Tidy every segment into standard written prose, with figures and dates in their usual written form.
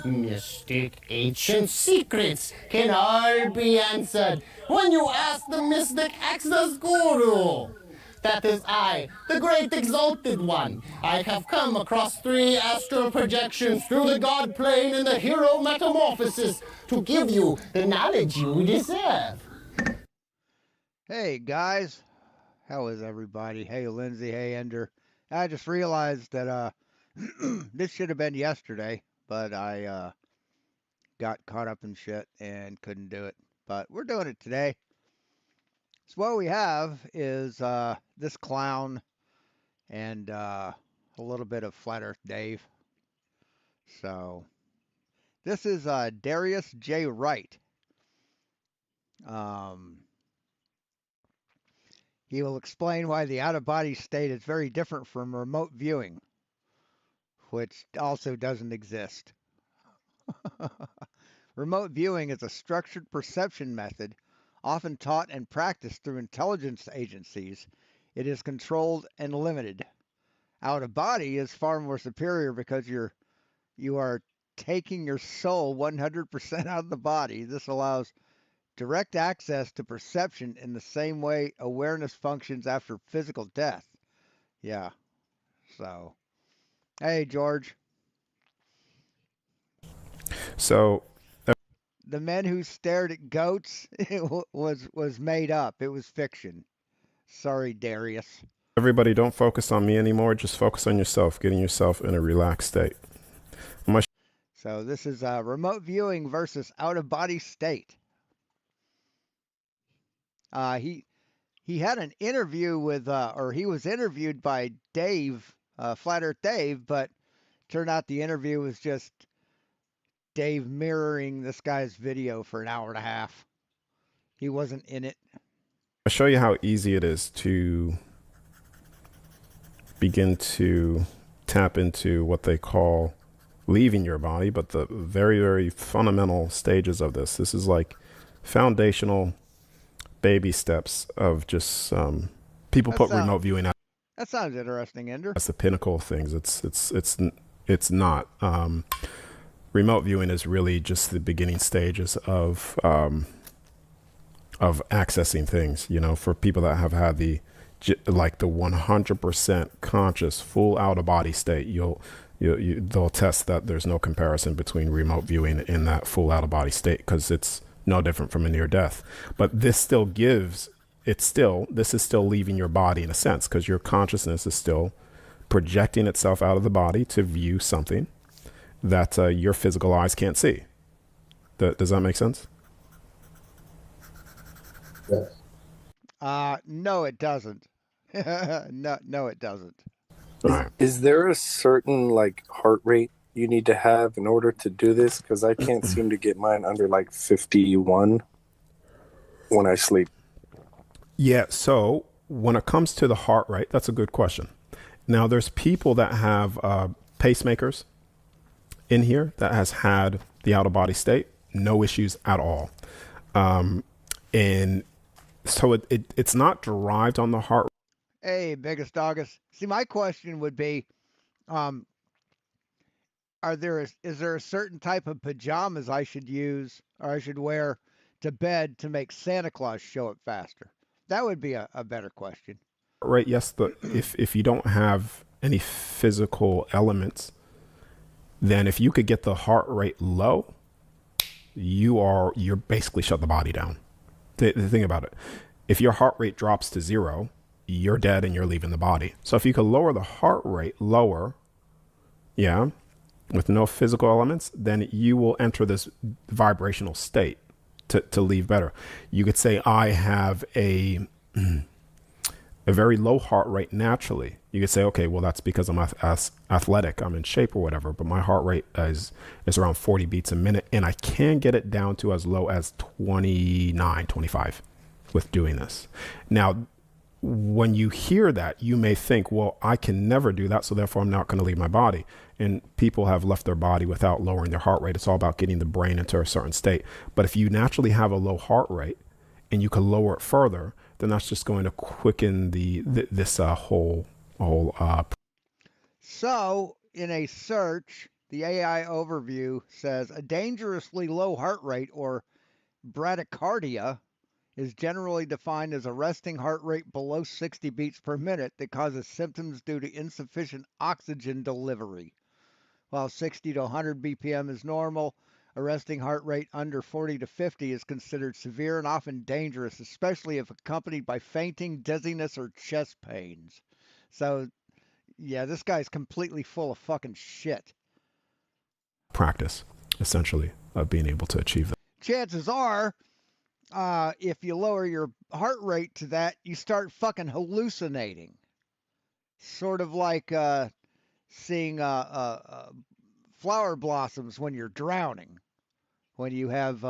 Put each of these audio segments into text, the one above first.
Mystic ancient secrets can all be answered when you ask the mystic access guru. That is I, the great exalted one. I have come across 3 astral projections through the god plane and the hero metamorphosis to give you the knowledge you deserve. Hey guys, how is everybody? Hey Lindsay, hey Ender. I just realized that this should have been yesterday, but I got caught up in shit and couldn't do it. But we're doing it today. So what we have is this clown and a little bit of Flat Earth Dave. So this is Darius J Wright. He will explain why the out-of-body state is very different from remote viewing, which also doesn't exist. Remote viewing is a structured perception method often taught and practiced through intelligence agencies. It is controlled and limited. Out of body is far more superior because you are taking your soul 100% out of the body. This allows direct access to perception in the same way awareness functions after physical death. Yeah. So, hey George. So The men who stared at goats was made up. It was fiction. Sorry, Darius. everybody, don't focus on me anymore. Just focus on yourself, getting yourself in a relaxed state. So this is remote viewing versus out-of-body state. He had an interview with, or he was interviewed by Dave, Flat Earth Dave, but turned out the interview was just Dave mirroring this guy's video for an hour and a half. He wasn't in it. I'll show you how easy it is to begin to tap into what they call leaving your body, but the very, very fundamental stages of this. This is like foundational baby steps of just people put remote viewing out. That sounds interesting, Ender. That's the pinnacle of things. It's not. Remote viewing is really just the beginning stages of accessing things. You know, for people that have had the 100% conscious, full out of body state, they'll test that there's no comparison between remote viewing and that full out of body state, because it's no different from a near death. But this still this is still leaving your body in a sense, because your consciousness is still projecting itself out of the body to view something that your physical eyes can't see. Does that make sense? Yes. No, it doesn't. No, it doesn't. Right. Is there a certain heart rate you need to have in order to do this? Because I can't seem to get mine under 51 when I sleep. Yeah. So when it comes to the heart rate, that's a good question. Now, there's people that have pacemakers in here that has had the out of body state, no issues at all. And so it's not derived on the heart. Hey, biggest doggus. See, my question would be, is there a certain type of pajamas I should use or I should wear to bed to make Santa Claus show up faster? That would be a better question. Right. Yes. If you don't have any physical elements, then if you could get the heart rate low, you're basically shut the body down. The thing about it, if your heart rate drops to 0, you're dead and you're leaving the body. So if you could lower the heart rate lower, with no physical elements, then you will enter this vibrational state to leave better. You could say, I have a very low heart rate naturally. You could say, okay, well, that's because I'm athletic, I'm in shape or whatever, but my heart rate is around 40 beats a minute, and I can get it down to as low as 29, 25 with doing this. Now, when you hear that, you may think, well, I can never do that, so therefore I'm not going to leave my body. And people have left their body without lowering their heart rate. It's all about getting the brain into a certain state. But if you naturally have a low heart rate and you can lower it further, then that's just going to quicken this whole. So in a search The AI overview says a dangerously low heart rate, or bradycardia, is generally defined as a resting heart rate below 60 beats per minute that causes symptoms due to insufficient oxygen delivery. While 60 to 100 BPM is normal, a resting heart rate under 40 to 50 is considered severe and often dangerous, especially if accompanied by fainting, dizziness, or chest pains. So, yeah, this guy's completely full of fucking shit. Practice, essentially, of being able to achieve that. Chances are, if you lower your heart rate to that, you start fucking hallucinating. Sort of like seeing flower blossoms when you're drowning, when you have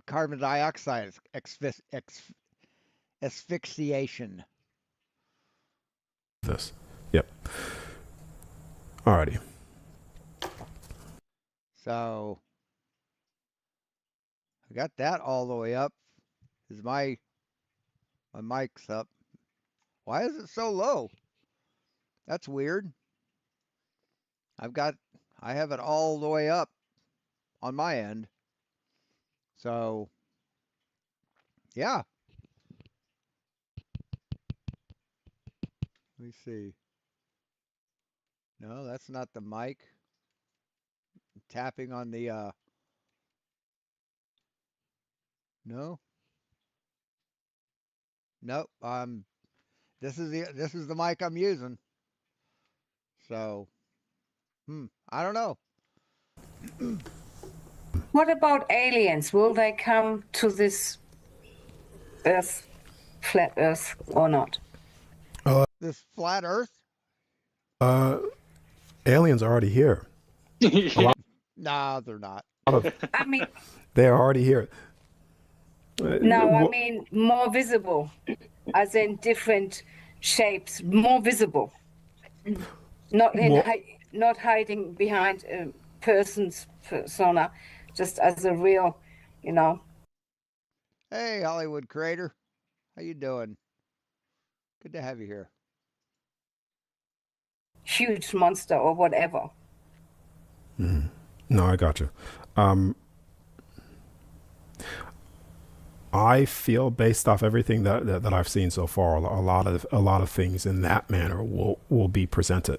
carbon dioxide asphyxiation. This. Yep. Alrighty. So I got that all the way up. Is my mic's up? Why is it so low? That's weird. I have it all the way up on my end. So yeah. Let me see. No, that's not the mic. I'm tapping on the no. Nope. This is the mic I'm using. So I don't know. What about aliens? Will they come to this Earth, flat Earth, or not? This flat Earth? Aliens are already here. No, they're not. I mean, They're already here. no, I mean more visible, as in different shapes, more visible. Not not hiding behind a person's persona, just as a real, Hey, Hollywood Crater. How you doing? Good to have you here. huge monster or whatever. No, I got you. I feel, based off everything that I've seen so far, a lot of things in that manner will be presented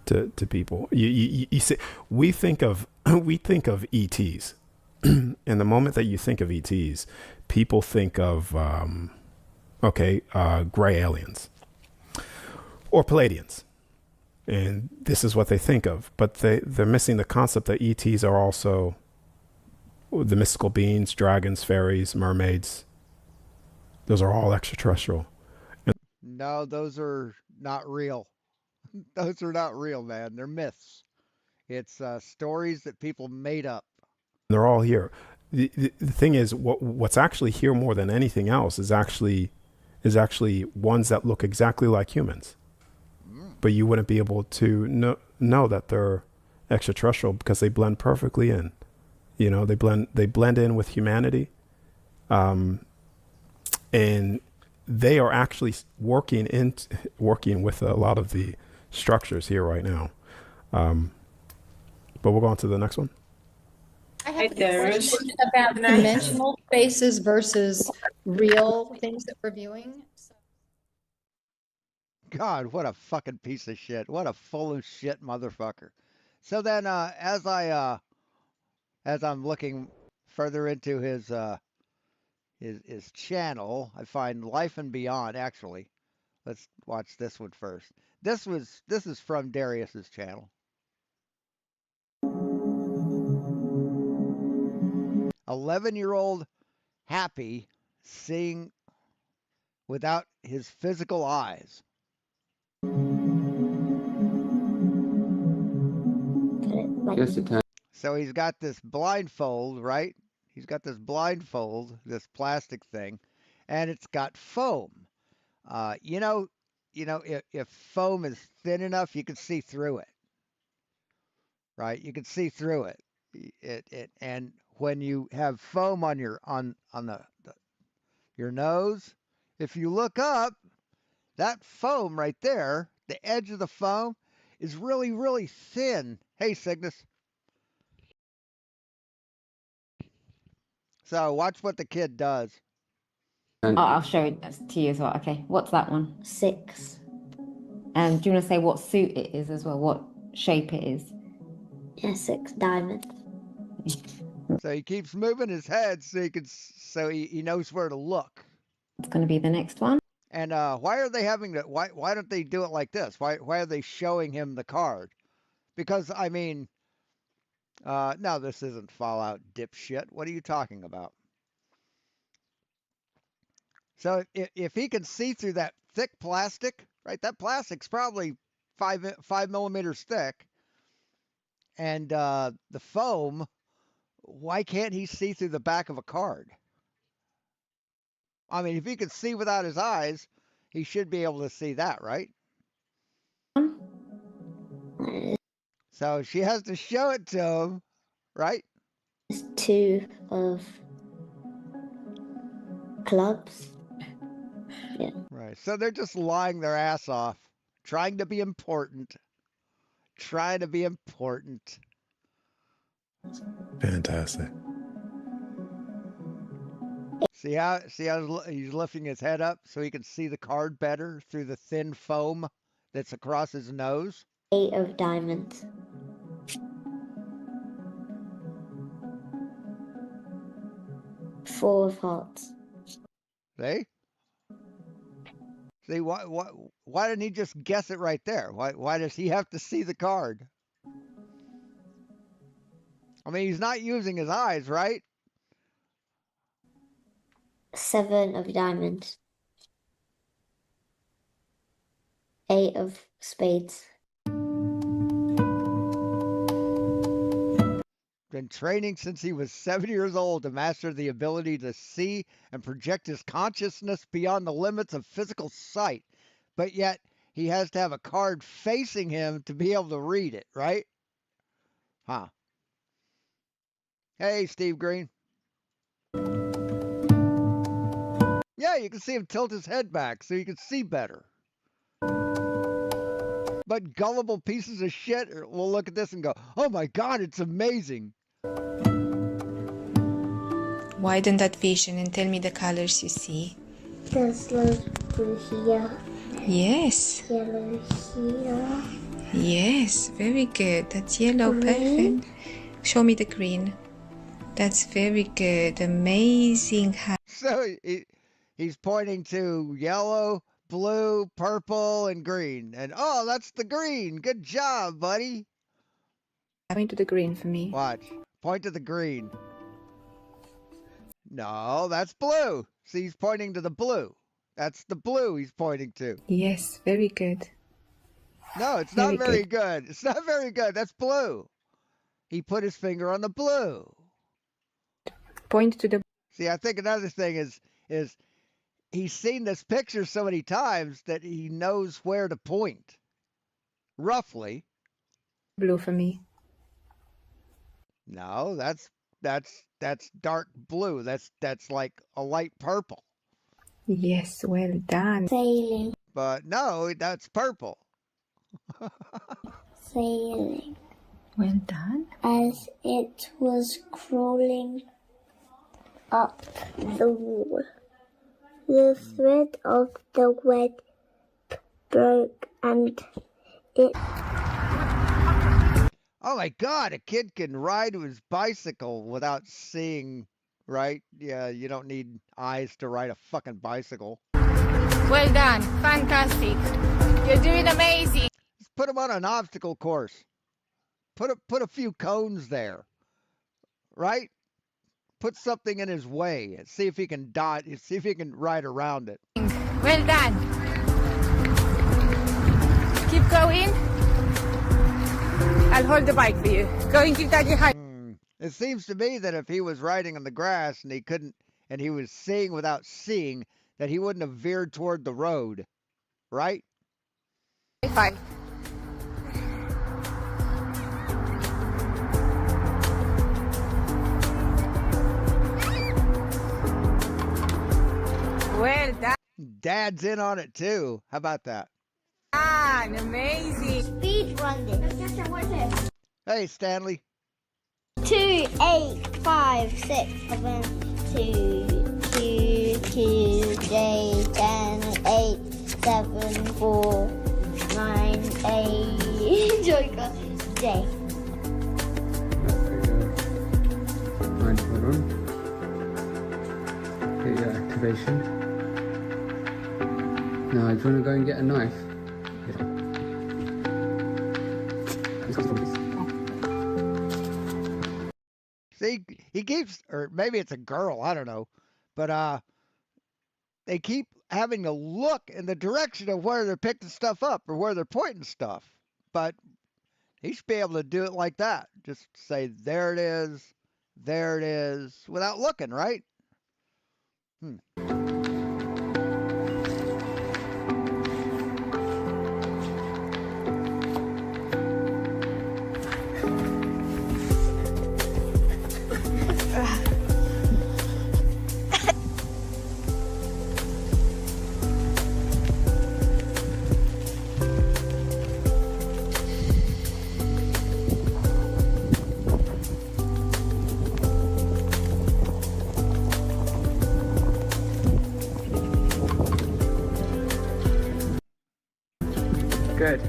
to people. You see, we think of ETs, and the moment that you think of ETs, people think of gray aliens or Palladians, and this is what they think of. But they're missing the concept that ETs are also the mystical beings, dragons, fairies, mermaids. Those are all extraterrestrial. No, those are not real. Those are not real, man. They're myths. It's stories that people made up. They're all here. The thing is, what's actually here more than anything else is actually ones that look exactly like humans, but you wouldn't be able to know that they're extraterrestrial because they blend perfectly in. You know, they blend in with humanity, and they are actually working with a lot of the structures here right now. But we'll go on to the next one. I have a question about dimensional spaces versus real things that we're viewing. God, what a fucking piece of shit. What a full of shit motherfucker. So then as I'm looking further into his channel, I find Life and Beyond. Actually, let's watch this one first. This is from Darius's channel. 11-year-old Happy seeing without his physical eyes. So he's got this blindfold, right? He's got this blindfold, this plastic thing, and it's got foam. If foam is thin enough, you can see through it, right? You can see through it. And when you have foam on your your nose, if you look up, that foam right there, the edge of the foam, is really, really thin. Hey, Cygnus. So watch what the kid does. Oh, I'll show it to you as well. Okay, what's that one? 6. And do you want to say what suit it is as well? What shape it is? Yeah, 6 diamonds. So he keeps moving his head so he knows where to look. It's going to be the next one. And why are they having to? Why don't they do it like this? Why are they showing him the card? Because I mean, no, this isn't Fallout, dipshit. What are you talking about? So if he can see through that thick plastic, right? That plastic's probably 5 millimeters thick, and the foam. Why can't he see through the back of a card? I mean, if he could see without his eyes, he should be able to see that, right? So she has to show it to him, right? There's 2 of clubs. Yeah. Right. So they're just lying their ass off, trying to be important. Trying to be important. Fantastic. See how he's lifting his head up so he can see the card better through the thin foam that's across his nose? 8 of diamonds. 4 of hearts. See? See, why didn't he just guess it right there? Why does he have to see the card? I mean, he's not using his eyes, right? 7 of diamonds. 8 of spades. Been training since he was 7 years old to master the ability to see and project his consciousness beyond the limits of physical sight. But yet, he has to have a card facing him to be able to read it, right? Huh. Hey, Steve Green. Yeah, you can see him tilt his head back so you can see better. But gullible pieces of shit will look at this and go, oh my God, it's amazing. Widen that vision and tell me the colors you see. There's loads blue here. Yes. Yellow here. Yes, very good. That's yellow, Green. perfect. Show me the green. That's very good. Amazing. So he's pointing to yellow, blue, purple, and green. And oh, that's the green. Good job, buddy. Point to the green for me. Watch. Point to the green. No, that's blue. See, he's pointing to the blue. That's the blue he's pointing to. Yes, very good. No, it's not very good. It's not very good. That's blue. He put his finger on the blue. Point to the... See, I think another thing is he's seen this picture so many times that he knows where to point. Roughly. Blue for me. No, that's dark blue. That's like a light purple. Yes, well done. Sailing. But no, that's purple. Sailing. Well done. As it was crawling up the wall, the thread of the web broke and it... Oh my God, a kid can ride his bicycle without seeing, right? Yeah, you don't need eyes to ride a fucking bicycle. Well done. Fantastic. You're doing amazing. Just put him on an obstacle course. Put a few cones there, right? Put something in his way and see if he can see if he can ride around it. Well done. Keep going. I'll hold the bike for you. Go and give Daddy a high. It seems to me that if he was riding on the grass and he was seeing without seeing, that he wouldn't have veered toward the road, right? Fine. Well done. Dad's in on it too. How about that? Amazing. Speed run this. Hey, Stanley. 2, 8, 5, 6, 7, 2, 2, 2, J, 10, 8, 7, 4, 9, 8, Joker, J. Right, hold on. Get your activation. Now, do you want to go and get a knife? See, he keeps, or maybe it's a girl, I don't know, but they keep having to look in the direction of where they're picking stuff up or where they're pointing stuff. But he should be able to do it like that. Just say, there it is, without looking, right? Good.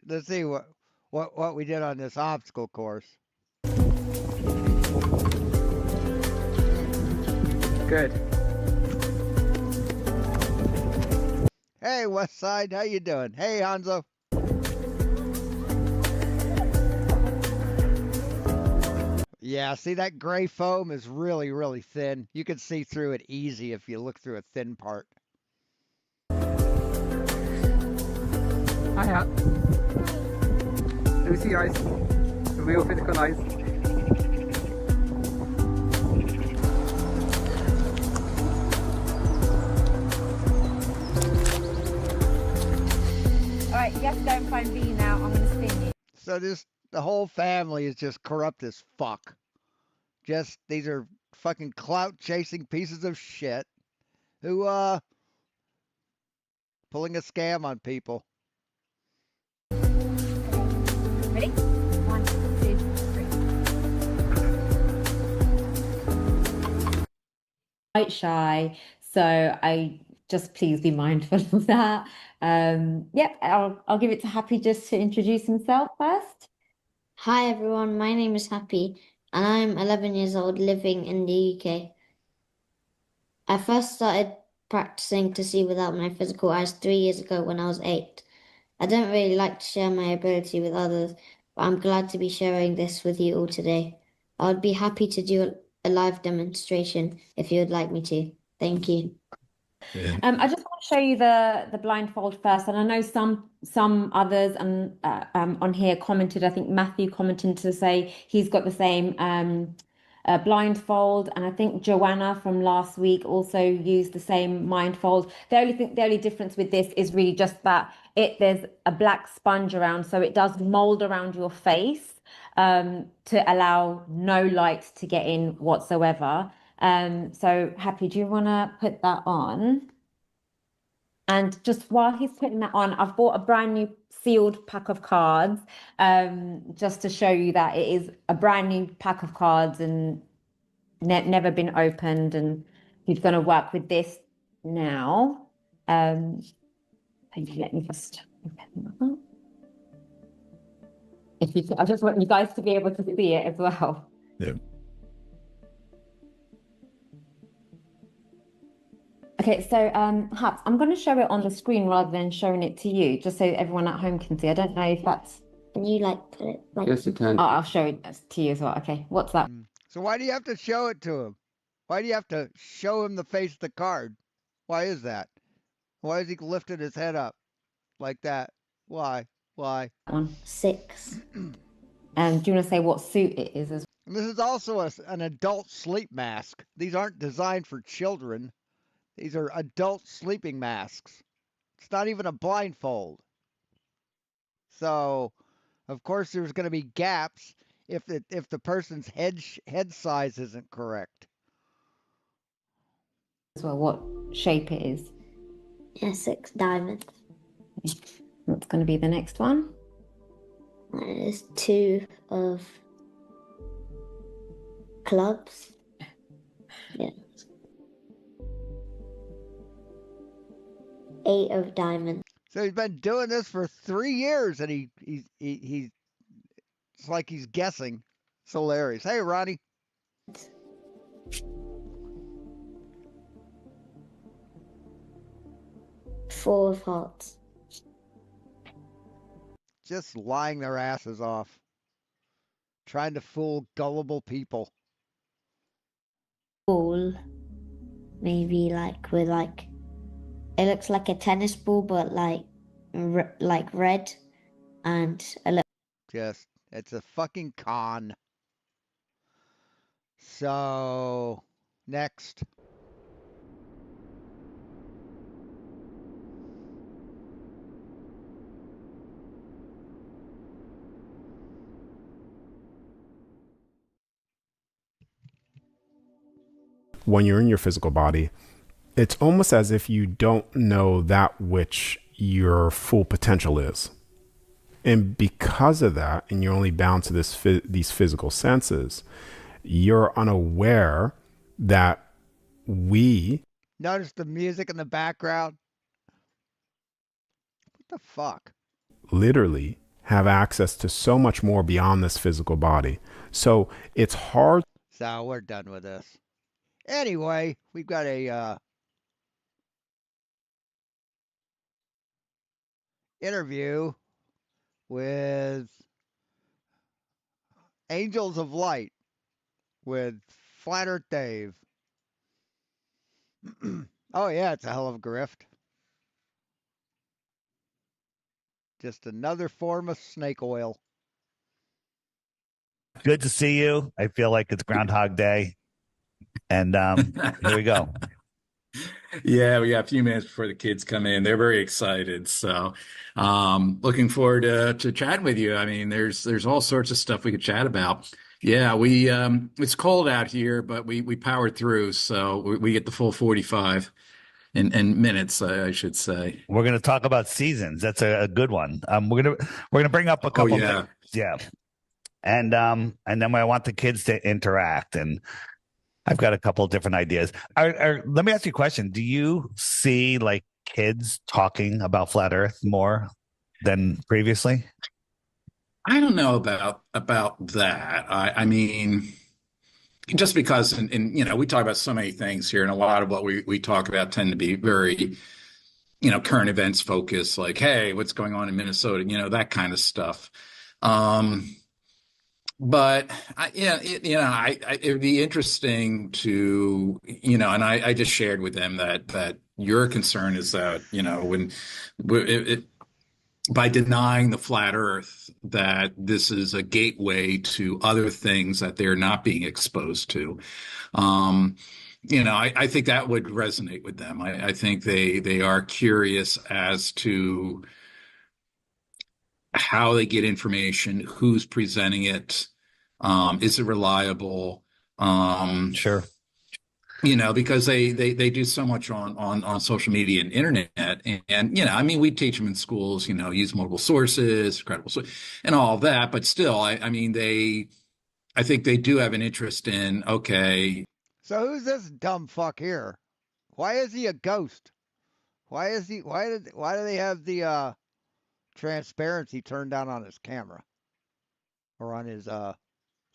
Let's see what we did on this obstacle course. Good. Hey, Westside, how you doing? Hey, Hanzo. Yeah, see, that gray foam is really, really thin. You can see through it easy if you look through a thin part. Hiya. Let me see your eyes. The real physical eyes. Alright, you have to go and find B now. I'm going to spin you. So the whole family is just corrupt as fuck. These are fucking clout chasing pieces of shit who pulling a scam on people. Ready? 1, 2, 3. Quite shy, so I just please be mindful of that. Yep, I'll give it to Happy just to introduce himself first. Hi everyone, my name is Happy and I'm 11 years old living in the UK. I first started practicing to see without my physical eyes 3 years ago when I was 8. I don't really like to share my ability with others, but I'm glad to be sharing this with you all today. I would be happy to do a live demonstration if you would like me to. Thank you. I just want to show you the blindfold first, and I know some others and on here commented. I think Matthew commented to say he's got the same blindfold, and I think Joanna from last week also used the same blindfold. The only difference with this is really just that there's a black sponge around, so it does mold around your face to allow no light to get in whatsoever. So Happy, do you want to put that on? And just while he's putting that on, I've bought a brand new sealed pack of cards, just to show you that it is a brand new pack of cards and never been opened. And he's going to work with this now. Let me just open that up. I just want you guys to be able to see it as well. Yeah. Okay, so Haps, I'm going to show it on the screen rather than showing it to you, just so everyone at home can see. I don't know if that's. Can you put it Yes, you can. Oh, I'll show it to you as well. Okay, what's that? So why do you have to show it to him? Why do you have to show him the face of the card? Why is that? Why is he lifting his head up like that? Why? 6. Do you want to say what suit it is as And this is also an adult sleep mask. These aren't designed for children. These are adult sleeping masks. It's not even a blindfold. So, of course, there's going to be gaps if the person's head size isn't correct. well what shape it is? Yeah, 6 diamonds. What's going to be the next one? There's 2 of clubs. Yeah. 8 of diamonds. So he's been doing this for 3 years, and he's it's like he's guessing. It's hilarious. Hey, Ronnie. 4 of hearts. Just lying their asses off. Trying to fool gullible people. Ball. Maybe like with like, it looks like a tennis ball, but like red, and a little. Just, it's a fucking con. So, next. When you're in your physical body, it's almost as if you don't know that which your full potential is. And because of that, and you're only bound to these physical senses, you're unaware that we... Notice the music in the background. What the fuck? Literally have access to so much more beyond this physical body. So it's hard. So we're done with this. Anyway, we've got a interview with Angels of Light with Flat Earth Dave. Oh yeah, it's a hell of a grift. Just another form of snake oil. Good to see you. I feel like it's Groundhog Day. And here we go. Yeah, we got a few minutes before the kids come in. They're very excited. So looking forward to chatting with you. I mean, there's all sorts of stuff we could chat about. Yeah, we it's cold out here, but we powered through. So we get the full 45 in minutes, I should say. We're going to talk about seasons. That's a good one. We're gonna bring up a couple. Oh, yeah. Things. Yeah. And then I want the kids to interact, and I've got a couple of different ideas. Let me ask you a question. Do you see like kids talking about flat Earth more than previously? I don't know about that. I mean, just because, and you know, we talk about so many things here, and a lot of what we talk about tend to be very, you know, current events focused, like, hey, what's going on in Minnesota, you know, that kind of stuff. But it would be interesting to, you know, and I just shared with them that your concern is that, you know, when by denying the flat Earth, that this is a gateway to other things that they're not being exposed to. You know, I think that would resonate with them. I think they are curious as to how they get information, who's presenting it, is it reliable? Sure. You know, because they do so much on social media and internet, and you know, I mean, we teach them in schools, you know, use multiple sources, credible sources, and all of that. But still, I mean, I think they do have an interest in, okay. So who's this dumb fuck here? Why is he a ghost? Why is he? Why do they have the transparency turned down on his camera or on his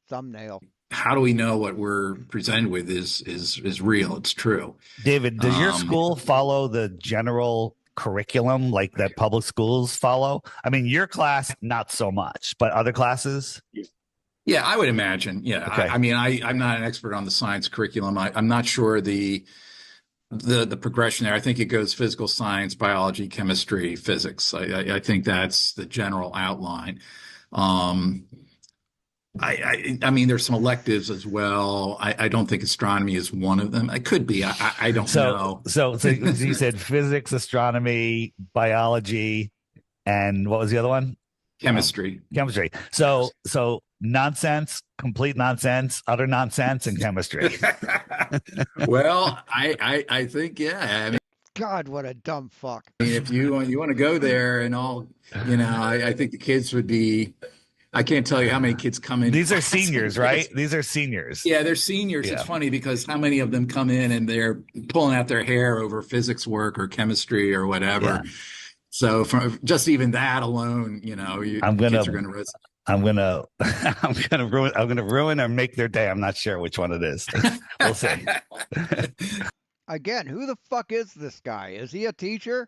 thumbnail? How do we know what we're presented with is real? It's true. David, does your school follow the general curriculum like that public schools follow? I mean, your class, not so much, but other classes? Yeah, I would imagine. Yeah. Okay. I mean, I'm not an expert on the science curriculum. I'm not sure the progression there. I think it goes physical science, biology, chemistry, physics. I think that's the general outline. I mean, there's some electives as well. I don't think astronomy is one of them. It could be. I don't know. So you said physics, astronomy, biology, and what was the other one? Chemistry. Chemistry. So nonsense, complete nonsense, utter nonsense, and chemistry. Well, I think, yeah. I mean, God, what a dumb fuck. if you want to go there and all, I think the kids would be. I can't tell you how many kids come in. These are seniors, right? These are seniors. Yeah, they're seniors. Yeah. It's funny because how many of them come in and they're pulling out their hair over physics work or chemistry or whatever. Yeah. So from just even that alone, kids are going to risk. I'm gonna ruin or make their day. I'm not sure which one it is. We'll see. Again, who the fuck is this guy? Is he a teacher?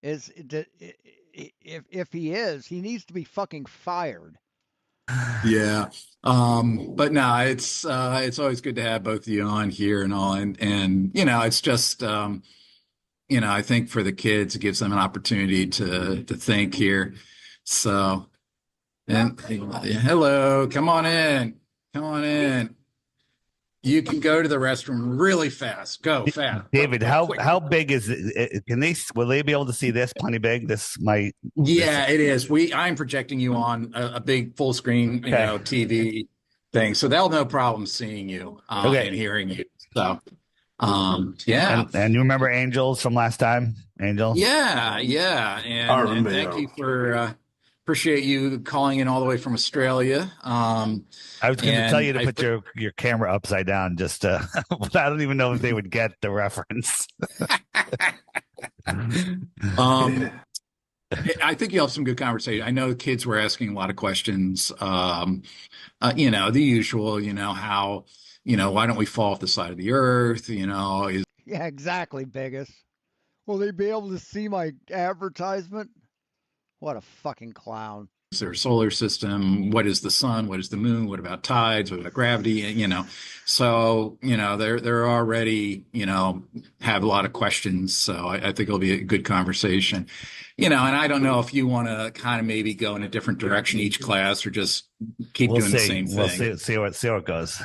If he is, he needs to be fucking fired. Yeah. But no, it's always good to have both of you on here and all. And it's just, I think for the kids, it gives them an opportunity to think here. So, and hello, come on in. You can go to the restroom really fast. Go fast. David, how big is it? Will they be able to see this? Plenty big. Yeah, it is. I'm projecting you on a big full screen, TV thing, so they'll no problem seeing you and hearing you. So, yeah. And you remember Angels from last time? Angels. Yeah. And thank you for. Appreciate you calling in all the way from Australia. I was going to tell you to put your camera upside down, but I don't even know if they would get the reference. I think you'll have some good conversation. I know the kids were asking a lot of questions. The usual. How why don't we fall off the side of the earth? Yeah, exactly, Biggest. Will they be able to see my advertisement? What a fucking clown. Is there a solar system? What is the sun? What is the moon? What about tides? What about gravity? So, they're already, have a lot of questions. So I think it'll be a good conversation, and I don't know if you want to kind of maybe go in a different direction each class or just keep doing the same thing. We'll see where it goes.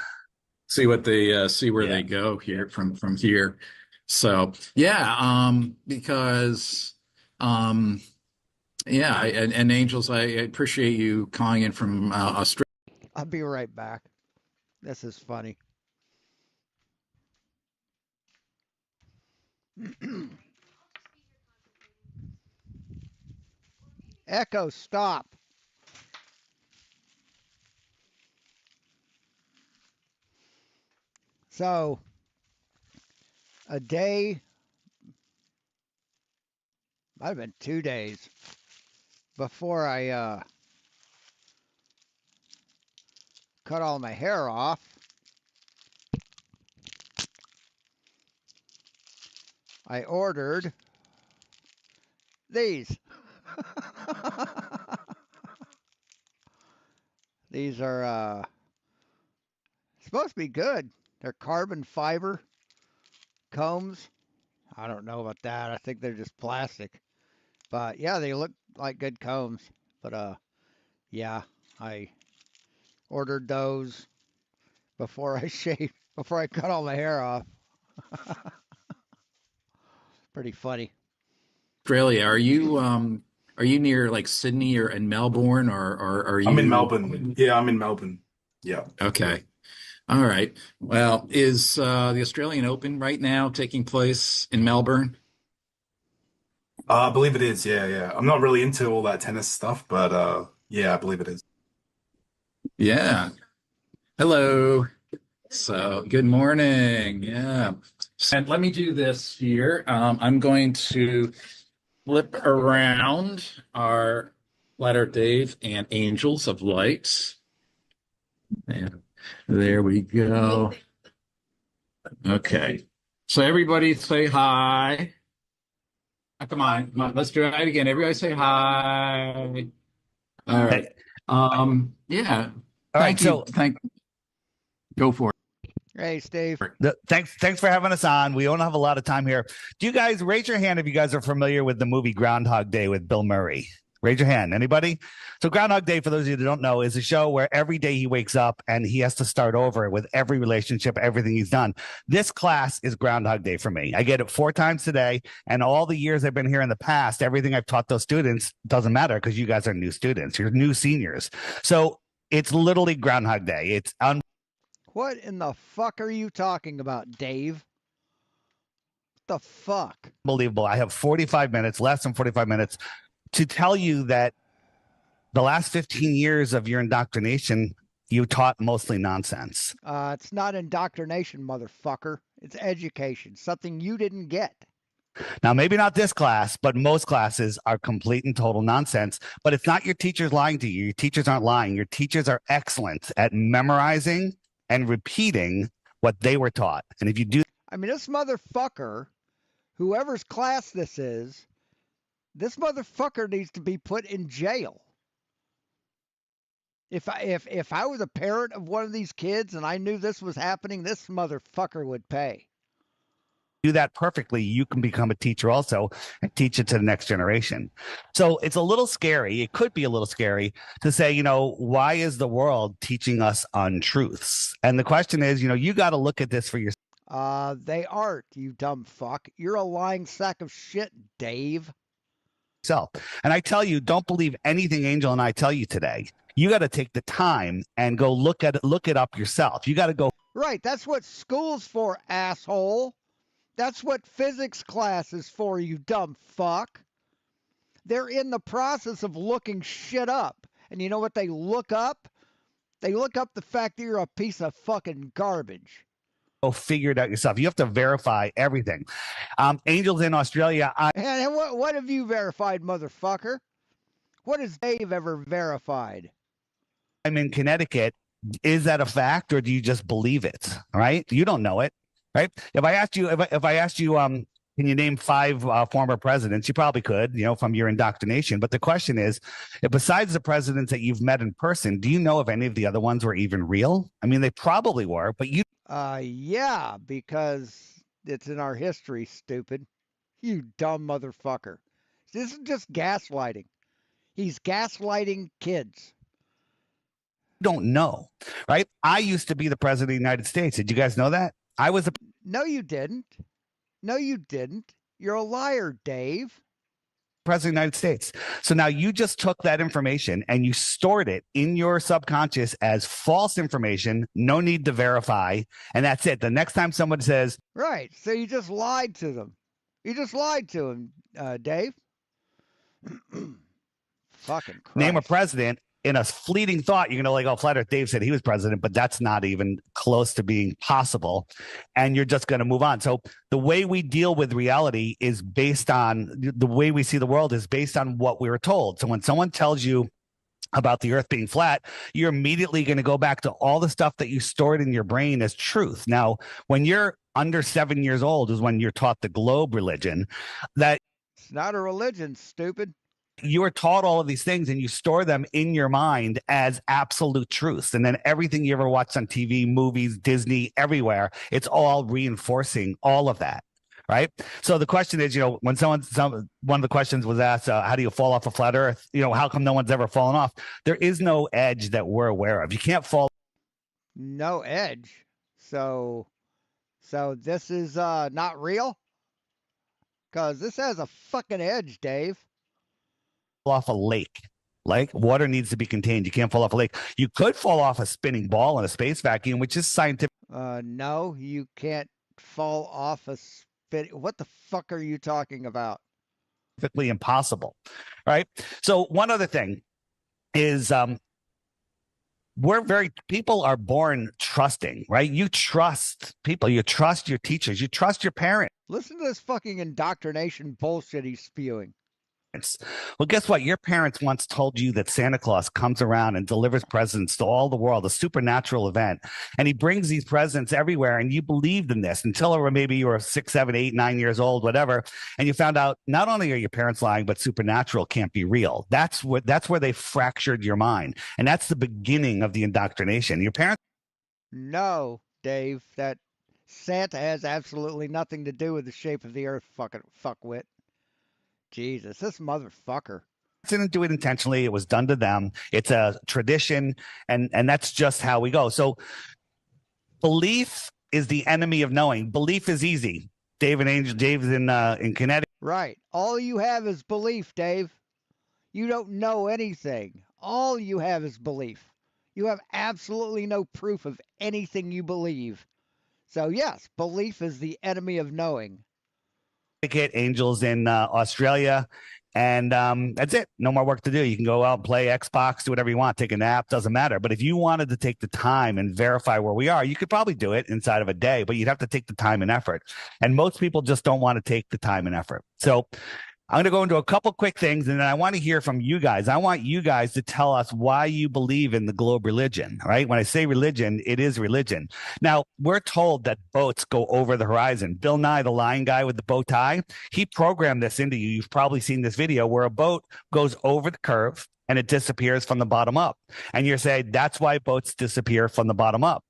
See what they, see where they go here from here. So, yeah, because, yeah, and Angels, I appreciate you calling in from Australia. I'll be right back. This is funny. Echo, stop. So, a day, might have been 2 days before I cut all my hair off, I ordered these. These are supposed to be good. They're carbon fiber combs. I don't know about that. I think they're just plastic. But yeah, they look like good combs. But yeah, I ordered those before I cut all my hair off. Pretty funny. Australia, are you near like Sydney or in Melbourne or are you? I'm in Melbourne. Yeah, I'm in Melbourne. Yeah. Okay. All right. Well, is the Australian Open right now taking place in Melbourne? I believe it is. Yeah. I'm not really into all that tennis stuff, but yeah, I believe it is. Yeah. Hello. So, good morning. Yeah. And let me do this here. I'm going to flip around our Letter Dave and Angels of Light. And there we go. Okay. So everybody say hi. Come on. Let's do it again. Everybody say hi. All right. Yeah. All right. So go for it. Hey, Steve. Thanks for having us on. We don't have a lot of time here. Do you guys raise your hand if you guys are familiar with the movie Groundhog Day with Bill Murray? Raise your hand. Anybody? So Groundhog Day, for those of you that don't know, is a show where every day he wakes up and he has to start over with every relationship, everything he's done. This class is Groundhog Day for me. I get it 4 times today, and all the years I've been here in the past, everything I've taught those students doesn't matter because you guys are new students. You're new seniors. So it's literally Groundhog Day. It's What in the fuck are you talking about, Dave? What the fuck? unbelievable. I have 45 minutes, less than 45 minutes, to tell you that the last 15 years of your indoctrination, you taught mostly nonsense. It's not indoctrination, motherfucker. It's education, something you didn't get. Now, maybe not this class, but most classes are complete and total nonsense. But it's not your teachers lying to you. Your teachers aren't lying. Your teachers are excellent at memorizing and repeating what they were taught. And if you do, I mean, this motherfucker, whoever's class this is, this motherfucker needs to be put in jail. If I was a parent of one of these kids and I knew this was happening, this motherfucker would pay. do that perfectly, you can become a teacher also and teach it to the next generation. So it's a little scary. It could be a little scary to say, why is the world teaching us untruths? And the question is, you got to look at this for yourself. They aren't, you dumb fuck. You're a lying sack of shit, Dave. And I tell you, don't believe anything Angel and I tell you today. You got to take the time and go look it up yourself. You got to go. Right. That's what school's for, asshole. That's what physics class is for, you dumb fuck. They're in the process of looking shit up. And you know what they look up? They look up the fact that you're a piece of fucking garbage. Go figure it out yourself. You have to verify everything. Angel's in Australia. And what have you verified, motherfucker? What has Dave ever verified? I'm in Connecticut. Is that a fact, or do you just believe it? All right, you don't know it, right? If I asked you, can you name 5 former presidents? You probably could, from your indoctrination. But the question is, if besides the presidents that you've met in person, do you know if any of the other ones were even real? I mean, they probably were, but you. Yeah, because it's in our history, stupid. You dumb motherfucker. This is just gaslighting. He's gaslighting kids. Don't know, right? I used to be the president of the United States. Did you guys know that? I was the. No, you didn't. No, you didn't. You're a liar, Dave. President of the United States. So now you just took that information and you stored it in your subconscious as false information, no need to verify, and that's it. The next time someone says. Right. So you just lied to them. You just lied to him, Dave. Fucking Christ. Name a president. In a fleeting thought, you're going to Flat Earth Dave said he was president, but that's not even close to being possible. And you're just going to move on. So the way we deal with reality is based on the way we see the world is based on what we were told. So when someone tells you about the earth being flat, you're immediately going to go back to all the stuff that you stored in your brain as truth. Now, when you're under 7 years old is when you're taught the globe religion. That it's not a religion, stupid. You are taught all of these things and you store them in your mind as absolute truths. And then everything you ever watched on TV, movies, Disney, everywhere, it's all reinforcing all of that. Right. So the question is, when one of the questions was asked, how do you fall off a flat earth? How come no one's ever fallen off? There is no edge that we're aware of. You can't fall. No edge. So this is not real? Because this has a fucking edge, Dave. Off a lake. Water needs to be contained. You can't fall off a lake. You could fall off a spinning ball in a space vacuum, which is scientific. No, you can't fall off a spin. What the fuck are you talking about? Scientifically impossible, right? So one other thing is people are born trusting, right? You trust people. You trust your teachers. You trust your parents. Listen to this fucking indoctrination bullshit he's spewing. Well, guess what? Your parents once told you that Santa Claus comes around and delivers presents to all the world, a supernatural event. And he brings these presents everywhere. And you believed in this until maybe you were 6, 7, 8, 9 years old, whatever. And you found out not only are your parents lying, but supernatural can't be real. That's where they fractured your mind. And that's the beginning of the indoctrination. Your parents. No, Dave, that Santa has absolutely nothing to do with the shape of the earth, fucking fuckwit. Jesus, this motherfucker. didn't do it intentionally. It was done to them. It's a tradition, and that's just how we go. So belief is the enemy of knowing. Belief is easy. Dave's in Connecticut. Right. All you have is belief, Dave. You don't know anything. All you have is belief. You have absolutely no proof of anything you believe. So yes, belief is the enemy of knowing. Angels in Australia, and that's it. No more work to do. You can go out and play Xbox, do whatever you want, take a nap, doesn't matter. But if you wanted to take the time and verify where we are, you could probably do it inside of a day, but you'd have to take the time and effort. And most people just don't want to take the time and effort. So I'm going to go into a couple quick things, and then I want to hear from you guys. I want you guys to tell us why you believe in the globe religion, right? When I say religion, it is religion. Now, we're told that boats go over the horizon. Bill Nye, the lion guy with the bow tie, he programmed this into you. You've probably seen this video where a boat goes over the curve and it disappears from the bottom up. And you're saying that's why boats disappear from the bottom up.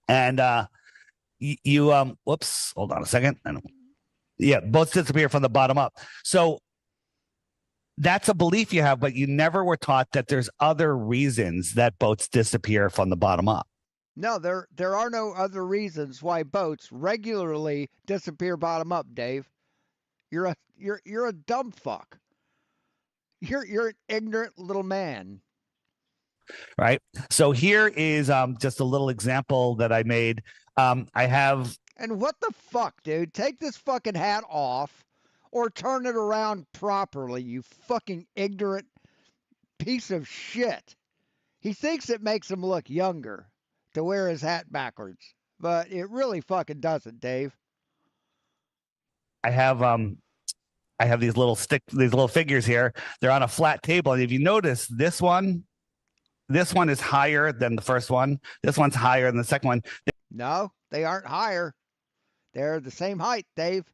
And whoops, hold on a second. Yeah, boats disappear from the bottom up. So that's a belief you have, but you never were taught that there's other reasons that boats disappear from the bottom up. No, there are no other reasons why boats regularly disappear bottom up, Dave. You're a dumb fuck. You're an ignorant little man. Right. So here is just a little example that I made. I have. And what the fuck, dude? Take this fucking hat off or turn it around properly, you fucking ignorant piece of shit. He thinks it makes him look younger to wear his hat backwards, but it really fucking doesn't, Dave. I have these little figures here. They're on a flat table. And if you notice, this one is higher than the first one. This one's higher than the second one. No, they aren't higher. They're the same height, Dave.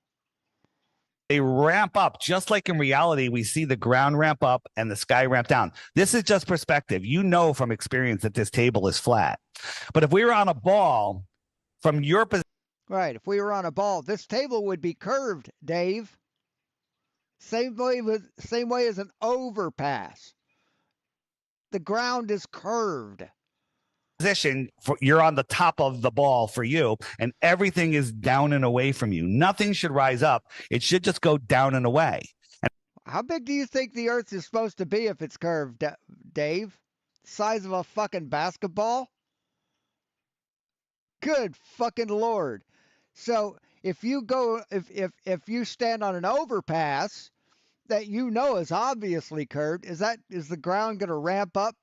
They ramp up just like in reality. We see the ground ramp up and the sky ramp down. This is just perspective. You know from experience that this table is flat. But if we were on a ball from your position. Right. If we were on a ball, this table would be curved, Dave. Same way as an overpass. The ground is curved. Position you're on the top of the ball for you, and everything is down and away from you. Nothing should rise up. It should just go down and away. And how big do you think the earth is supposed to be if it's curved, Dave? Size of a fucking basketball? Good fucking Lord. So if you you stand on an overpass that you know is obviously curved, is the ground going to ramp up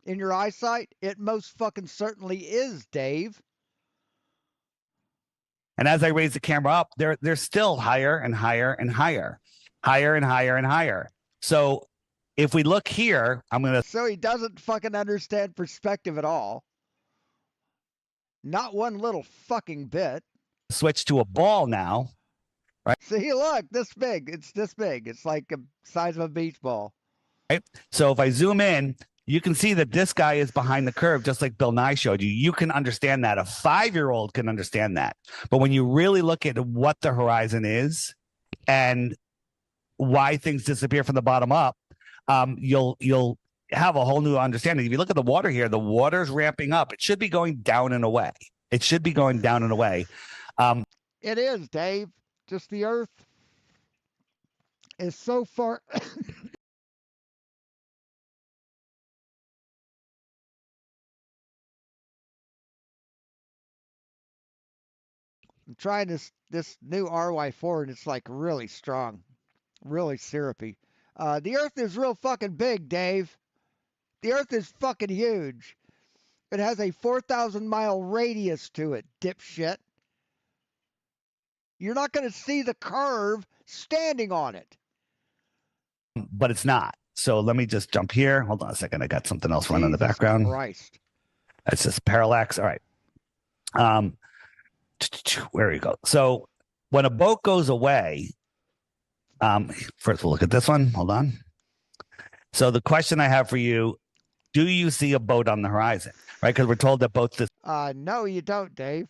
in your eyesight? It most fucking certainly is, Dave. And as I raise the camera up, they're still higher and higher and higher, higher and higher and higher. So if we look here, So he doesn't fucking understand perspective at all. Not one little fucking bit. Switch to a ball now. Right. See, look, this big. It's this big. It's like the size of a beach ball. Right. So if I zoom in, you can see that this guy is behind the curve, just like Bill Nye showed you. You can understand that. A 5-year-old can understand that. But when you really look at what the horizon is and why things disappear from the bottom up, you'll have a whole new understanding. If you look at the water here, the water's ramping up. It should be going down and away. It should be going down and away. It is, Dave. Just the earth is so far. I'm trying this new RY4 and it's like really strong, really syrupy. The earth is real fucking big, Dave. The earth is fucking huge. It has a 4,000-mile radius to it, dipshit. You're not going to see the curve standing on it. But it's not. So let me just jump here. Hold on a second. I got something else running in the background. Christ. That's just parallax. All right. Where we go. So when a boat goes away, first we'll look at this one. Hold on. So the question I have for you, do you see a boat on the horizon? Right? Because we're told that boats no, you don't, Dave.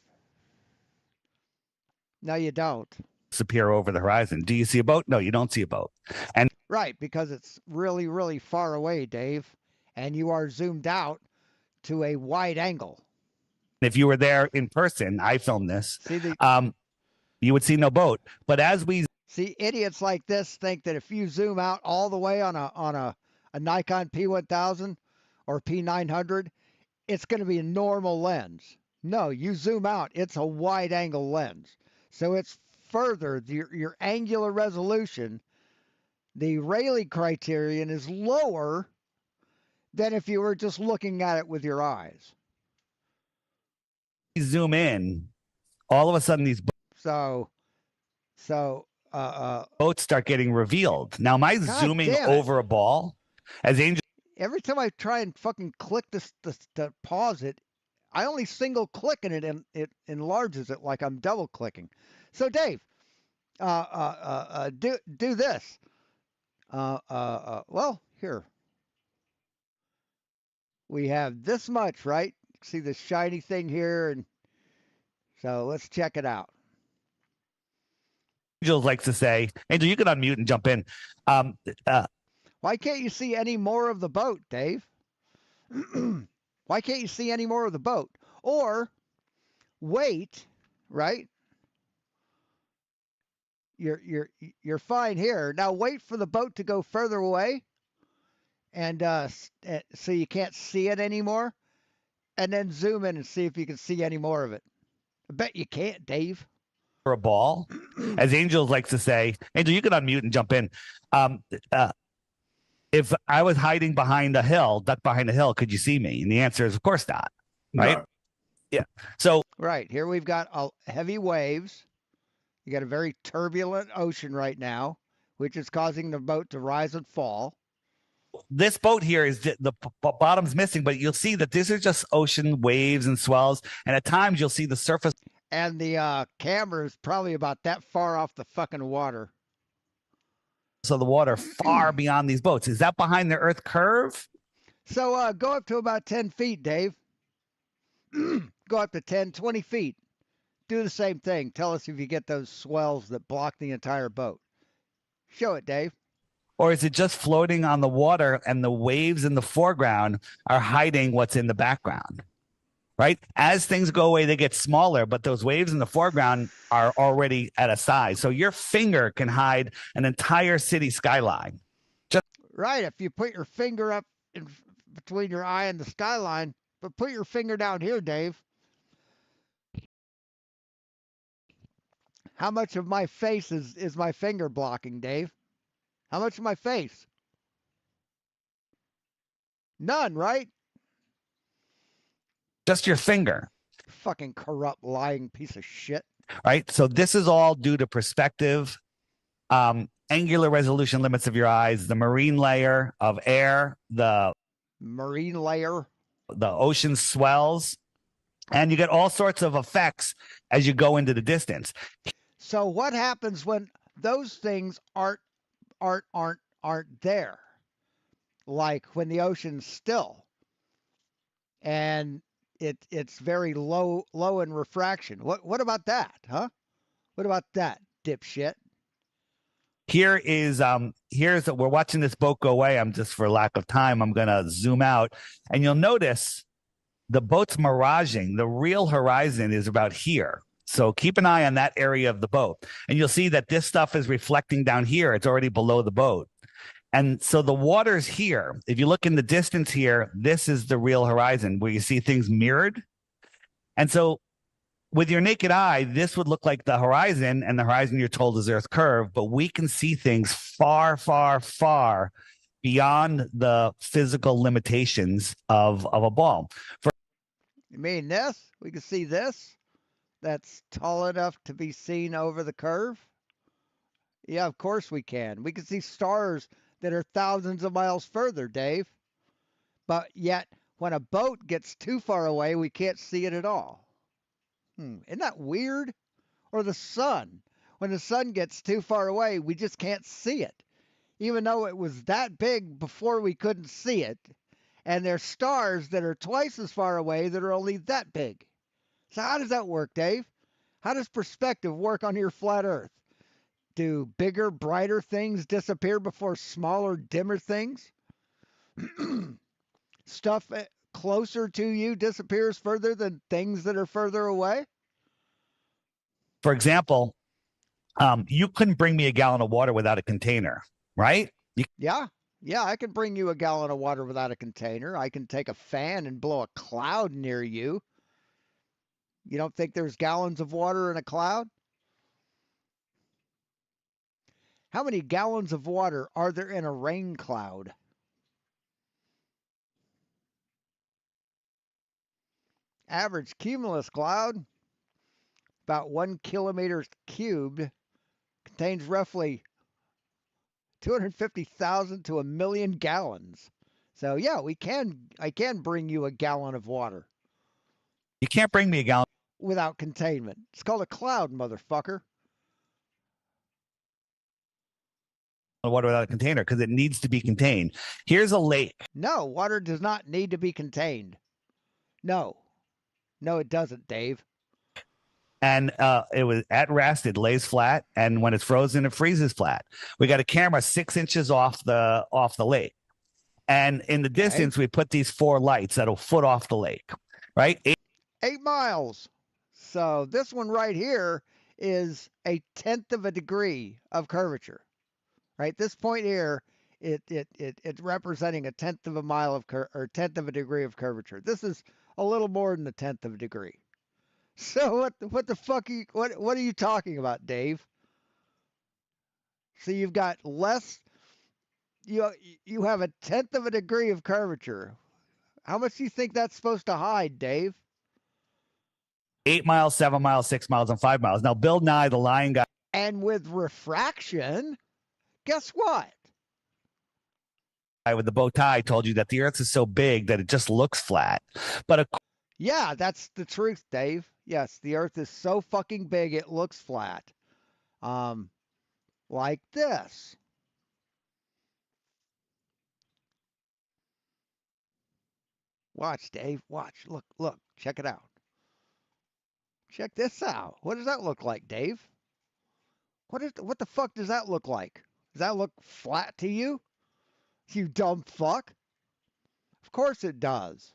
No, you don't. disappear over the horizon. Do you see a boat? No, you don't see a boat. And Right, because it's really, really far away, Dave, and you are zoomed out to a wide angle. If you were there in person, I filmed this. See the you would see no boat. But as we See, idiots like this think that if you zoom out all the way on a Nikon P1000 or P900, it's going to be a normal lens. No, you zoom out, it's a wide angle lens. So it's further, your angular resolution, the Rayleigh criterion is lower than if you were just looking at it with your eyes. zoom in, all of a sudden these So boats start getting revealed. Now, am I God zooming damn it. over a ball? As Angel Every time I try and fucking click this to pause it, I only single click and it enlarges it like I'm double clicking. So Dave, do this. Well, here we have this much, right? See the shiny thing here, and so let's check it out. Angel likes to say, Angel, you can unmute and jump in. Why can't you see any more of the boat, Dave? Why can't you see any more of the boat? Or wait, right? You're fine here. Now wait for the boat to go further away, and so you can't see it anymore, and then zoom in and see if you can see any more of it. I bet you can't, Dave. For a ball, as Angel likes to say, Angel, you can unmute and jump in. If I was hiding behind a hill, ducked behind a hill, could you see me? And the answer is, of course not. Right? No. Yeah. So right here we've got heavy waves. You got a very turbulent ocean right now, which is causing the boat to rise and fall. This boat here is the bottom's missing, but you'll see that this is just ocean waves and swells, and at times you'll see the surface. And the camera is probably about that far off the fucking water. So the water far beyond these boats. Is that behind the Earth curve? So go up to about 10 feet, Dave. Go up to 10, 20 feet. Do the same thing. Tell us if you get those swells that block the entire boat. Show it, Dave. Or is it just floating on the water and the waves in the foreground are hiding what's in the background? Right? As things go away, they get smaller, but those waves in the foreground are already at a size. So your finger can hide an entire city skyline. Right. If you put your finger up between your eye and the skyline, but put your finger down here, Dave. How much of my face is my finger blocking, Dave? How much of my face? None, right? Just your finger. Fucking corrupt, lying piece of shit. Right? So this is all due to perspective, angular resolution limits of your eyes, the marine layer of air, the marine layer, the ocean swells, and you get all sorts of effects as you go into the distance. So what happens when those things aren't there? Like when the ocean's still and it's very low in refraction. What about that, huh? What about that, dipshit? Here's we're watching this boat go away. I'm just, for lack of time, I'm gonna zoom out, and you'll notice the boat's miraging. The real horizon is about here. So keep an eye on that area of the boat, and you'll see that this stuff is reflecting down here. It's already below the boat. And so the water's here. If you look in the distance here, this is the real horizon where you see things mirrored. And so with your naked eye, this would look like the horizon, and the horizon you're told is Earth curve, but we can see things far, far, far beyond the physical limitations of a ball. You mean this? We can see this? That's tall enough to be seen over the curve? Yeah, of course we can. We can see stars that are thousands of miles further, Dave. But yet, when a boat gets too far away, we can't see it at all. Isn't that weird? Or the sun. When the sun gets too far away, we just can't see it. Even though it was that big before we couldn't see it. And there's stars that are twice as far away that are only that big. So how does that work, Dave? How does perspective work on your flat Earth? Do bigger, brighter things disappear before smaller, dimmer things? Stuff closer to you disappears further than things that are further away? For example, you couldn't bring me a gallon of water without a container, right? Yeah, I can bring you a gallon of water without a container. I can take a fan and blow a cloud near you. You don't think there's gallons of water in a cloud? How many gallons of water are there in a rain cloud? Average cumulus cloud, about 1 kilometer cubed, contains roughly 250,000 to 1,000,000 gallons. So yeah, I can bring you a gallon of water. You can't bring me a gallon without containment. It's called a cloud, motherfucker. of water without a container because it needs to be contained. Here's a lake. No, water does not need to be contained. No, it doesn't, Dave. And it was at rest. It lays flat, and when it's frozen, it freezes flat. We got a camera 6 inches off the lake, and in the distance, we put these 4 lights at a foot off the lake. Right, 8 miles. So this one right here is 1/10 of a degree of curvature. Right, this point here, it's representing 1/10 of a mile of or 1/10 of a degree of curvature. This is a little more than 1/10 of a degree. So what the fuck what are you talking about, Dave? So you've got less. You have 1/10 of a degree of curvature. How much do you think that's supposed to hide, Dave? 8 miles, 7 miles, 6 miles, and 5 miles. Now, Bill Nye, the lying guy. And with refraction, guess what? Guy with the bow tie told you that the Earth is so big that it just looks flat. But yeah, that's the truth, Dave. Yes, the Earth is so fucking big it looks flat. Like this. Watch, Dave. Watch. Look. Check it out. Check this out. What does that look like, Dave? What the fuck does that look like? Does that look flat to you? You dumb fuck. Of course it does.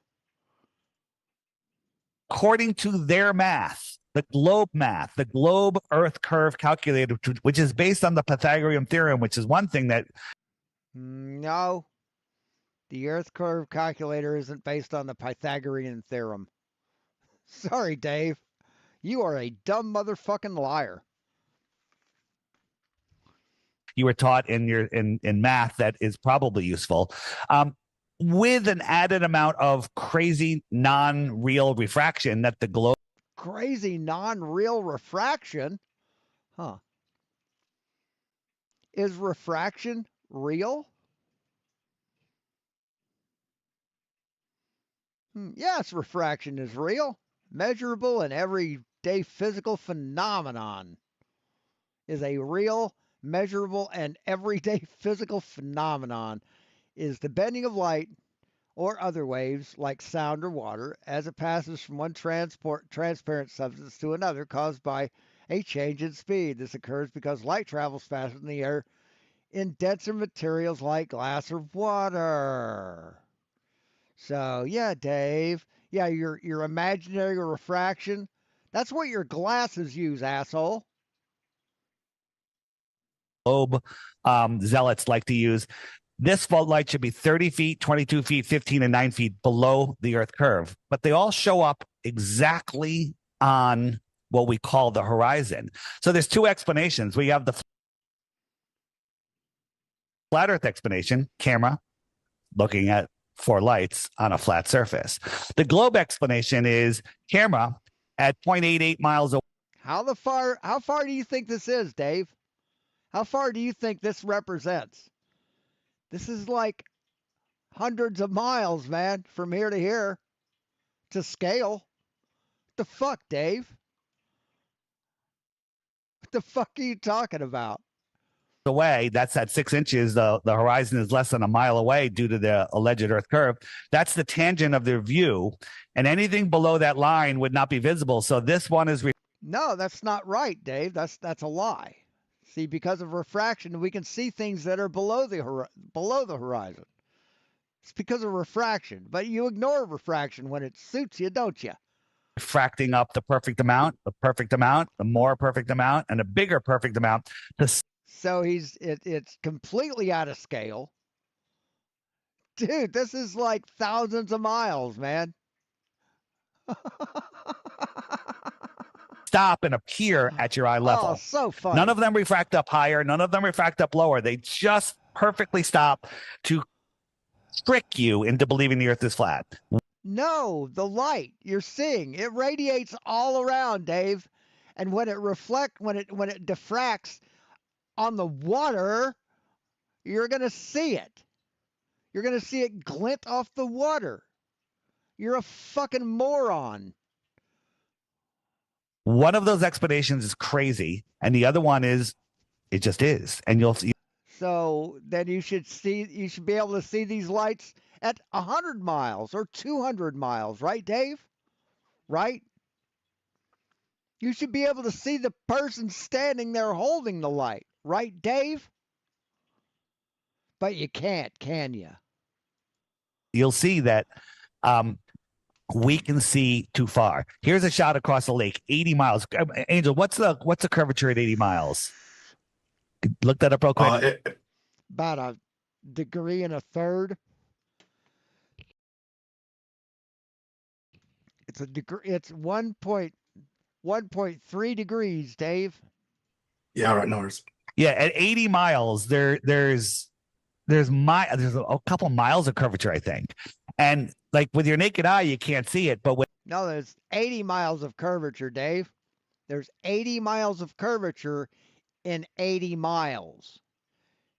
According to their math, the globe math, the globe Earth curve calculator, which is based on the Pythagorean theorem, which is one thing that. No. The Earth curve calculator isn't based on the Pythagorean theorem. Sorry, Dave. You are a dumb motherfucking liar. You were taught in math that is probably useful, with an added amount of crazy non-real refraction that the globe. Crazy non-real refraction? Huh. Is refraction real? Yes, refraction is real. Measurable and everyday physical phenomenon. Is a real, measurable, and everyday physical phenomenon. Is the bending of light or other waves like sound or water as it passes from one transparent substance to another caused by a change in speed. This occurs because light travels faster than the air in denser materials like glass or water. So yeah, Dave. Yeah, your imaginary refraction. That's what your glasses use, asshole. Globe zealots like to use. This fault light should be 30 feet, 22 feet, 15, and 9 feet below the Earth curve. But they all show up exactly on what we call the horizon. So there's 2 explanations. We have the flat Earth explanation, camera looking at 4 lights on a flat surface. The globe explanation is camera at 0.88 miles away. How far do you think this is, Dave? How far do you think this represents? This is like hundreds of miles, man, from here to here to scale. What the fuck, Dave? What the fuck are you talking about? Away, that's at 6 inches. The horizon is less than a mile away due to the alleged Earth curve. That's the tangent of their view, and anything below that line would not be visible. So this one is. No, that's not right, Dave. That's a lie. See, because of refraction, we can see things that are below the horizon. It's because of refraction, but you ignore refraction when it suits you, don't you? Fracting up the perfect amount, the more perfect amount, and a bigger perfect amount. So it's completely out of scale. Dude, this is like thousands of miles, man. Stop and appear at your eye level. Oh, so funny. None of them refract up higher. None of them refract up lower. They just perfectly stop to trick you into believing the earth is flat. No, the light you're seeing, it radiates all around, Dave. And when it diffracts on the water, you're going to see it. You're going to see it glint off the water. You're a fucking moron. One of those explanations is crazy, and the other one is it just is. And you'll see. So then you should be able to see these lights at 100 miles or 200 miles, right, Dave? Right? You should be able to see the person standing there holding the light, right, Dave? But you can't, can you? You'll see that we can see too far. Here's a shot across the lake, 80 miles. Angel, what's the curvature at 80 miles? Look that up real quick. About a degree and a third. It's a degree. It's 1.3 degrees, Dave. Yeah, right. No worries. Yeah, at 80 miles, there's a couple miles of curvature, I think, and like with your naked eye, you can't see it, but no, there's 80 miles of curvature, Dave. There's 80 miles of curvature in 80 miles.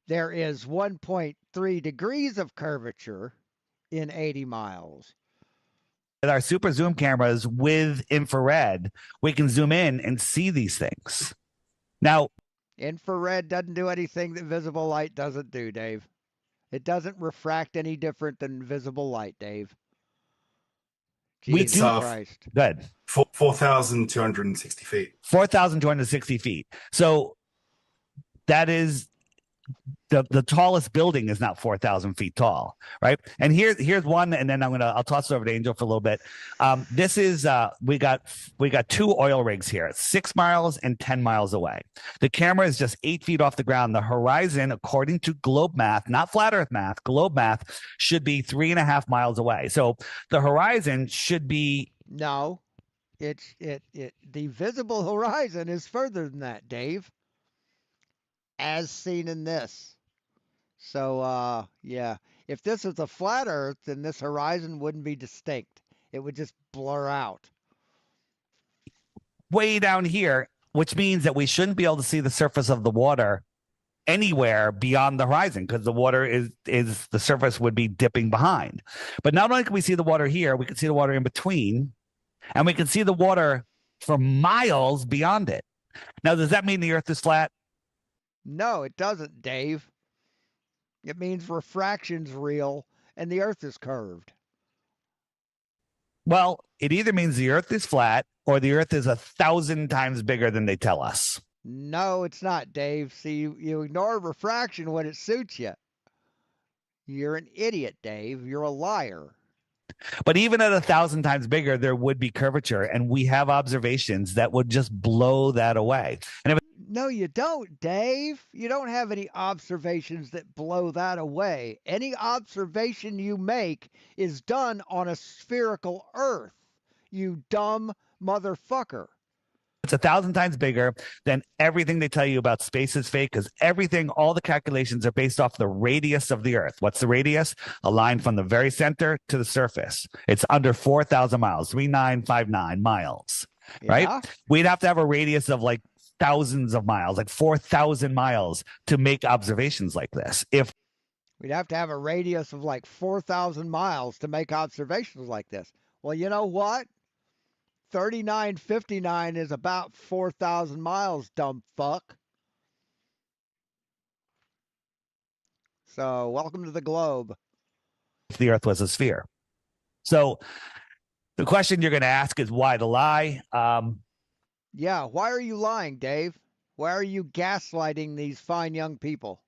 There is 1.3 degrees of curvature in 80 miles. With our super zoom cameras with infrared, we can zoom in and see these things. Now, infrared doesn't do anything that visible light doesn't do, Dave. It doesn't refract any different than visible light, Dave. Jesus Christ. Good. 4,260 feet. 4,260 feet. So that is the tallest building is not 4,000 feet tall, right? And here's one, and then I'll toss it over to Angel for a little bit. This is we got 2 oil rigs here, 6 miles and 10 miles away. The camera is just 8 feet off the ground. The horizon, according to globe math, not flat Earth math, globe math, should be 3.5 miles away. So the horizon should be no. The visible horizon is further than that, Dave. As seen in this. So, yeah, if this was a flat Earth, then this horizon wouldn't be distinct. It would just blur out. Way down here, which means that we shouldn't be able to see the surface of the water anywhere beyond the horizon because the water is the surface would be dipping behind. But not only can we see the water here, we can see the water in between, and we can see the water for miles beyond it. Now, does that mean the Earth is flat? No, it doesn't, Dave. It means refraction's real and the Earth is curved. Well, it either means the Earth is flat or the Earth is 1,000 times bigger than they tell us. No, it's not, Dave. See, you ignore refraction when it suits you. You're an idiot, Dave. You're a liar. But even at 1,000 times bigger, there would be curvature, and we have observations that would just blow that away. And no, you don't, Dave. You don't have any observations that blow that away. Any observation you make is done on a spherical Earth, you dumb motherfucker. It's 1,000 times bigger than everything they tell you about space is fake because all the calculations are based off the radius of the Earth. What's the radius? A line from the very center to the surface. It's under 4,000 miles, 3,959 miles, right? Yeah. We'd have to have a radius of like thousands of miles, like 4,000 miles to make observations like this. We'd have to have a radius of like 4,000 miles to make observations like this. Well, you know what? 3959 is about 4,000 miles, dumb fuck. So, welcome to the globe. If the Earth was a sphere. So, the question you're going to ask is why to lie? Yeah, why are you lying, Dave? Why are you gaslighting these fine young people?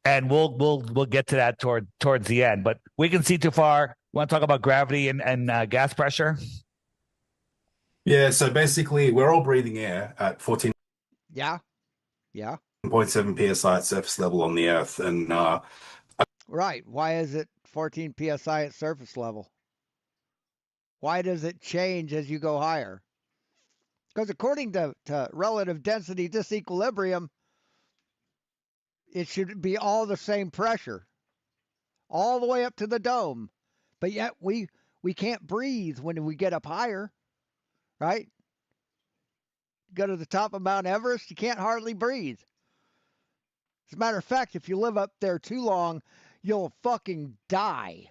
And we'll get to that towards the end. But we can see too far. Want to talk about gravity and gas pressure? Yeah, so basically, we're all breathing air at 14. Yeah. 0.7 psi at surface level on the Earth, and right. Why is it 14 psi at surface level? Why does it change as you go higher? Because according to relative density disequilibrium, it should be all the same pressure, all the way up to the dome. But yet we can't breathe when we get up higher, right? Go to the top of Mount Everest, you can't hardly breathe. As a matter of fact, if you live up there too long, you'll fucking die.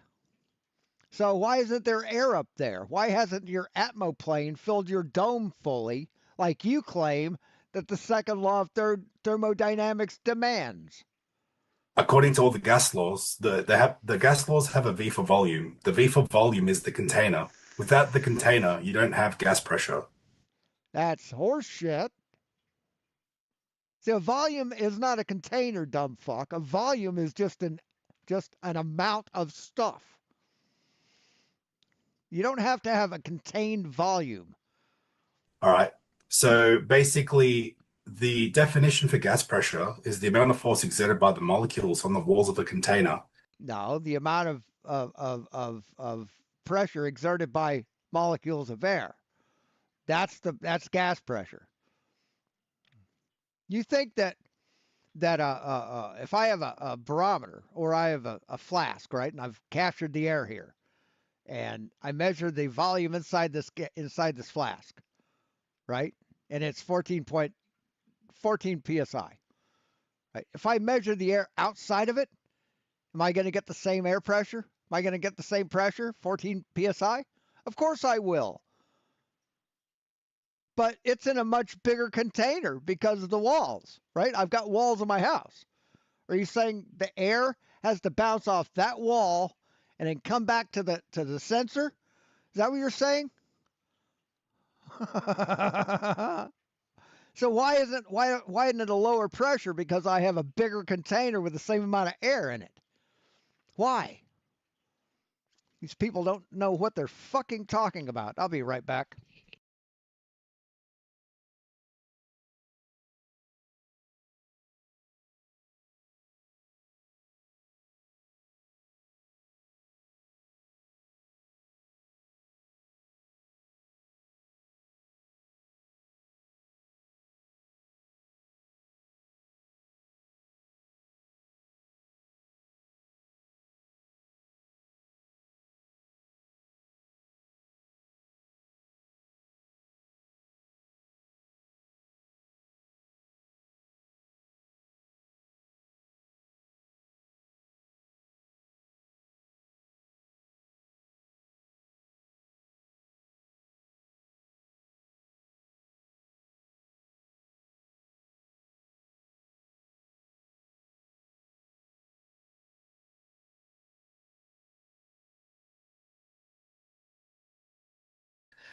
So why isn't there air up there? Why hasn't your atmoplane filled your dome fully, like you claim that the second law of thermodynamics demands? according to all the gas laws, the gas laws have a V for volume. The V for volume is the container. Without the container, you don't have gas pressure. That's horseshit. See, a volume is not a container, dumb fuck. A volume is just an amount of stuff. You don't have to have a contained volume. All right. So basically, the definition for gas pressure is the amount of force exerted by the molecules on the walls of a container. No, the amount of pressure exerted by molecules of air. That's gas pressure. You think that if I have a barometer or I have a flask, right, and I've captured the air here, and I measure the volume inside this flask, right, and it's 14 psi, right? If I measure the air outside of it, am I going to get the same air pressure? Am I going to get the same pressure, 14 psi? Of course I will. But it's in a much bigger container because of the walls, right? I've got walls in my house. Are you saying the air has to bounce off that wall and then come back to the sensor? Is that what you're saying? So why isn't it a lower pressure? Because I have a bigger container with the same amount of air in it. Why? These people don't know what they're fucking talking about. I'll be right back.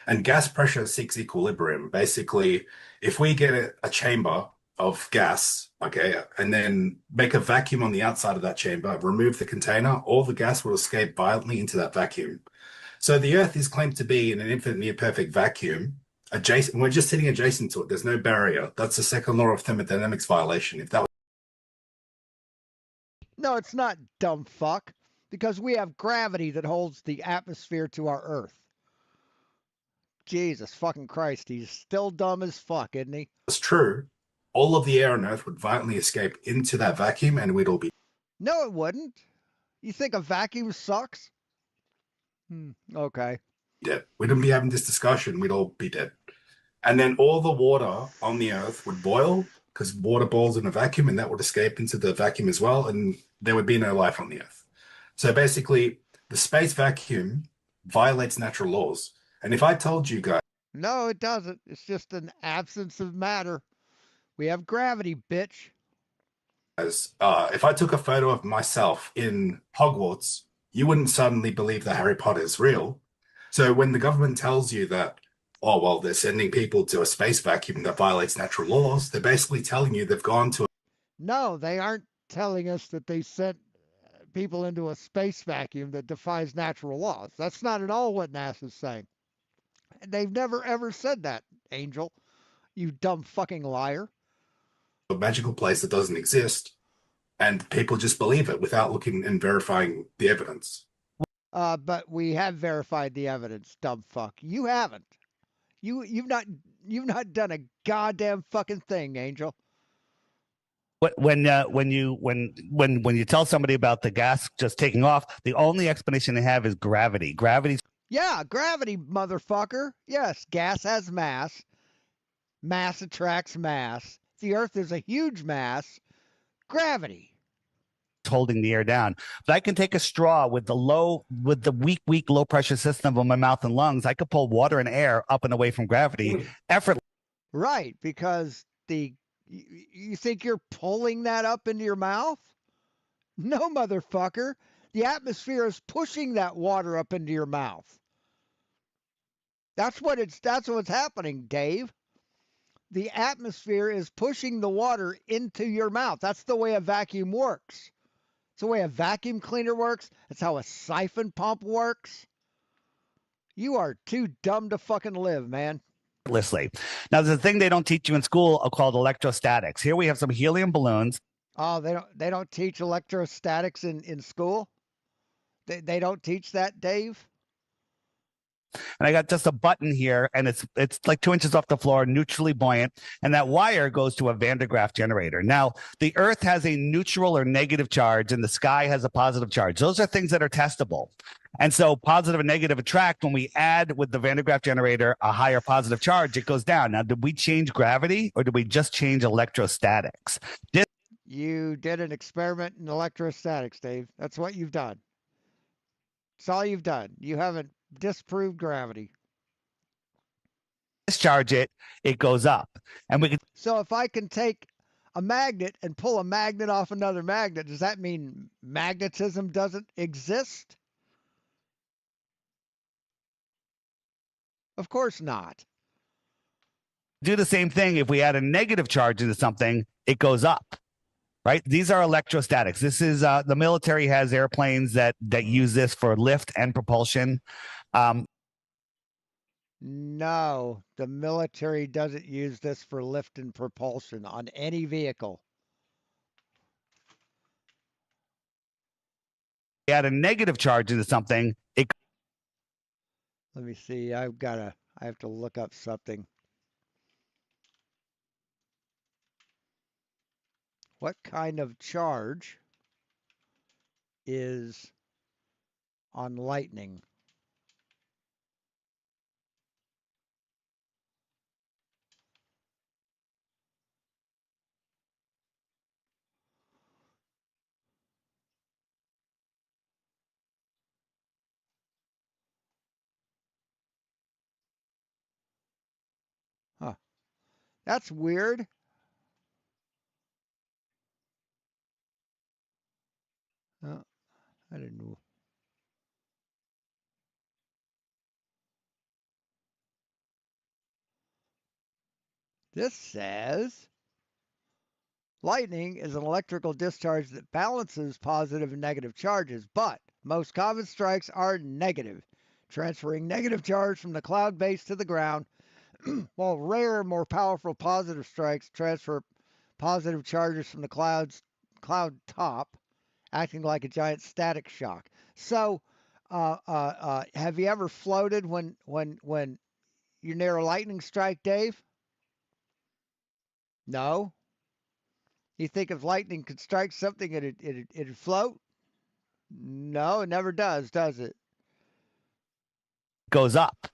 And gas pressure seeks equilibrium. Basically, if we get a chamber of gas, okay, and then make a vacuum on the outside of that chamber, remove the container, all the gas will escape violently into that vacuum. So the Earth is claimed to be in an infinite near perfect vacuum. Adjacent, we're just sitting adjacent to it. There's no barrier. That's the second law of thermodynamics violation. If that was No, it's not, dumb fuck, because we have gravity that holds the atmosphere to our Earth. Jesus fucking Christ, he's still dumb as fuck, isn't he? true, all of the air on Earth would violently escape into that vacuum and we'd all be No, it wouldn't. You think a vacuum sucks? Okay. dead. We wouldn't be having this discussion. We'd all be dead. And then all the water on the Earth would boil because water boils in a vacuum and that would escape into the vacuum as well. And there would be no life on the Earth. So basically, the space vacuum violates natural laws. And if I told you guys, No, it doesn't. It's just an absence of matter. We have gravity, bitch. If I took a photo of myself in Hogwarts, you wouldn't suddenly believe that Harry Potter is real. So when the government tells you that oh, well, they're sending people to a space vacuum that violates natural laws. They're basically telling you they've gone to. No, they aren't telling us that they sent people into a space vacuum that defies natural laws. That's not at all what NASA's saying. They've never ever said that, Angel. You dumb fucking liar. A magical place that doesn't exist, and people just believe it without looking and verifying the evidence. But we have verified the evidence, dumb fuck. You haven't. You've not done a goddamn fucking thing, Angel. When you tell somebody about the gas just taking off, the only explanation they have is gravity. Gravity. Yeah, gravity, motherfucker. Yes, gas has mass. Mass attracts mass. The Earth is a huge mass. Gravity. Holding the air down. But I can take a straw with the weak low pressure system of my mouth and lungs. I could pull water and air up and away from gravity effortlessly. Right, because you think you're pulling that up into your mouth? No, motherfucker. The atmosphere is pushing that water up into your mouth. That's what's happening, Dave. The atmosphere is pushing the water into your mouth. That's the way a vacuum works. It's the way a vacuum cleaner works. That's how a siphon pump works. You are too dumb to fucking live, man. Now, there's a thing they don't teach you in school called electrostatics. Here we have some helium balloons. Oh, they don't teach electrostatics in school? They don't teach that, Dave? And I got just a button here, and it's like 2 inches off the floor, neutrally buoyant, and that wire goes to a Van de Graaff generator. Now, the Earth has a neutral or negative charge, and the sky has a positive charge. Those are things that are testable. And so positive and negative attract. When we add with the Van de Graaff generator a higher positive charge, it goes down. Now, did we change gravity, or did we just change electrostatics? You did an experiment in electrostatics, Dave. That's what you've done. That's all you've done. You haven't disproved gravity. Discharge it, it goes up. And we can. So if I can take a magnet and pull a magnet off another magnet, does that mean magnetism doesn't exist? Of course not. Do the same thing. If we add a negative charge into something, it goes up. Right? These are electrostatics. This is the military has airplanes that use this for lift and propulsion. No, the military doesn't use this for lift and propulsion on any vehicle. Add a negative charge into something, it. Let me see. I have to look up something. What kind of charge is on lightning? Huh. That's weird. I didn't know. This says lightning is an electrical discharge that balances positive and negative charges, but most common strikes are negative, transferring negative charge from the cloud base to the ground, while rare, more powerful positive strikes transfer positive charges from the cloud top, acting like a giant static shock. So, have you ever floated when you're near a lightning strike, Dave? No. You think if lightning could strike something, it'd float? No, it never does it? Goes up,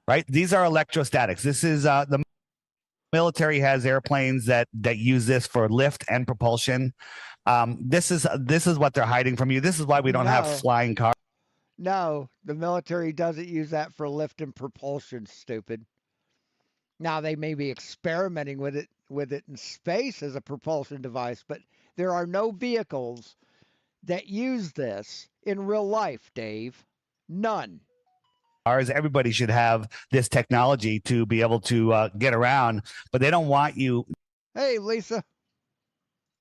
right? These are electrostatics. This is the military has airplanes that use this for lift and propulsion. This is what they're hiding from you. This is why we don't have flying cars. No, the military doesn't use that for lift and propulsion, stupid. Now they may be experimenting with it in space as a propulsion device, but there are no vehicles that use this in real life, Dave. None. Everybody should have this technology to be able to get around, but they don't want you. Hey, Lisa.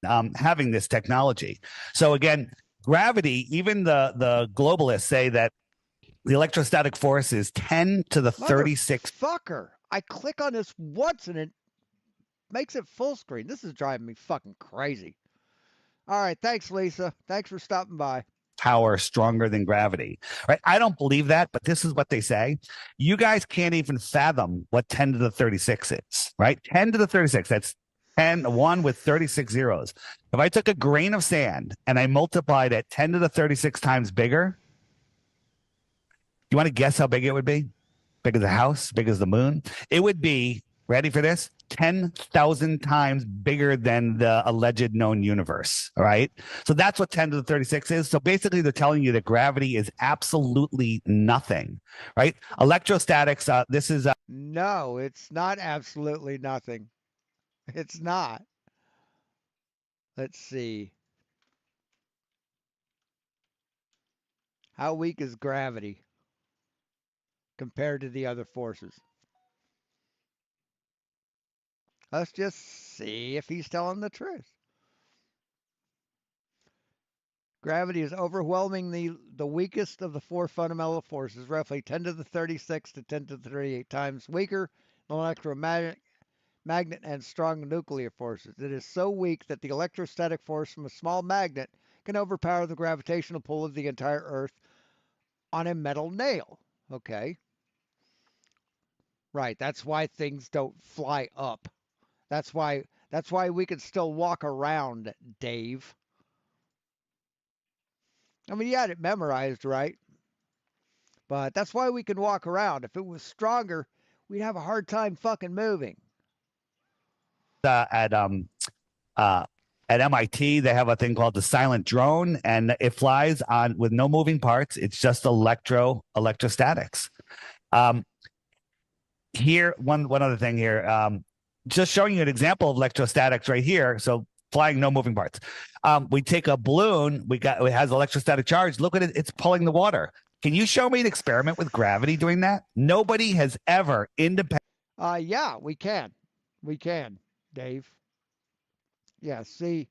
Having this technology. So again, gravity, even the globalists say that the electrostatic force is 10 to the 36. Fucker. I click on this once and it makes it full screen. This is driving me fucking crazy. All right. Thanks, Lisa. Thanks for stopping by. Power stronger than gravity, right? I don't believe that, but this is what they say. You guys can't even fathom what 10 to the 36 is, right? 10 to the 36. That's 1 with 36 zeros. If I took a grain of sand and I multiplied it 10 to the 36 times bigger, you want to guess how big it would be? Big as a house, big as the moon? It would be, ready for this? 10,000 times bigger than the alleged known universe. All right. So that's what 10 to the 36 is. So basically, they're telling you that gravity is absolutely nothing, right? Electrostatics, this is. No, it's not absolutely nothing. It's not. Let's see. How weak is gravity compared to the other forces? Let's just see if he's telling the truth. Gravity is overwhelmingly the weakest of the four fundamental forces, roughly 10 to the 36 to 10 to the 38 times weaker than electromagnet and strong nuclear forces. It is so weak that the electrostatic force from a small magnet can overpower the gravitational pull of the entire Earth on a metal nail. Okay. Right. That's why things don't fly up. That's why we can still walk around, Dave. I mean, you had it memorized, right? But that's why we can walk around. If it was stronger, we'd have a hard time fucking moving. At MIT, they have a thing called the silent drone, and it flies on with no moving parts. It's just electrostatics. Here, one other thing here. Just showing you an example of electrostatics right here. So flying, no moving parts. We take a balloon. It has electrostatic charge. Look at it. It's pulling the water. Can you show me an experiment with gravity doing that? Nobody has ever Yeah, we can. We can, Dave. Yeah, see,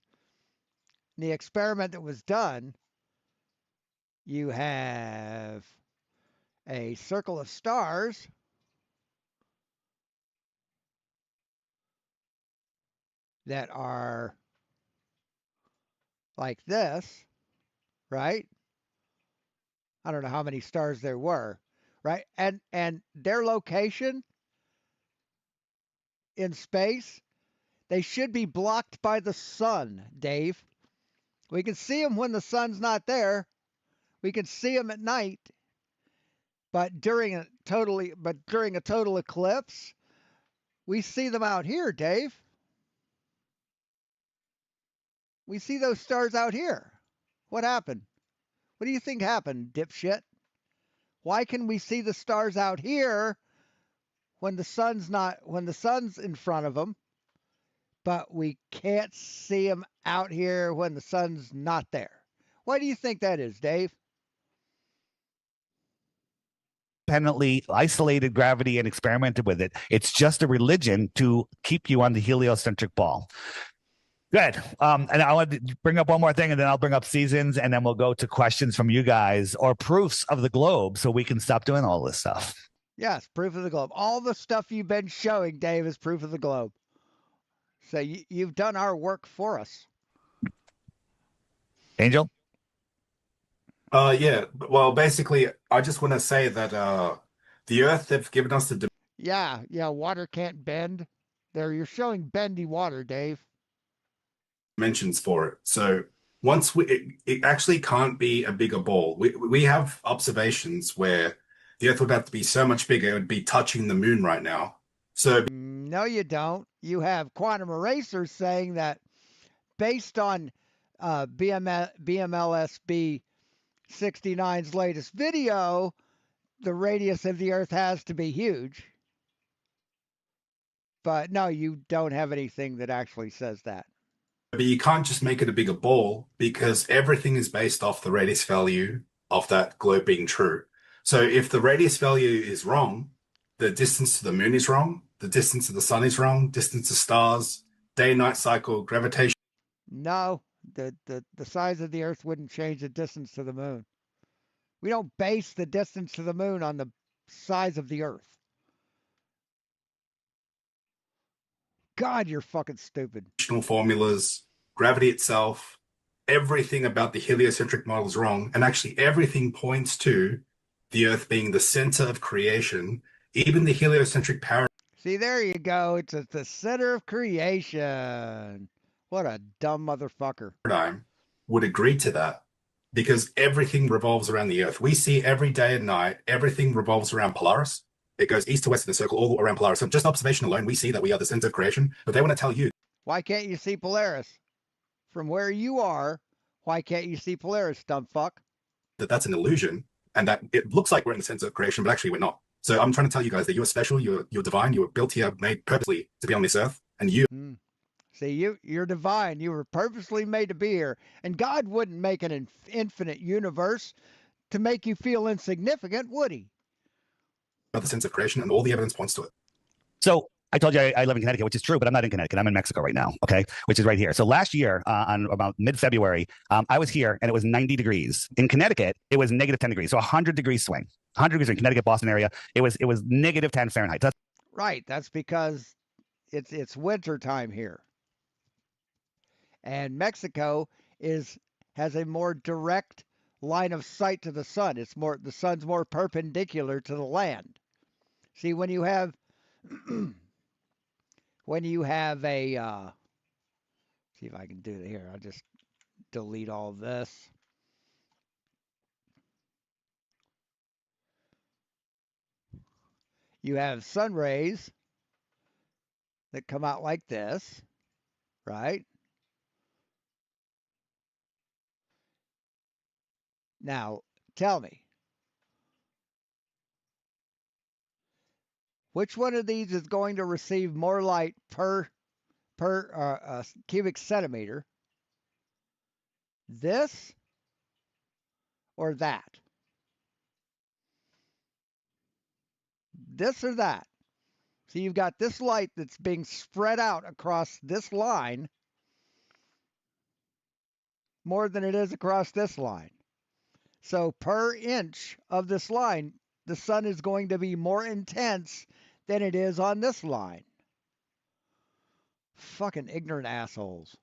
the experiment that was done, you have a circle of stars that are like this, right? I don't know how many stars there were, right? And their location in space, they should be blocked by the sun, Dave. We can see them when the sun's not there. We can see them at night. But during a total eclipse, we see them out here, Dave. We see those stars out here. What happened? What do you think happened, dipshit? Why can we see the stars out here when the sun's in front of them, but we can't see them out here when the sun's not there? Why do you think that is, Dave? independently isolated gravity and experimented with it. It's just a religion to keep you on the heliocentric ball. Good. And I want to bring up one more thing, and then I'll bring up seasons, and then we'll go to questions from you guys or proofs of the globe so we can stop doing all this stuff. Yes, proof of the globe. All the stuff you've been showing, Dave, is proof of the globe. So you've done our work for us. Angel? Yeah. Well, basically, I just want to say that the Earth, they've given us the Yeah, water can't bend. You're showing bendy water, Dave. dimensions for it. So once it actually can't be a bigger ball. We have observations where the Earth would have to be so much bigger, it would be touching the moon right now. So no, you don't. You have quantum erasers saying that based on BMLSB 69's latest video, the radius of the Earth has to be huge. But no, you don't have anything that actually says that. But you can't just make it a bigger ball because everything is based off the radius value of that globe being true. So if the radius value is wrong, the distance to the moon is wrong, the distance to the sun is wrong, distance to stars, day-night cycle, gravitation. No, the size of the Earth wouldn't change the distance to the moon. We don't base the distance to the moon on the size of the Earth. God, you're fucking stupid. Formulas, gravity itself, everything about the heliocentric model is wrong. And actually everything points to the Earth being the center of creation. Even the heliocentric paradigm. See, there you go. It's at the center of creation. What a dumb motherfucker. Would agree to that because everything revolves around the Earth. We see every day and night, everything revolves around Polaris. It goes east to west in a circle all around Polaris. So just observation alone, we see that we are the center of creation, but they want to tell you. Why can't you see Polaris? From where you are, why can't you see Polaris, dumb fuck? That's an illusion and that it looks like we're in the center of creation, but actually we're not. So I'm trying to tell you guys that you're special, you're divine, you were built here, made purposely to be on this earth, and you. See, you're divine. You were purposely made to be here. And God wouldn't make an infinite universe to make you feel insignificant, would he? The sense of creation, and all the evidence points to it. So I told you I live in Connecticut, which is true, but I'm not in Connecticut. I'm in Mexico right now, okay, which is right here. So last year, on about mid-February, I was here and it was 90 degrees. In Connecticut, it was negative 10 degrees. So 100 degrees swing. 100 degrees in Connecticut, Boston area. It was negative 10 Fahrenheit. Right. That's because it's winter time here. And Mexico has a more direct line of sight to the sun. The sun's more perpendicular to the land. See, when you have a see if I can do it here. I'll just delete all this. You have sun rays that come out like this, right? Now, tell me, which one of these is going to receive more light per cubic centimeter? This or that? This or that? So you've got this light that's being spread out across this line more than it is across this line. So per inch of this line, the sun is going to be more intense than it is on this line. Fucking ignorant assholes.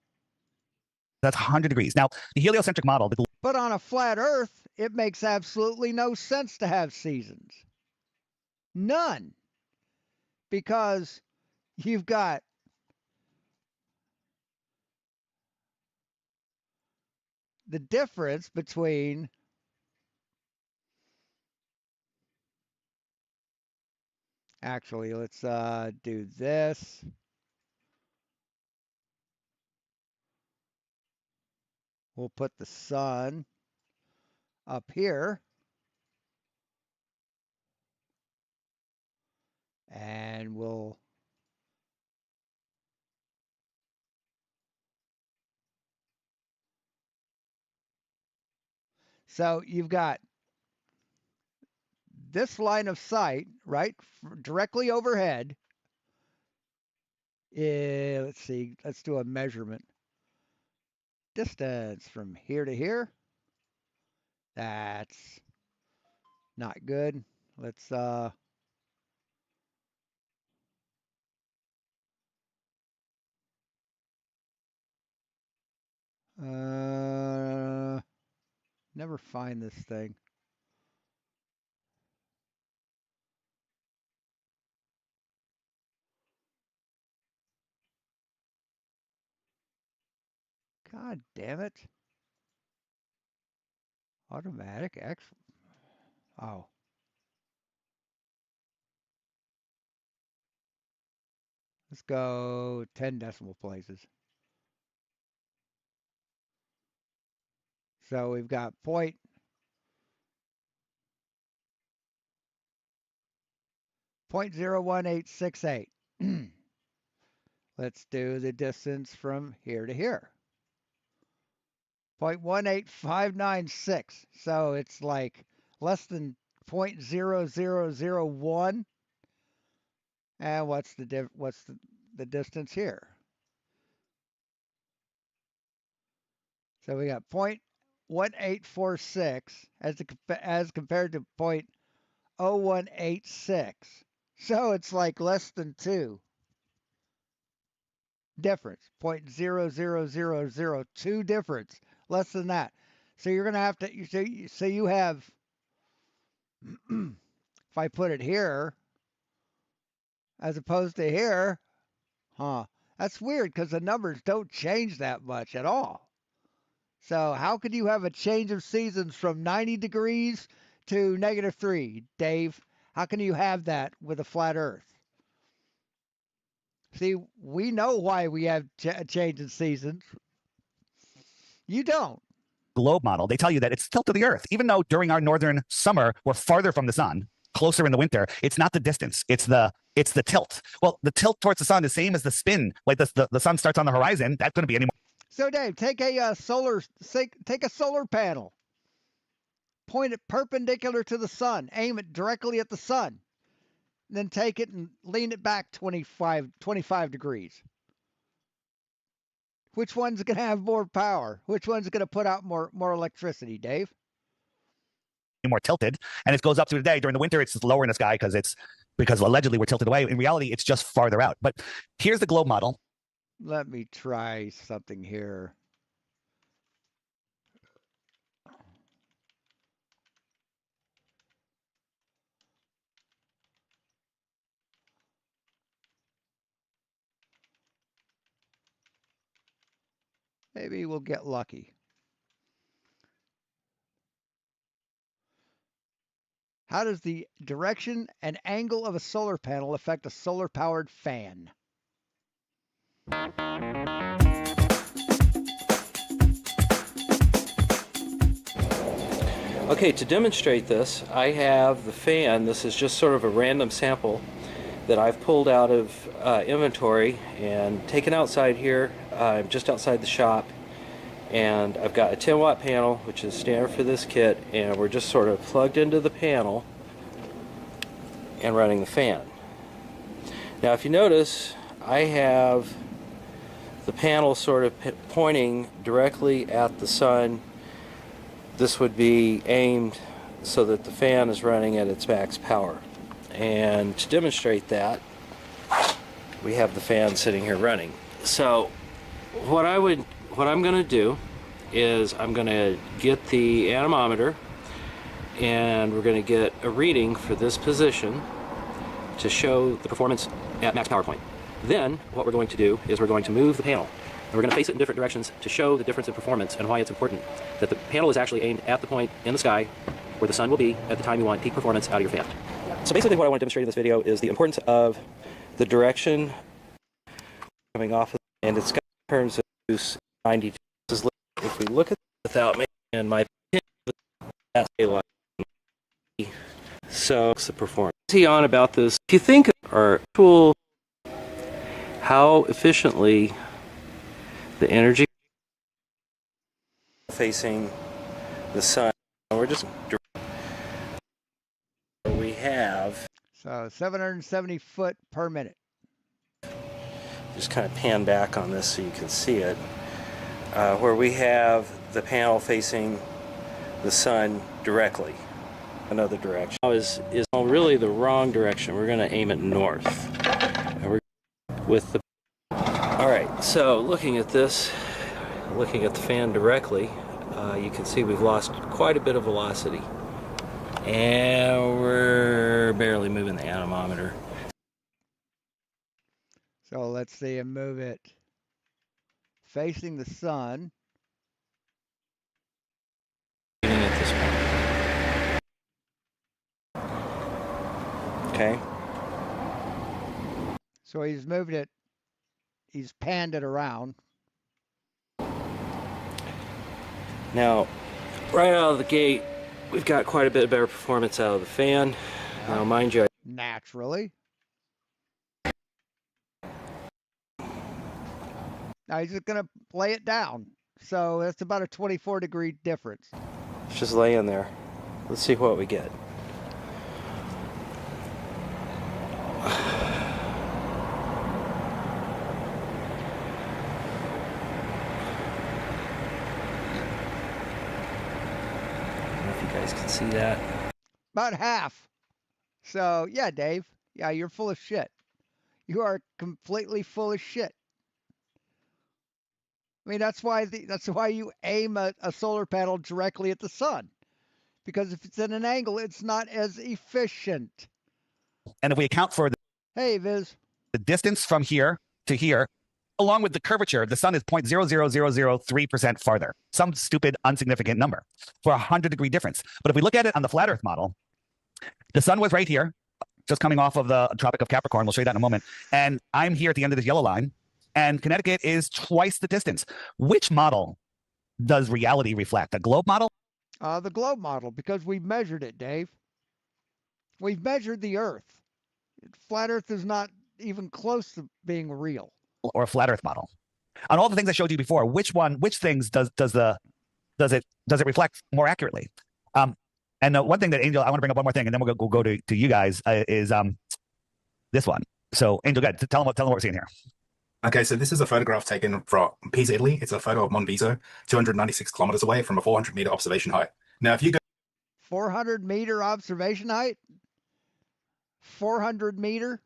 That's 100 degrees. Now, the heliocentric model. But on a flat Earth, it makes absolutely no sense to have seasons. None. Because you've got the difference between actually, let's do this. We'll put the sun up here. And we'll so you've got this line of sight, right, directly overhead. Let's see, let's do a measurement. Distance from here to here. That's not good. Let's never find this thing. God damn it. Automatic X. Oh. Let's go 10 decimal places. So we've got 0.01868. Let's do the distance from here to here. 0.18596. So it's like less than 0.0001. And what's the distance here? So we got 0.1846 as compared to 0.0186. So it's like less than 2 difference. 0.00002 difference. Less than that. So you're going to have to, so you have, if I put it here, as opposed to here, that's weird because the numbers don't change that much at all. So how could you have a change of seasons from 90 degrees to -3, Dave? How can you have that with a flat Earth? See, we know why we have a change in seasons. You don't. Globe model, they tell you that it's tilt to the Earth. Even though during our northern summer, we're farther from the sun, closer in the winter, it's not the distance, it's the tilt. Well, the tilt towards the sun is the same as the spin. Like the sun starts on the horizon, that's going to be any more. So Dave, take a solar panel, point it perpendicular to the sun, aim it directly at the sun, then take it and lean it back 25 degrees. Which one's going to have more power? Which one's going to put out more electricity, Dave? More tilted, and it goes up through the day. During the winter, it's lower in the sky because allegedly we're tilted away. In reality, it's just farther out. But here's the globe model. Let me try something here. Maybe we'll get lucky. How does the direction and angle of a solar panel affect a solar-powered fan? Okay, to demonstrate this, I have the fan. This is just sort of a random sample that I've pulled out of inventory and taken outside here. I'm just outside the shop, and I've got a 10-watt panel, which is standard for this kit, and we're just sort of plugged into the panel and running the fan. Now, if you notice, I have the panel sort of pointing directly at the sun. This would be aimed so that the fan is running at its max power. And to demonstrate that, we have the fan sitting here running. So what I'm going to do is I'm going to get the anemometer, and we're going to get a reading for this position to show the performance at max power point. Then what we're going to do is we're going to move the panel. And we're going to face it in different directions to show the difference in performance and why it's important that the panel is actually aimed at the point in the sky where the sun will be at the time you want peak performance out of your fan. So basically what I want to demonstrate in this video is the importance of the direction coming off of, and it's got terms of use 90. If we look at it without me and my line, so it's the performance. See on about this. If you think of our tool, how efficiently the energy facing the sun, we're just we have so 770 foot per minute. Just kind of pan back on this so you can see it, where we have the panel facing the sun directly. Another direction is really the wrong direction. We're going to aim it north, and we're with the. All right, so looking at this, looking at the fan directly, you can see we've lost quite a bit of velocity, and we're barely moving the anemometer. So let's see and move it facing the sun. At this point. Okay. So he's moved it. He's panned it around. Now, right out of the gate, we've got quite a bit of better performance out of the fan. Now, mind you, naturally. Now he's just going to lay it down. So that's about a 24-degree difference. it's just laying there. Let's see what we get. guys can see that. About half. So, yeah, Dave. Yeah, you're full of shit. You are completely full of shit. I mean, that's why you aim a solar panel directly at the sun. Because if it's at an angle, it's not as efficient. And if we account for Hey, Viz. the distance from here to here, along with the curvature, the sun is 0.00003% farther. Some stupid, unsignificant number for a 100-degree difference. But if we look at it on the flat Earth model, the sun was right here, just coming off of the Tropic of Capricorn. We'll show you that in a moment. And I'm here at the end of this yellow line, and Connecticut is twice the distance. Which model does reality reflect? A globe model? The globe model, because we've measured it, Dave. We've measured the Earth. Flat Earth is not even close to being real. Or a flat Earth model? On all the things I showed you before, which things does it reflect more accurately? And one thing that Angel, I want to bring up one more thing, and then we'll go to you guys is this one. So Angel, go ahead. Tell them what we're seeing here. Okay, so this is a photograph taken from Pisa, Italy. It's a photo of Monviso, 296 kilometers away from a 400-meter observation height. Now, if you go 400-meter observation height? 400 meter?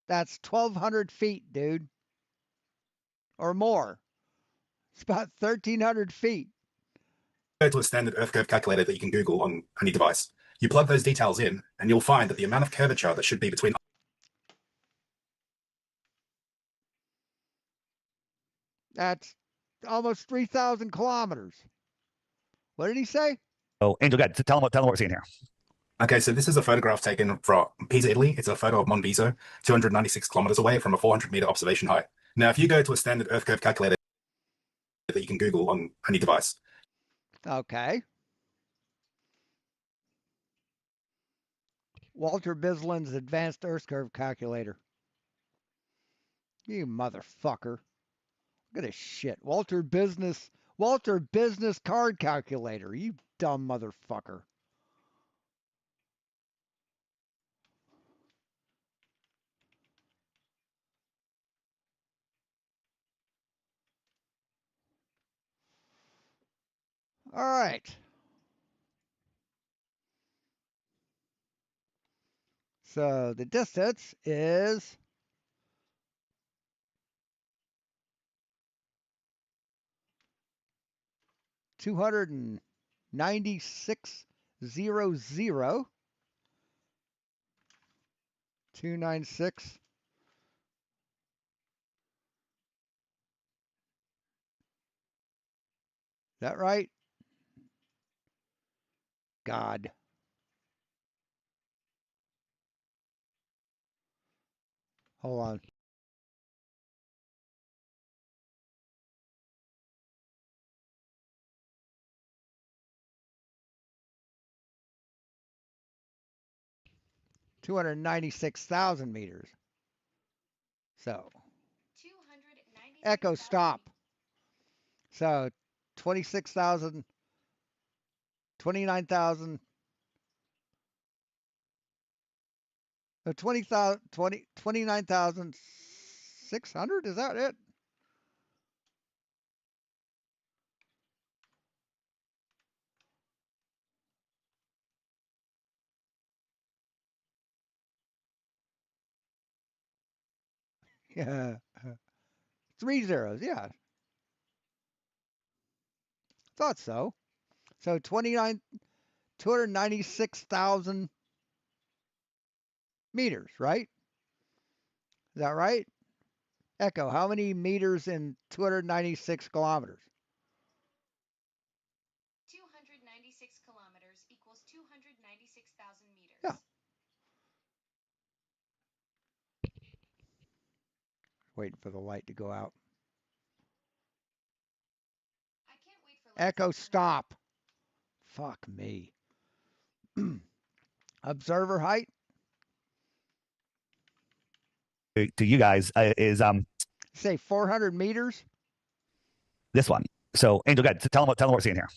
That's 1,200 feet, dude. Or more. It's about 1,300 feet. Go to a standard Earth curve calculator that you can Google on any device. You plug those details in, and you'll find that the amount of curvature that should be between That's almost 3,000 kilometers. What did he say? Oh, Angel, go ahead. Tell them what we're seeing here. Okay, so this is a photograph taken from Pisa, Italy. It's a photo of Monviso, 296 kilometers away from a 400-meter observation height. Now, if you go to a standard Earth curve calculator that you can Google on any device. Okay. Walter Bislin's Advanced Earth Curve Calculator. You motherfucker. Look at this shit. Walter Business Card Calculator. You dumb motherfucker. All right. So the distance is 296,000. 296. Is that right? God. Hold on. $296,000 meters. So echo stop. So 26,000, 29,000, 29,600. Is that it? Yeah. 3 zeros. Yeah. Thought so. So 296,000 meters, right? Is that right? Echo, how many meters in 296 kilometers? 296 kilometers equals 296,000 meters. Yeah. Waiting for the light to go out. I can't wait for Echo stop. Fuck me. Observer height? To you guys is Say 400 meters? this one. So Angel, go ahead. Tell them what we're seeing here.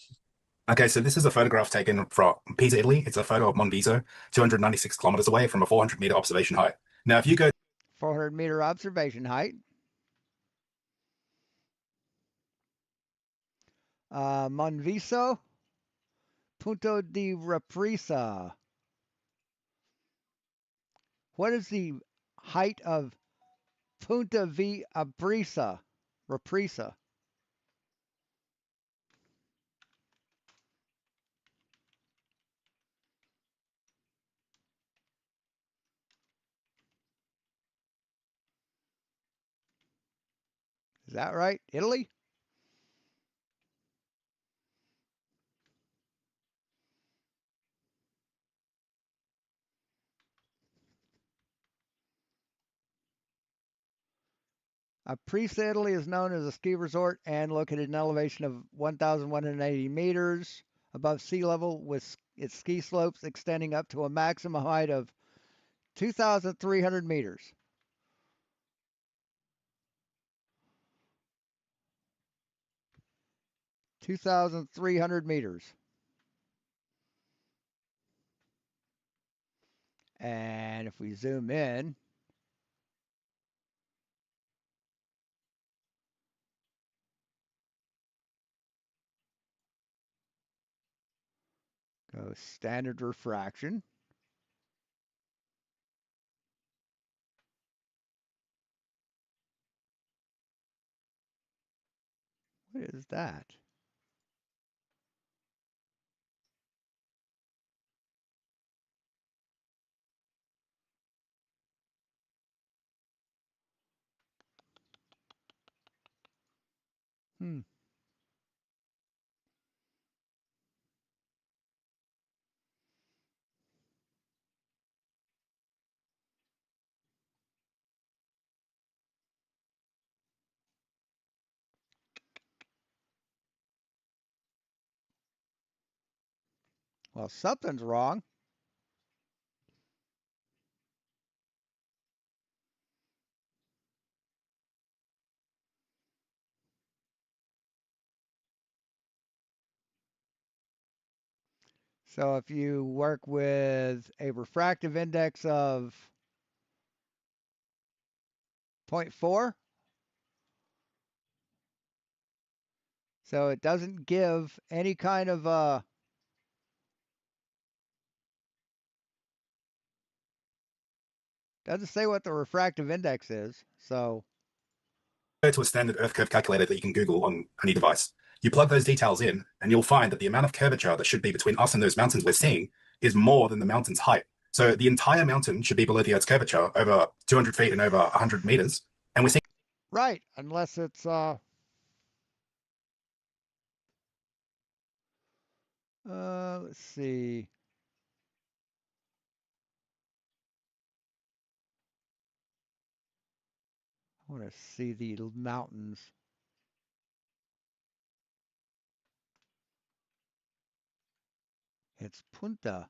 Okay, so this is a photograph taken from Pisa, Italy. It's a photo of Monviso, 296 kilometers away from a 400-meter observation height. Now, if you go 400-meter observation height. Monviso, Punto di Represa. What is the height of Punta V Represa? Is that right? Italy? Aprisa, Italy is known as a ski resort and located at an elevation of 1,180 meters above sea level, with its ski slopes extending up to a maximum height of 2,300 meters. And if we zoom in, go standard refraction. What is that? Hmm. Well, something's wrong. So if you work with a refractive index of 0.4, so it doesn't give any kind of doesn't say what the refractive index is. So go to a standard Earth curve calculator that you can Google on any device. You plug those details in, and you'll find that the amount of curvature that should be between us and those mountains we're seeing is more than the mountain's height. So the entire mountain should be below the Earth's curvature, over 200 feet and over 100 meters. And we're seeing right, unless it's let's see. I want to see the mountains. It's Punta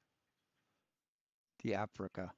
di Africa.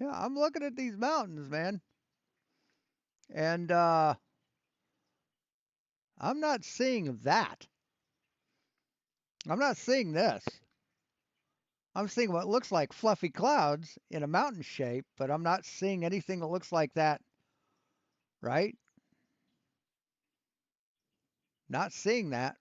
Yeah, I'm looking at these mountains, man. And I'm not seeing that. I'm not seeing this. I'm seeing what looks like fluffy clouds in a mountain shape, but I'm not seeing anything that looks like that, right? Not seeing that.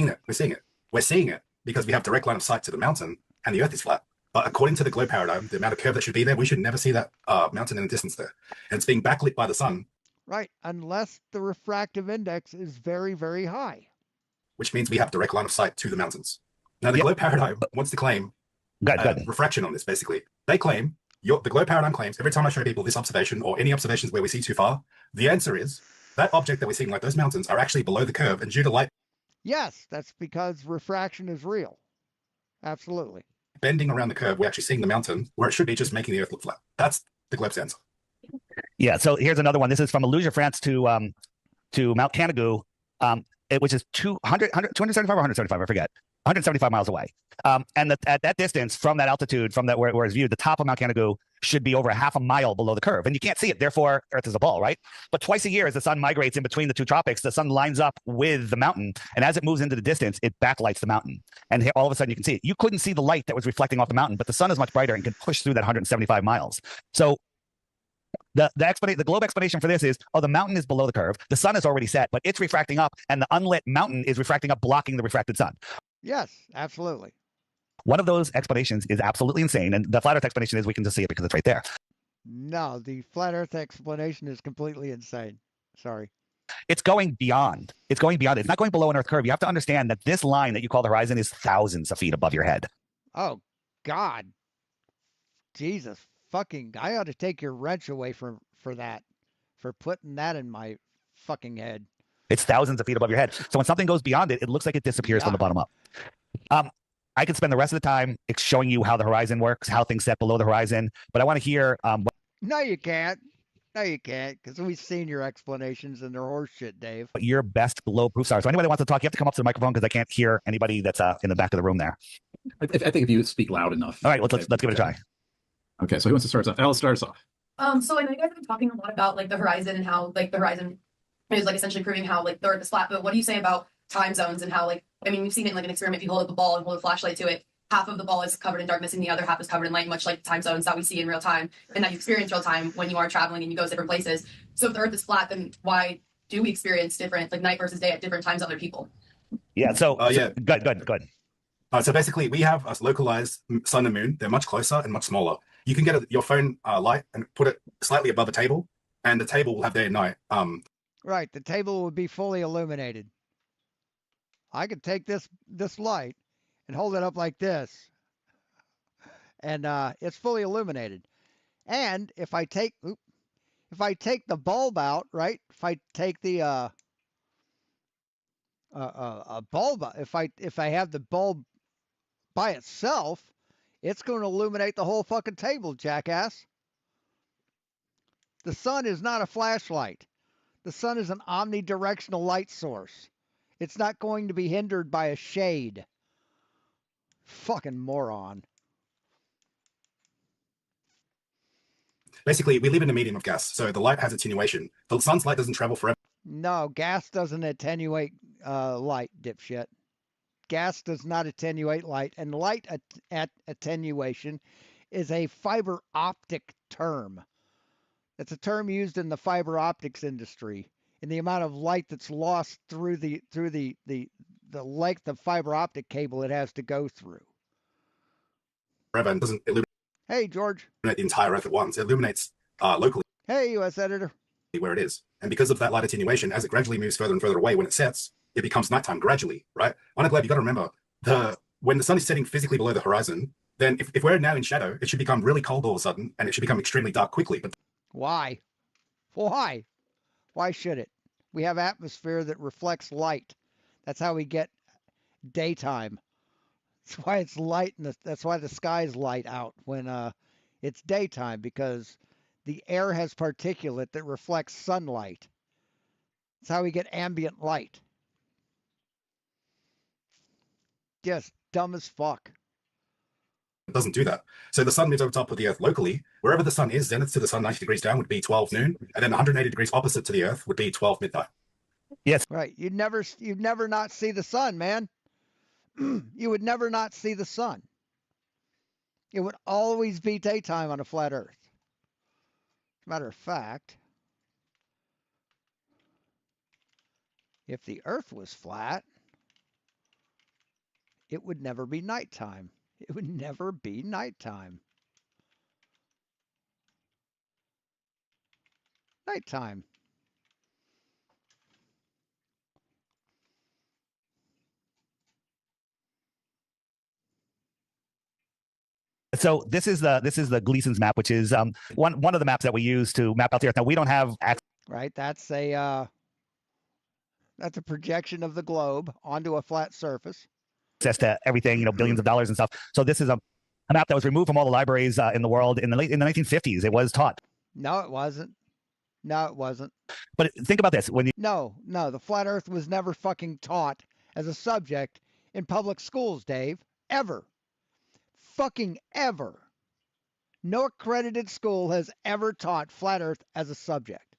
it. We're seeing it. We're seeing it because we have direct line of sight to the mountain and the Earth is flat. But according to the globe paradigm, the amount of curve that should be there, we should never see that mountain in the distance there. And it's being backlit by the sun. Right, unless the refractive index is very, very high. Which means we have direct line of sight to the mountains. Now, the globe paradigm wants to claim refraction on this, basically. They claim, the globe paradigm claims, every time I show people this observation or any observations where we see too far, the answer is that object that we're seeing, like those mountains, are actually below the curve, and due to light Yes, that's because refraction is real. Absolutely. bending around the curve, we're actually seeing the mountain where it should be just making the Earth look flat. That's the globe's answer. Yeah. So here's another one. This is from Illusia, France to Mount Canigou. which is 275 or 175, I forget, 175 miles away. And at that distance from that altitude, from that where it's viewed, the top of Mount Canigou should be over half a mile below the curve. And you can't see it. Therefore, Earth is a ball, right? But twice a year, as the sun migrates in between the two tropics, the sun lines up with the mountain. And as it moves into the distance, it backlights the mountain. And here, all of a sudden, you can see it. You couldn't see the light that was reflecting off the mountain, but the sun is much brighter and can push through that 175 miles. So the globe explanation for this is, the mountain is below the curve. The sun is already set, but it's refracting up, and the unlit mountain is refracting up, blocking the refracted sun. Yes, absolutely. One of those explanations is absolutely insane, and the flat Earth explanation is we can just see it because it's right there. No, the flat Earth explanation is completely insane. Sorry. It's going beyond. It's going beyond. It's not going below an Earth curve. You have to understand that this line that you call the horizon is thousands of feet above your head. Oh, God. Jesus fucking, I ought to take your wrench away for that, for putting that in my fucking head. It's thousands of feet above your head. So when something goes beyond it, it looks like it disappears from the bottom up. I could spend the rest of the time showing you how the horizon works, how things set below the horizon, but I want to hear. No, you can't. No, you can't, because we've seen your explanations and they're horseshit, Dave. What your best globe proofs are. So anybody that wants to talk, you have to come up to the microphone because I can't hear anybody that's in the back of the room there. I think if you speak loud enough. All right, let's give it a try. Okay, so who wants to start us off? I'll start us off. So I know you guys have been talking a lot about like the horizon and how like the horizon is like essentially proving how like the Earth is flat. But what do you say about time zones and how like, I mean, we've seen it in like an experiment. If you hold up a ball and hold a flashlight to it, half of the ball is covered in darkness and the other half is covered in light, much like time zones that we see in real time and that you experience real time when you are traveling and you go to different places. So if the Earth is flat, then why do we experience different like night versus day at different times other people? Yeah. So good. So basically, we have a localized sun and moon. They're much closer and much smaller. You can get your phone light and put it slightly above a table, and the table will have day and night. Right, the table would be fully illuminated. I could take this light and hold it up like this, and it's fully illuminated. And if I take the bulb out, right? If I take the bulb, if I have the bulb by itself, it's going to illuminate the whole fucking table, jackass. The sun is not a flashlight. The sun is an omnidirectional light source. It's not going to be hindered by a shade. Fucking moron. Basically, we live in a medium of gas, so the light has attenuation. The sun's light doesn't travel forever. No, gas doesn't attenuate light, dipshit. Gas does not attenuate light, and light attenuation is a fiber optic term. It's a term used in the fiber optics industry, in the amount of light that's lost through the length of fiber optic cable it has to go through. Forever and doesn't illuminate. Hey, George. The entire Earth at once. It illuminates locally. Hey, U.S. Editor. Where it is, and because of that light attenuation, as it gradually moves further and further away, when it sets, it becomes nighttime gradually, right? On a globe, you got to remember when the sun is setting physically below the horizon, then if we're now in shadow, it should become really cold all of a sudden, and it should become extremely dark quickly. But why? Why should it? We have atmosphere that reflects light. That's how we get daytime. That's why it's light, and that's why the sky's light out when it's daytime, because the air has particulate that reflects sunlight. That's how we get ambient light. Just dumb as fuck. it doesn't do that. So the sun moves over top of the Earth locally. Wherever the sun is, zenith to the sun 90 degrees down would be 12 noon, and then 180 degrees opposite to the Earth would be 12 midnight. Yes. Right. You'd never not see the sun, man. You would never not see the sun. It would always be daytime on a flat Earth. Matter of fact, if the Earth was flat, it would never be nighttime. It would never be nighttime. Nighttime. So this is the Gleason's map, which is one of the maps that we use to map out the Earth. Now we don't have right. That's a projection of the globe onto a flat surface. Access to everything, billions of dollars and stuff. So this is a map that was removed from all the libraries in the world in the 1950s. It was taught. No, it wasn't. No, it wasn't. But think about this. No, the flat earth was never fucking taught as a subject in public schools, Dave. Ever. Fucking ever. No accredited school has ever taught flat earth as a subject.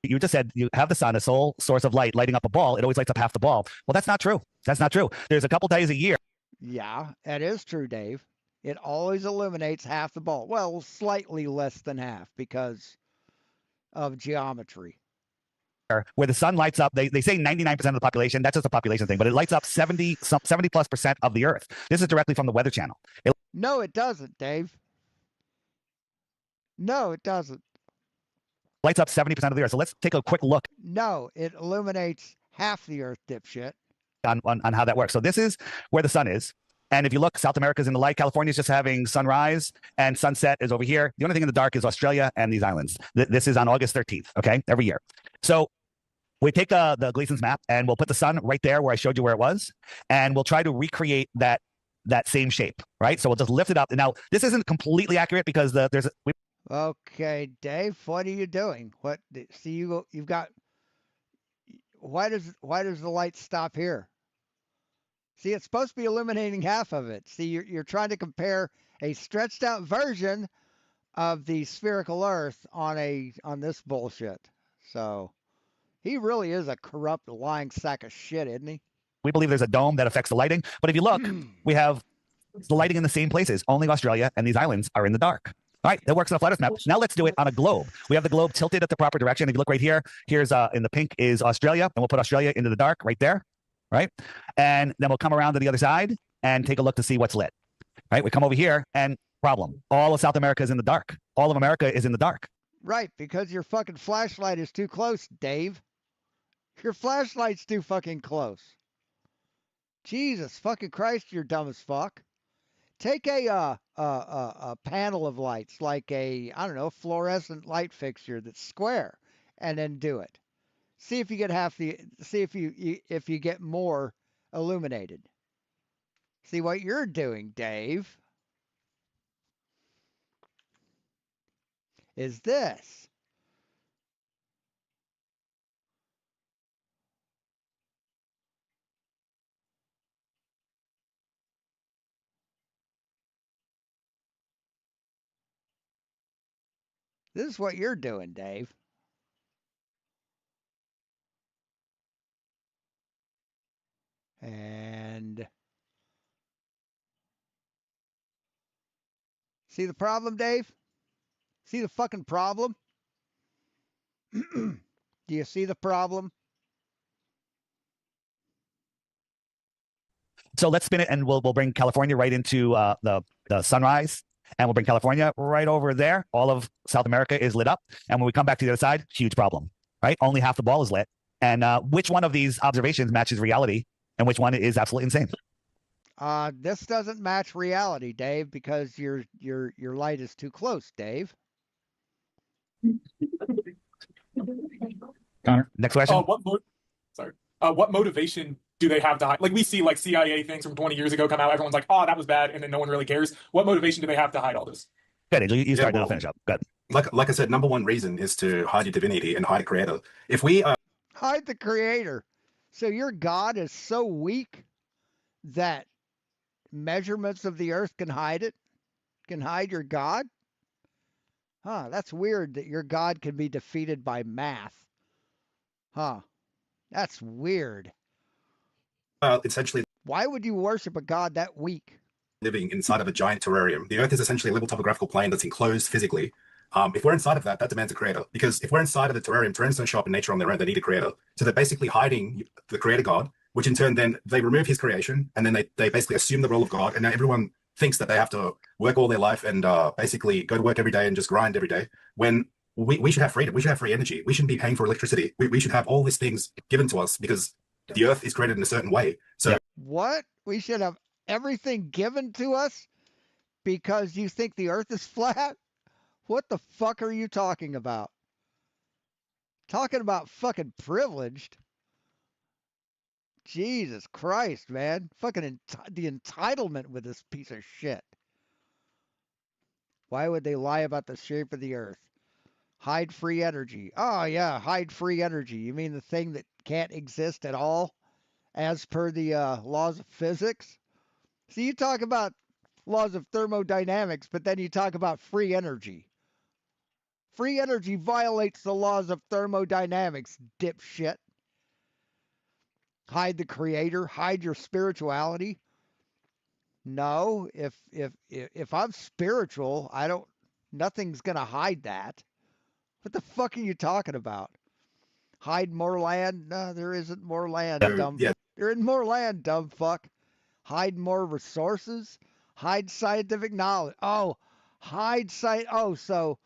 You just said you have the sun, a sole source of light, lighting up a ball. It always lights up half the ball. Well, that's not true. That's not true. There's a couple days a year. Yeah, that is true, Dave. It always illuminates half the ball. Well, slightly less than half because of geometry. Where the sun lights up, they say 99% of the population. That's just a population thing, but it lights up 70 plus percent of the Earth. This is directly from the Weather Channel. No, it doesn't, Dave. No, it doesn't. Lights up 70% of the Earth. So let's take a quick look. No, it illuminates half the Earth, dipshit. On how that works. So this is where the sun is. And if you look, South America's in the light. California's just having sunrise, and sunset is over here. The only thing in the dark is Australia and these islands. This is on August 13th, okay, every year. So we take the Gleason's map, and we'll put the sun right there where I showed you where it was, and we'll try to recreate that same shape, right? So we'll just lift it up. Now, this isn't completely accurate because Okay, Dave, what are you doing? What? See, you've got. Why does the light stop here? See, it's supposed to be illuminating half of it. See, you're trying to compare a stretched out version of the spherical Earth on this bullshit. So he really is a corrupt, lying sack of shit, isn't he? we believe there's a dome that affects the lighting. But if you look, we have the lighting in the same places. Only Australia and these islands are in the dark. All right, that works on a flat Earth map. Now let's do it on a globe. We have the globe tilted at the proper direction. If you look right here, here's in the pink is Australia, and we'll put Australia into the dark right there, right? And then we'll come around to the other side and take a look to see what's lit. Right, we come over here and problem. All of South America is in the dark. All of America is in the dark. Right, because your fucking flashlight is too close, Dave. Your flashlight's too fucking close. Jesus fucking Christ, you're dumb as fuck. Take a panel of lights, like I don't know, fluorescent light fixture that's square, and then do it. See if you get see if you get more illuminated. See what you're doing, Dave, is this. This is what you're doing, Dave. And see the problem, Dave? See the fucking problem? Do you see the problem? So let's spin it, and we'll bring California right into the sunrise, and we'll bring California right over there. All of South America is lit up, and when we come back to the other side, huge problem, right? Only half the ball is lit, and which one of these observations matches reality, and which one is absolutely insane? This doesn't match reality, Dave, because your light is too close, Dave. Connor, next question. What motivation do they have to hide? Like, we see like CIA things from 20 years ago come out. Everyone's like, "Oh, that was bad," and then no one really cares. What motivation do they have to hide all this? Good, Angel. You start, and I'll finish up. Good. Like I said, number one reason is to hide your divinity and hide creator. If we hide the creator, so your God is so weak that measurements of the earth can hide it, can hide your God. Huh? That's weird that your God can be defeated by math. Huh? That's weird. Essentially, why would you worship a God that weak? Living inside of a giant terrarium. The Earth is essentially a level topographical plane that's enclosed physically. If we're inside of that, that demands a creator. Because if we're inside of the terrarium, terrariums don't show up in nature on their own. They need a creator. So they're basically hiding the creator God, which in turn then they remove his creation, and then they basically assume the role of God. And now everyone thinks that they have to work all their life and basically go to work every day and just grind every day. When we should have freedom. We should have free energy. We shouldn't be paying for electricity. We should have all these things given to us because the Earth is created in a certain way. So what? We should have everything given to us because you think the Earth is flat? What the fuck are you talking about? Talking about fucking privileged? Jesus Christ, man. Fucking the entitlement with this piece of shit. Why would they lie about the shape of the Earth? Hide free energy. Oh, yeah, hide free energy. You mean the thing that can't exist at all as per the laws of physics? So you talk about laws of thermodynamics, but then you talk about free energy. Free energy violates the laws of thermodynamics, dipshit. Hide the creator, hide your spirituality. No, if I'm spiritual, I don't nothing's going to hide that. What the fuck are you talking about? Hide more land? No, there isn't more land, dumb. Yeah. There isn't more land, dumb fuck. Hide more resources? Hide scientific knowledge. Oh, hide science. Oh, so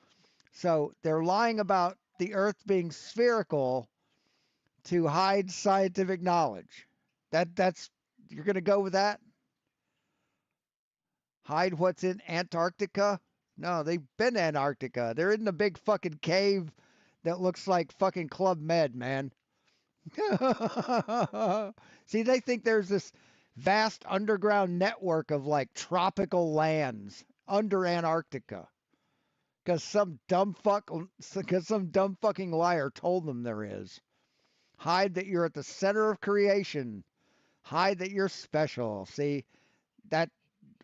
they're lying about the earth being spherical to hide scientific knowledge. That's you're going to go with that? Hide what's in Antarctica? No, they've been to Antarctica. They're in the big fucking cave that looks like fucking Club Med, man. See, they think there's this vast underground network of like tropical lands under Antarctica. Because some dumb fucking liar told them there is. Hide that you're at the center of creation. Hide that you're special. See, that,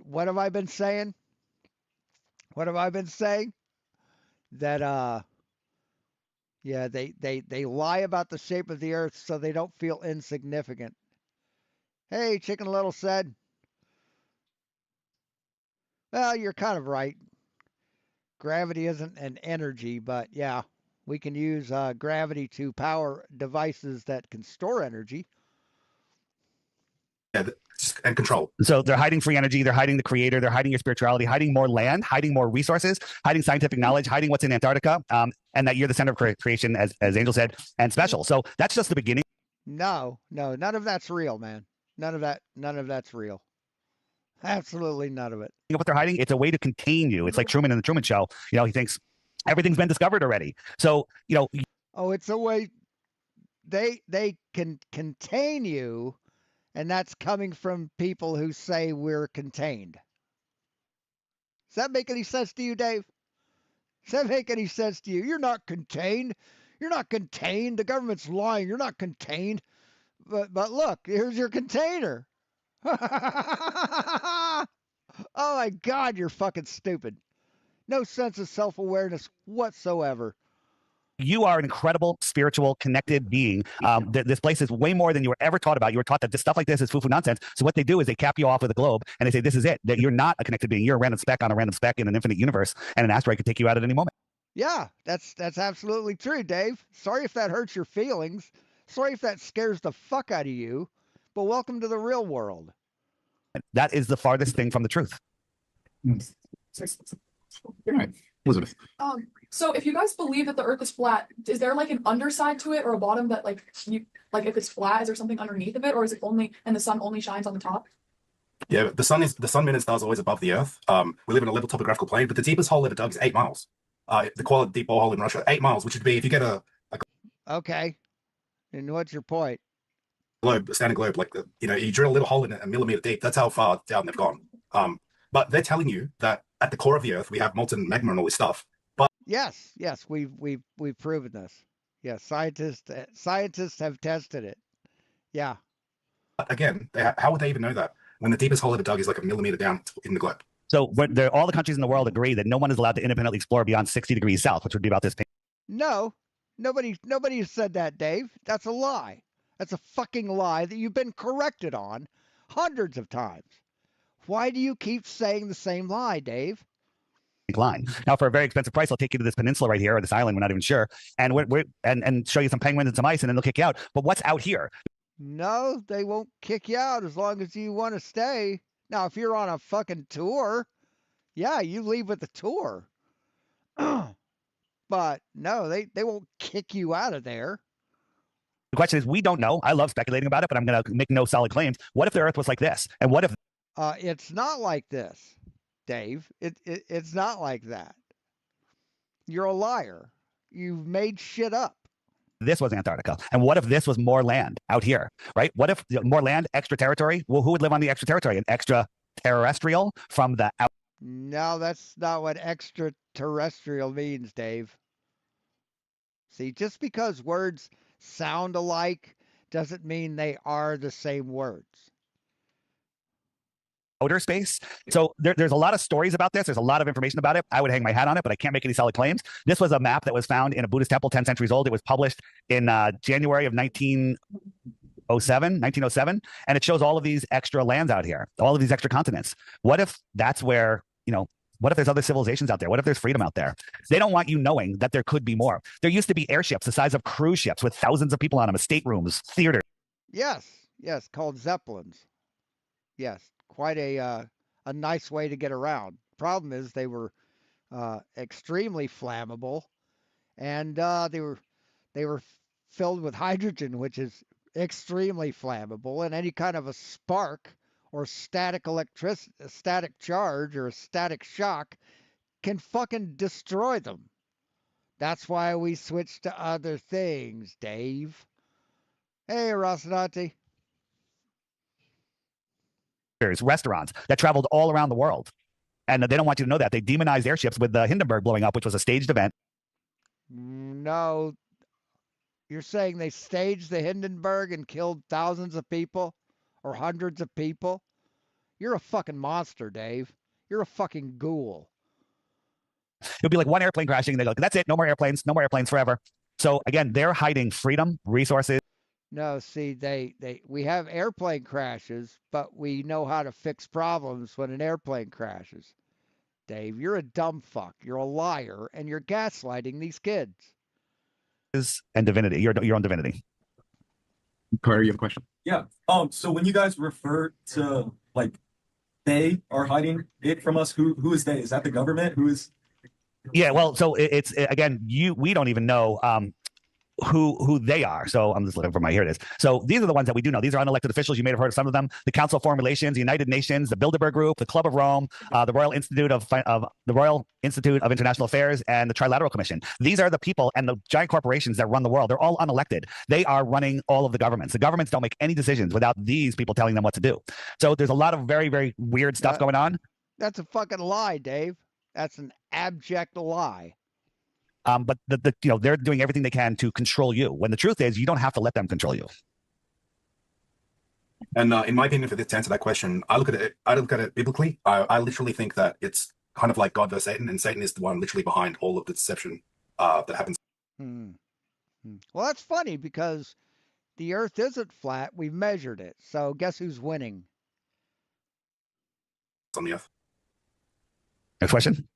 what have I been saying? What have I been saying? That, yeah, they lie about the shape of the earth so they don't feel insignificant. Hey, Chicken Little said. Well, you're kind of right. Gravity isn't an energy, but yeah, we can use gravity to power devices that can store energy. Yeah, and control. So they're hiding free energy, they're hiding the creator, they're hiding your spirituality, hiding more land, hiding more resources, hiding scientific knowledge, hiding what's in Antarctica, and that you're the center of creation, as Angel said, and special. So that's just the beginning. No, none of that's real, man. None of that's real. Absolutely none of it. You know what they're hiding? It's a way to contain you. It's like Truman in the Truman Show. You know, he thinks everything's been discovered already. So, you know. Oh, it's a way they can contain you, and that's coming from people who say we're contained. Does that make any sense to you, Dave? Does that make any sense to you? You're not contained. You're not contained. The government's lying. You're not contained. But look, here's your container. Oh my God, you're fucking stupid. No sense of self-awareness whatsoever. You are an incredible, spiritual, connected being. This place is way more than you were ever taught about. You were taught that this stuff like this is foo-foo nonsense. So what they do is they cap you off with a globe and they say, this is it, that you're not a connected being. You're a random speck on a random speck in an infinite universe, and an asteroid could take you out at any moment. Yeah, that's absolutely true, Dave. Sorry if that hurts your feelings. Sorry if that scares the fuck out of you. But welcome to the real world. That is the farthest thing from the truth. Good night, Elizabeth. So if you guys believe that the Earth is flat, is there like an underside to it or a bottom that like if it's flat, is there something underneath of it, or is it only and the sun only shines on the top? Yeah, the sun, moon, and stars are always above the Earth. We live in a level topographical plane, but the deepest hole ever dug is 8 miles. The quality deep borehole in Russia, 8 miles, which would be if you get a okay. And what's your point? Globe, a standard globe, like you drill a little hole in it a millimeter deep. That's how far down they've gone. But they're telling you that at the core of the Earth we have molten magma and all this stuff. But yes, we've proven this. Yes, scientists have tested it. Yeah. Again, how would they even know that when the deepest hole ever dug is like a millimeter down in the globe? So all the countries in the world agree that no one is allowed to independently explore beyond 60 degrees south, which would be about this. No, nobody said that, Dave. That's a lie. That's a fucking lie that you've been corrected on hundreds of times. Why do you keep saying the same lie, Dave? Line. Now, for a very expensive price, I'll take you to this peninsula right here, or this island, we're not even sure, and and show you some penguins and some ice, and then they'll kick you out. But what's out here? No, they won't kick you out as long as you want to stay. Now, if you're on a fucking tour, yeah, you leave with the tour. But no, they won't kick you out of there. The question is, we don't know. I love speculating about it, but I'm going to make no solid claims. What if the Earth was like this? And what if... It's not like this, Dave. It's not like that. You're a liar. You've made shit up. This was Antarctica. And what if this was more land out here, right? What if more land, extra territory? Well, who would live on the extra territory? An extraterrestrial from the out... No, that's not what extraterrestrial means, Dave. See, just because words sound alike doesn't mean they are the same words. Outer space. So there's a lot of stories about this. There's a lot of information about it. I would hang my hat on it, but I can't make any solid claims. This was a map that was found in a Buddhist temple 10 centuries old. It was published in January of 1907, and it shows all of these extra lands out here, all of these extra continents. What if that's where, what if there's other civilizations out there? What if there's freedom out there? They don't want you knowing that there could be more. There used to be airships the size of cruise ships with thousands of people on them, staterooms, theaters. Yes, called zeppelins. Yes, quite a nice way to get around. Problem is they were extremely flammable, and they were filled with hydrogen, which is extremely flammable, and any kind of a spark or static charge or a static shock can fucking destroy them. That's why we switched to other things, Dave. Hey, Rosinante. Restaurants that traveled all around the world. And they don't want you to know that. They demonized airships with the Hindenburg blowing up, which was a staged event. No, you're saying they staged the Hindenburg and killed thousands of people or hundreds of people? You're a fucking monster, Dave. You're a fucking ghoul. It'll be like one airplane crashing. And they go, that's it. No more airplanes forever. So again, they're hiding freedom, resources. No, see, we have airplane crashes, but we know how to fix problems when an airplane crashes. Dave, you're a dumb fuck. You're a liar, and you're gaslighting these kids. And divinity, your own divinity. Carter, you have a question? Yeah. So when you guys refer to like they are hiding it from us, who is they? Is that the government? Who is? Yeah. Well, so it's again, we don't even know who they are. So I'm just looking for here it is. So these are the ones that we do know. These are unelected officials. You may have heard of some of them. The Council of Foreign Relations, the United Nations, the Bilderberg Group, the Club of Rome, the Royal Institute of International Affairs, and the Trilateral Commission. These are the people and the giant corporations that run the world. They're all unelected. They are running all of the governments. The governments don't make any decisions without these people telling them what to do. So there's a lot of very, very weird stuff going on. That's a fucking lie, Dave. That's an abject lie. But they're doing everything they can to control you. When the truth is, you don't have to let them control you. And in my opinion, for this to answer that question, I look at it biblically. I literally think that it's kind of like God versus Satan, and Satan is the one literally behind all of the deception that happens. Well, that's funny because the Earth isn't flat. We've measured it. So guess who's winning? On the Earth. Next question.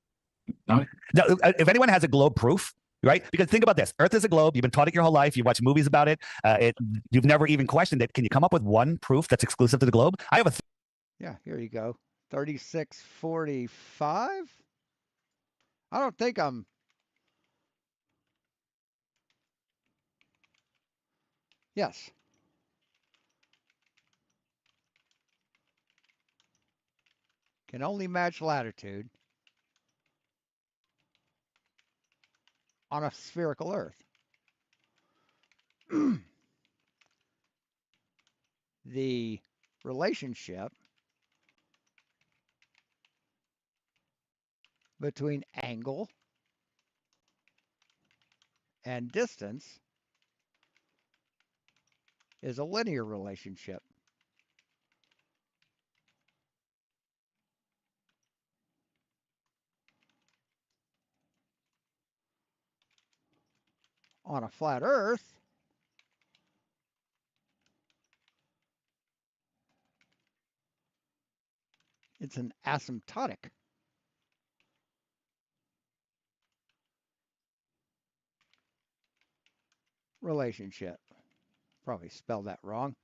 No, if anyone has a globe proof, right? Because think about this. Earth is a globe. You've been taught it your whole life. You've watched movies about it. You've never even questioned it. Can you come up with one proof that's exclusive to the globe? I have a... Yeah, here you go. 3645? I don't think I'm... Yes. Can only match latitude on a spherical Earth. The relationship between angle and distance is a linear relationship. On a flat Earth, it's an asymptotic relationship. Probably spelled that wrong.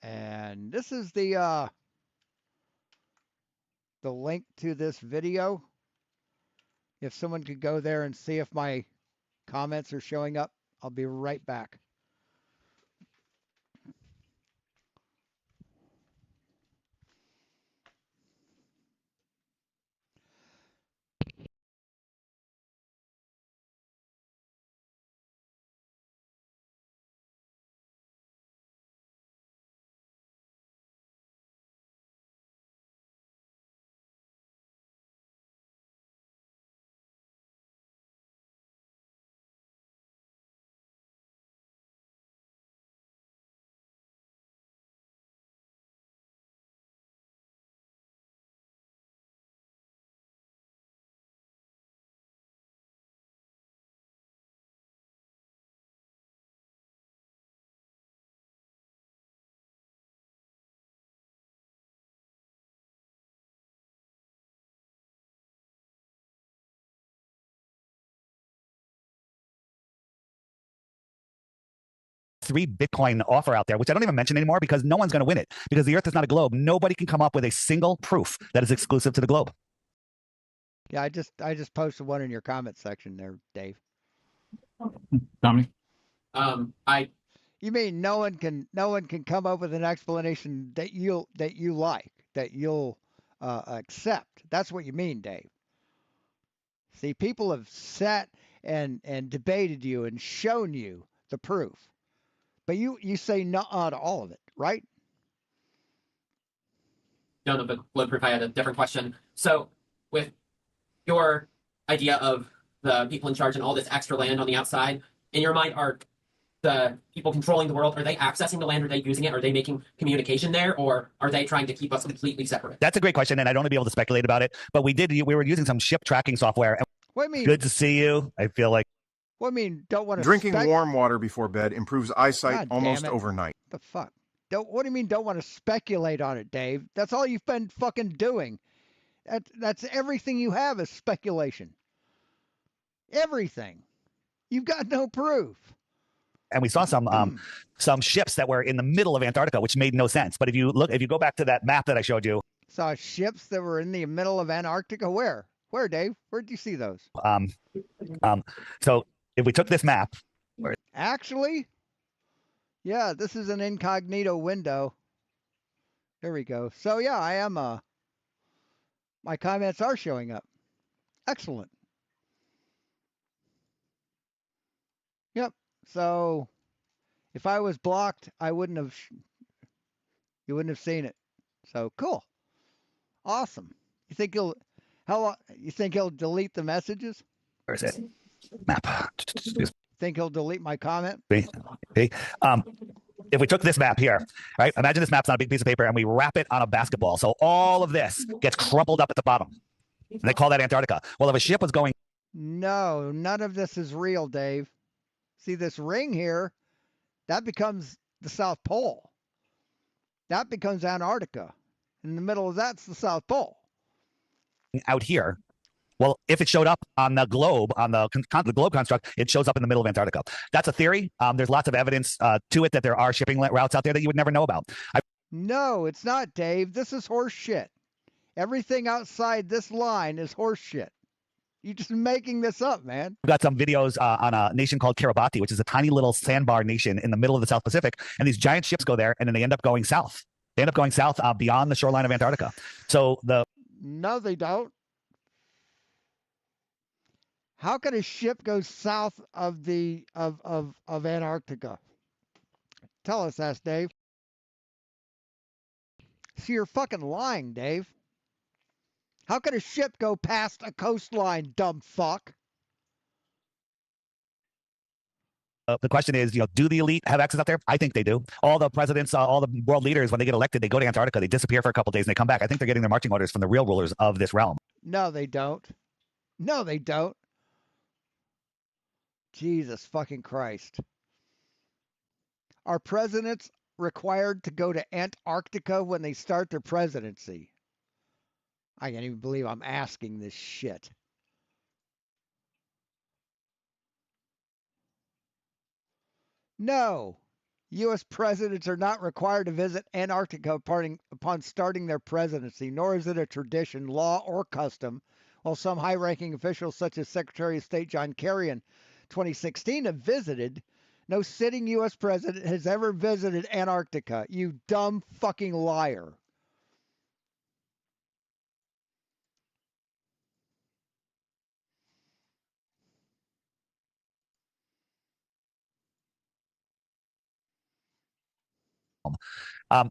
And this is the link to this video. If someone could go there and see if my comments are showing up, I'll be right back. 3 Bitcoin offer out there, which I don't even mention anymore because no one's going to win it because the Earth is not a globe. Nobody can come up with a single proof that is exclusive to the globe. Yeah, I just posted one in your comment section there, Dave. Dominic? You mean no one can come up with an explanation that you'll accept? That's what you mean, Dave. See, people have sat and debated you and shown you the proof, but you say no to all of it, right? No, but blood proof. I had a different question. So, with your idea of the people in charge and all this extra land on the outside, in your mind, are the people controlling the world, are they accessing the land? Are they using it? Are they making communication there? Or are they trying to keep us completely separate? That's a great question, and I don't want to be able to speculate about it, but we were using some ship tracking software. What do you mean? Good to see you. I feel like. What do you mean? Don't want to Drinking warm water before bed improves eyesight God almost damn it. overnight. The fuck? What do you mean don't want to speculate on it, Dave? That's all you've been fucking doing. That's everything you have is speculation. Everything. You've got no proof. And we saw some ships that were in the middle of Antarctica, which made no sense. But if you go back to that map that I showed you. Saw ships that were in the middle of Antarctica. Where? Where, Dave? Where did you see those? So if we took this map. Actually, yeah, this is an incognito window. There we go. So yeah, I am my comments are showing up. Excellent. Yep. So if I was blocked, you wouldn't have seen it. So cool. Awesome. You think he'll delete the messages? Where is it? Map. Think he'll delete my comment? If we took this map here, right? Imagine this map's on a big piece of paper and we wrap it on a basketball. So all of this gets crumpled up at the bottom. And they call that Antarctica. Well, if a ship was going. No, none of this is real, Dave. See this ring here? That becomes the South Pole. That becomes Antarctica. In the middle of that's the South Pole. Out here. Well, if it showed up on the globe, on the globe construct, it shows up in the middle of Antarctica. That's a theory. There's lots of evidence to it that there are shipping routes out there that you would never know about. No, it's not, Dave. This is horse shit. Everything outside this line is horse shit. You're just making this up, man. We've got some videos on a nation called Kiribati, which is a tiny little sandbar nation in the middle of the South Pacific. And these giant ships go there and then they end up going south. They end up going south beyond the shoreline of Antarctica. So No, they don't. How could a ship go south of Antarctica? Tell us that, Dave. See, you're fucking lying, Dave. How could a ship go past a coastline, dumb fuck? The question is, do the elite have access out there? I think they do. All the presidents, all the world leaders, when they get elected, they go to Antarctica. They disappear for a couple of days and they come back. I think they're getting their marching orders from the real rulers of this realm. No, they don't. No, they don't. Jesus fucking Christ. Are presidents required to go to Antarctica when they start their presidency? I can't even believe I'm asking this shit. No. U.S. presidents are not required to visit Antarctica upon starting their presidency, nor is it a tradition, law, or custom, while some high-ranking officials such as Secretary of State John Kerry in 2016 have visited. No sitting U.S. president has ever visited Antarctica. You dumb fucking liar.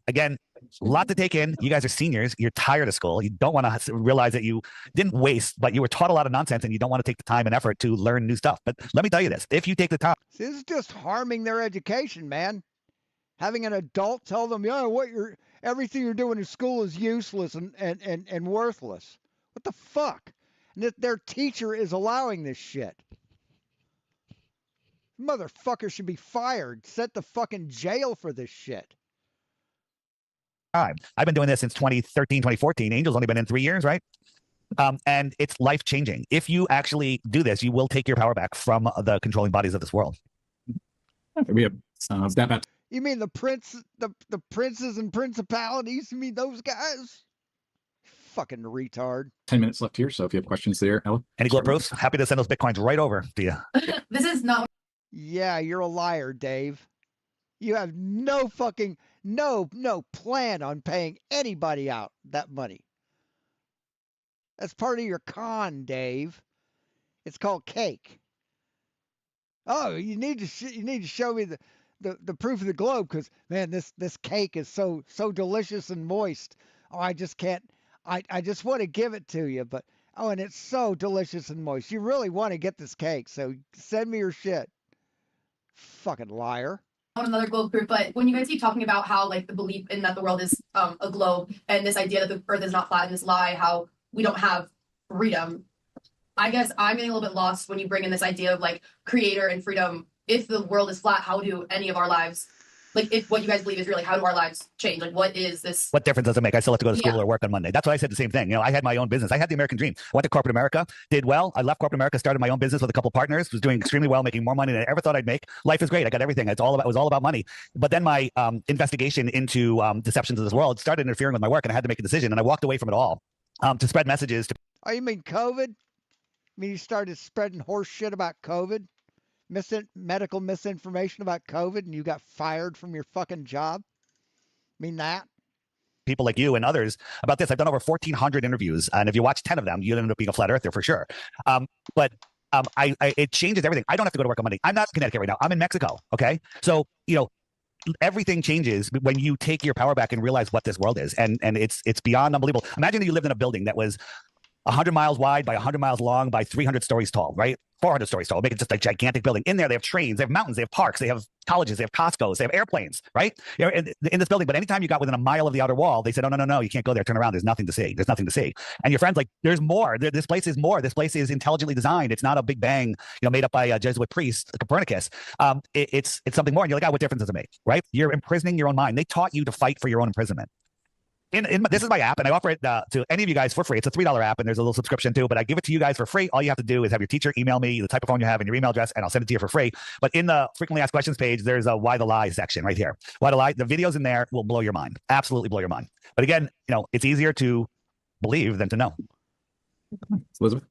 Again, a lot to take in. You guys are seniors. You're tired of school. You don't want to realize that you didn't waste, but you were taught a lot of nonsense and you don't want to take the time and effort to learn new stuff. But let me tell you this. If you take the time. See, this is just harming their education, man. Having an adult tell them, yeah, everything you're doing in school is useless and worthless. What the fuck? And that their teacher is allowing this shit. Motherfucker should be fired. Sent to fucking jail for this shit. I've been doing this since 2013, 2014. Angel's only been in 3 years, right? And it's life-changing. If you actually do this, you will take your power back from the controlling bodies of this world. We have So is that about You mean the princes and principalities? You mean those guys? Fucking retard. 10 minutes left here? So if you have questions there, Ella. Any glow proofs? Happy to send those bitcoins right over to you. This is not. Yeah, you're a liar, Dave. You have no plan on paying anybody out that money. That's part of your con, Dave. It's called cake. Oh, you need to show me the proof of the globe, because man, this cake is so delicious and moist. Oh, I just can't. I just want to give it to you, but oh, and it's so delicious and moist. You really want to get this cake, so send me your shit. Fucking liar. On another globe proof, but when you guys keep talking about how like the belief in that the world is a globe and this idea that the earth is not flat and this lie how we don't have freedom, I guess I'm getting a little bit lost when you bring in this idea of like creator and freedom. If the world is flat, how do any of our lives, like if what you guys believe is real, like how do our lives change? Like what is this? What difference does it make? I still have to go to school or work on Monday. That's why I said the same thing. You know, I had my own business. I had the American dream. I went to corporate America, did well. I left corporate America, started my own business with a couple partners, was doing extremely well, making more money than I ever thought I'd make. Life is great. I got everything. It was all about money. But then my investigation into deceptions of this world started interfering with my work, and I had to make a decision. And I walked away from it all to spread messages to. Oh, you mean COVID? I mean you started spreading horse shit about COVID? Medical misinformation about COVID, and you got fired from your fucking job? Mean that? People like you and others about this. I've done over 1,400 interviews, and if you watch 10 of them, you end up being a flat earther for sure. But it changes everything. I don't have to go to work on Monday. I'm not in Connecticut right now. I'm in Mexico. Okay, so you know everything changes when you take your power back and realize what this world is, and it's beyond unbelievable. Imagine that you lived in a building that was 100 miles wide by 100 miles long by 300 stories tall, right? 400 stories tall, make it just a gigantic building. In there, they have trains, they have mountains, they have parks, they have colleges, they have Costco's, they have airplanes, right? You know, in this building. But anytime you got within a mile of the outer wall, they said, oh, no, you can't go there. Turn around. There's nothing to see. There's nothing to see. And your friend's like, there's more. This place is more. This place is intelligently designed. It's not a big bang, you know, made up by a Jesuit priest, Copernicus. It's something more. And you're like, what difference does it make, right? You're imprisoning your own mind. They taught you to fight for your own imprisonment. This is my app, and I offer it to any of you guys for free. It's a $3 app, and there's a little subscription too, but I give it to you guys for free. All you have to do is have your teacher email me the type of phone you have and your email address, and I'll send it to you for free. But in the frequently asked questions page, there's a why the lie section right here. Why the lie? The videos in there will blow your mind. Absolutely blow your mind. But again, you know, it's easier to believe than to know. Elizabeth?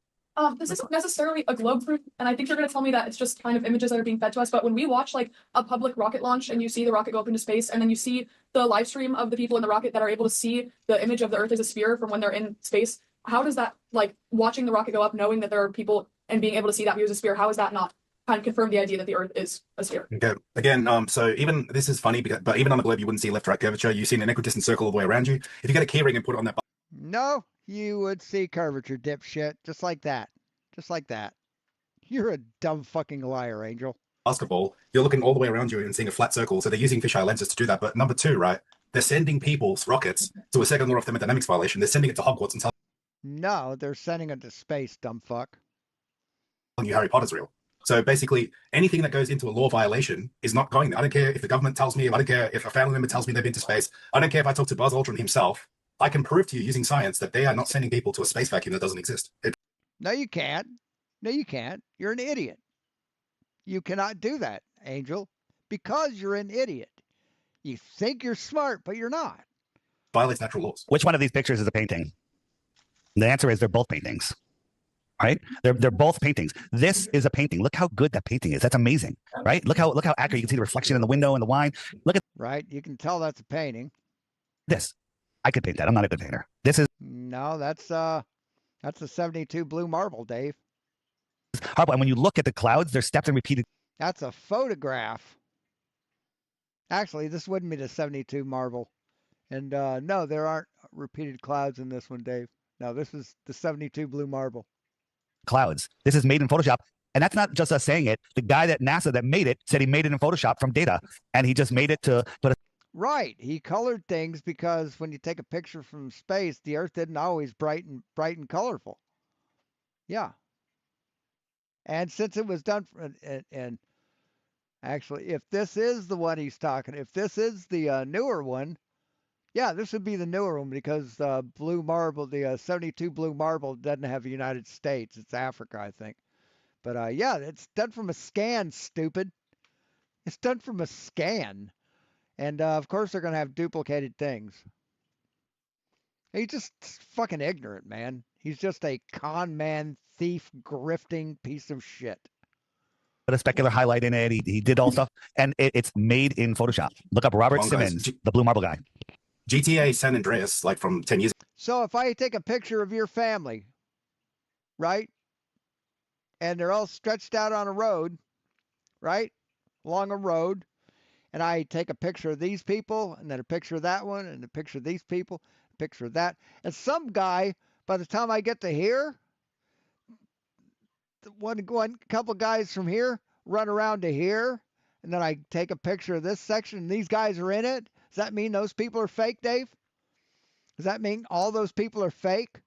This isn't necessarily a globe proof, and I think you're going to tell me that it's just kind of images that are being fed to us. But when we watch like a public rocket launch and you see the rocket go up into space, and then you see the live stream of the people in the rocket that are able to see the image of the Earth as a sphere from when they're in space, how does that, like watching the rocket go up, knowing that there are people and being able to see that view as a sphere, how is that not kind of confirm the idea that the Earth is a sphere? Okay. Again, so even this is funny, but even on the globe, you wouldn't see left-right curvature. You see an equidistant circle all the way around you. If you get a key ring and put it on that. No, you would see curvature, dipshit, just like that. Just like that. You're a dumb fucking liar, Angel. Basketball, you're looking all the way around you and seeing a flat circle. So they're using fisheye lenses to do that. But number two, right? They're sending people's rockets to a second law of thermodynamics violation. They're sending it to Hogwarts and telling No, they're sending it to space, dumb fuck. you Harry Potter's real. So basically, anything that goes into a law violation is not going there. I don't care if the government tells me, I don't care if a family member tells me they've been to space. I don't care if I talk to Buzz Aldrin himself. I can prove to you using science that they are not sending people to a space vacuum that doesn't exist. No, you can't. No, you can't. You're an idiot. You cannot do that, Angel, because you're an idiot. You think you're smart, but you're not. Violates natural laws. Which one of these pictures is a painting? The answer is they're both paintings, right? They're both paintings. This is a painting. Look how good that painting is. That's amazing, right? Look how accurate. You can see the reflection in the window and the wine. Look at right. You can tell that's a painting. This. I could paint that. I'm not a good painter. This is no. That's a 72 blue marble, Dave. And when you look at the clouds, they're stepped and repeated. That's a photograph. Actually, this wouldn't be the 72 marble. And no, there aren't repeated clouds in this one, Dave. No, this is the 72 blue marble. Clouds. This is made in Photoshop. And that's not just us saying it. The guy at NASA that made it said he made it in Photoshop from data. And he just made it to put a. Right. He colored things because when you take a picture from space, the Earth isn't always bright and colorful. Yeah. And since it was done, and actually, if this is the one he's talking, if this is the newer one, yeah, this would be the newer one because blue marble, the 72 blue marble doesn't have the United States. It's Africa, I think. But yeah, it's done from a scan, stupid. It's done from a scan. And of course, they're going to have duplicated things. He's just fucking ignorant, man. He's just a con man, thief, grifting piece of shit. Put a specular highlight in it. He did all stuff, and it's made in Photoshop. Look up Robert Simmons, the Blue Marble guy. GTA San Andreas, like from 10 years ago. So if I take a picture of your family, right, and they're all stretched out on a road, right, along a road, and I take a picture of these people, and then a picture of that one, and a picture of these people, a picture of that, and some guy, by the time I get to here, one couple guys from here run around to here, and then I take a picture of this section, and these guys are in it. Does that mean those people are fake, Dave? Does that mean all those people are fake?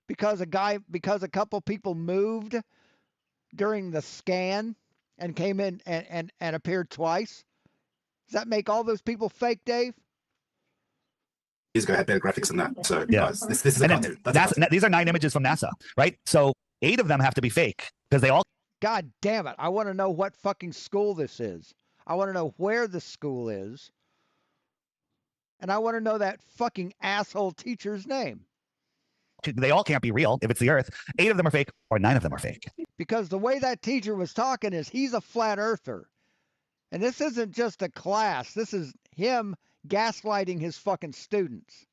Because a couple people moved during the scan and came in and appeared twice? Does that make all those people fake, Dave? Years ago had better graphics than that. So Yeah. guys, this is a cartoon. These are 9 images from NASA, right? So 8 of them have to be fake because they all. God damn it. I want to know what fucking school this is. I want to know where the school is. And I want to know that fucking asshole teacher's name. They all can't be real if it's the Earth. 8 of them are fake, or 9 of them are fake. Because the way that teacher was talking is he's a flat earther. And this isn't just a class. This is him gaslighting his fucking students.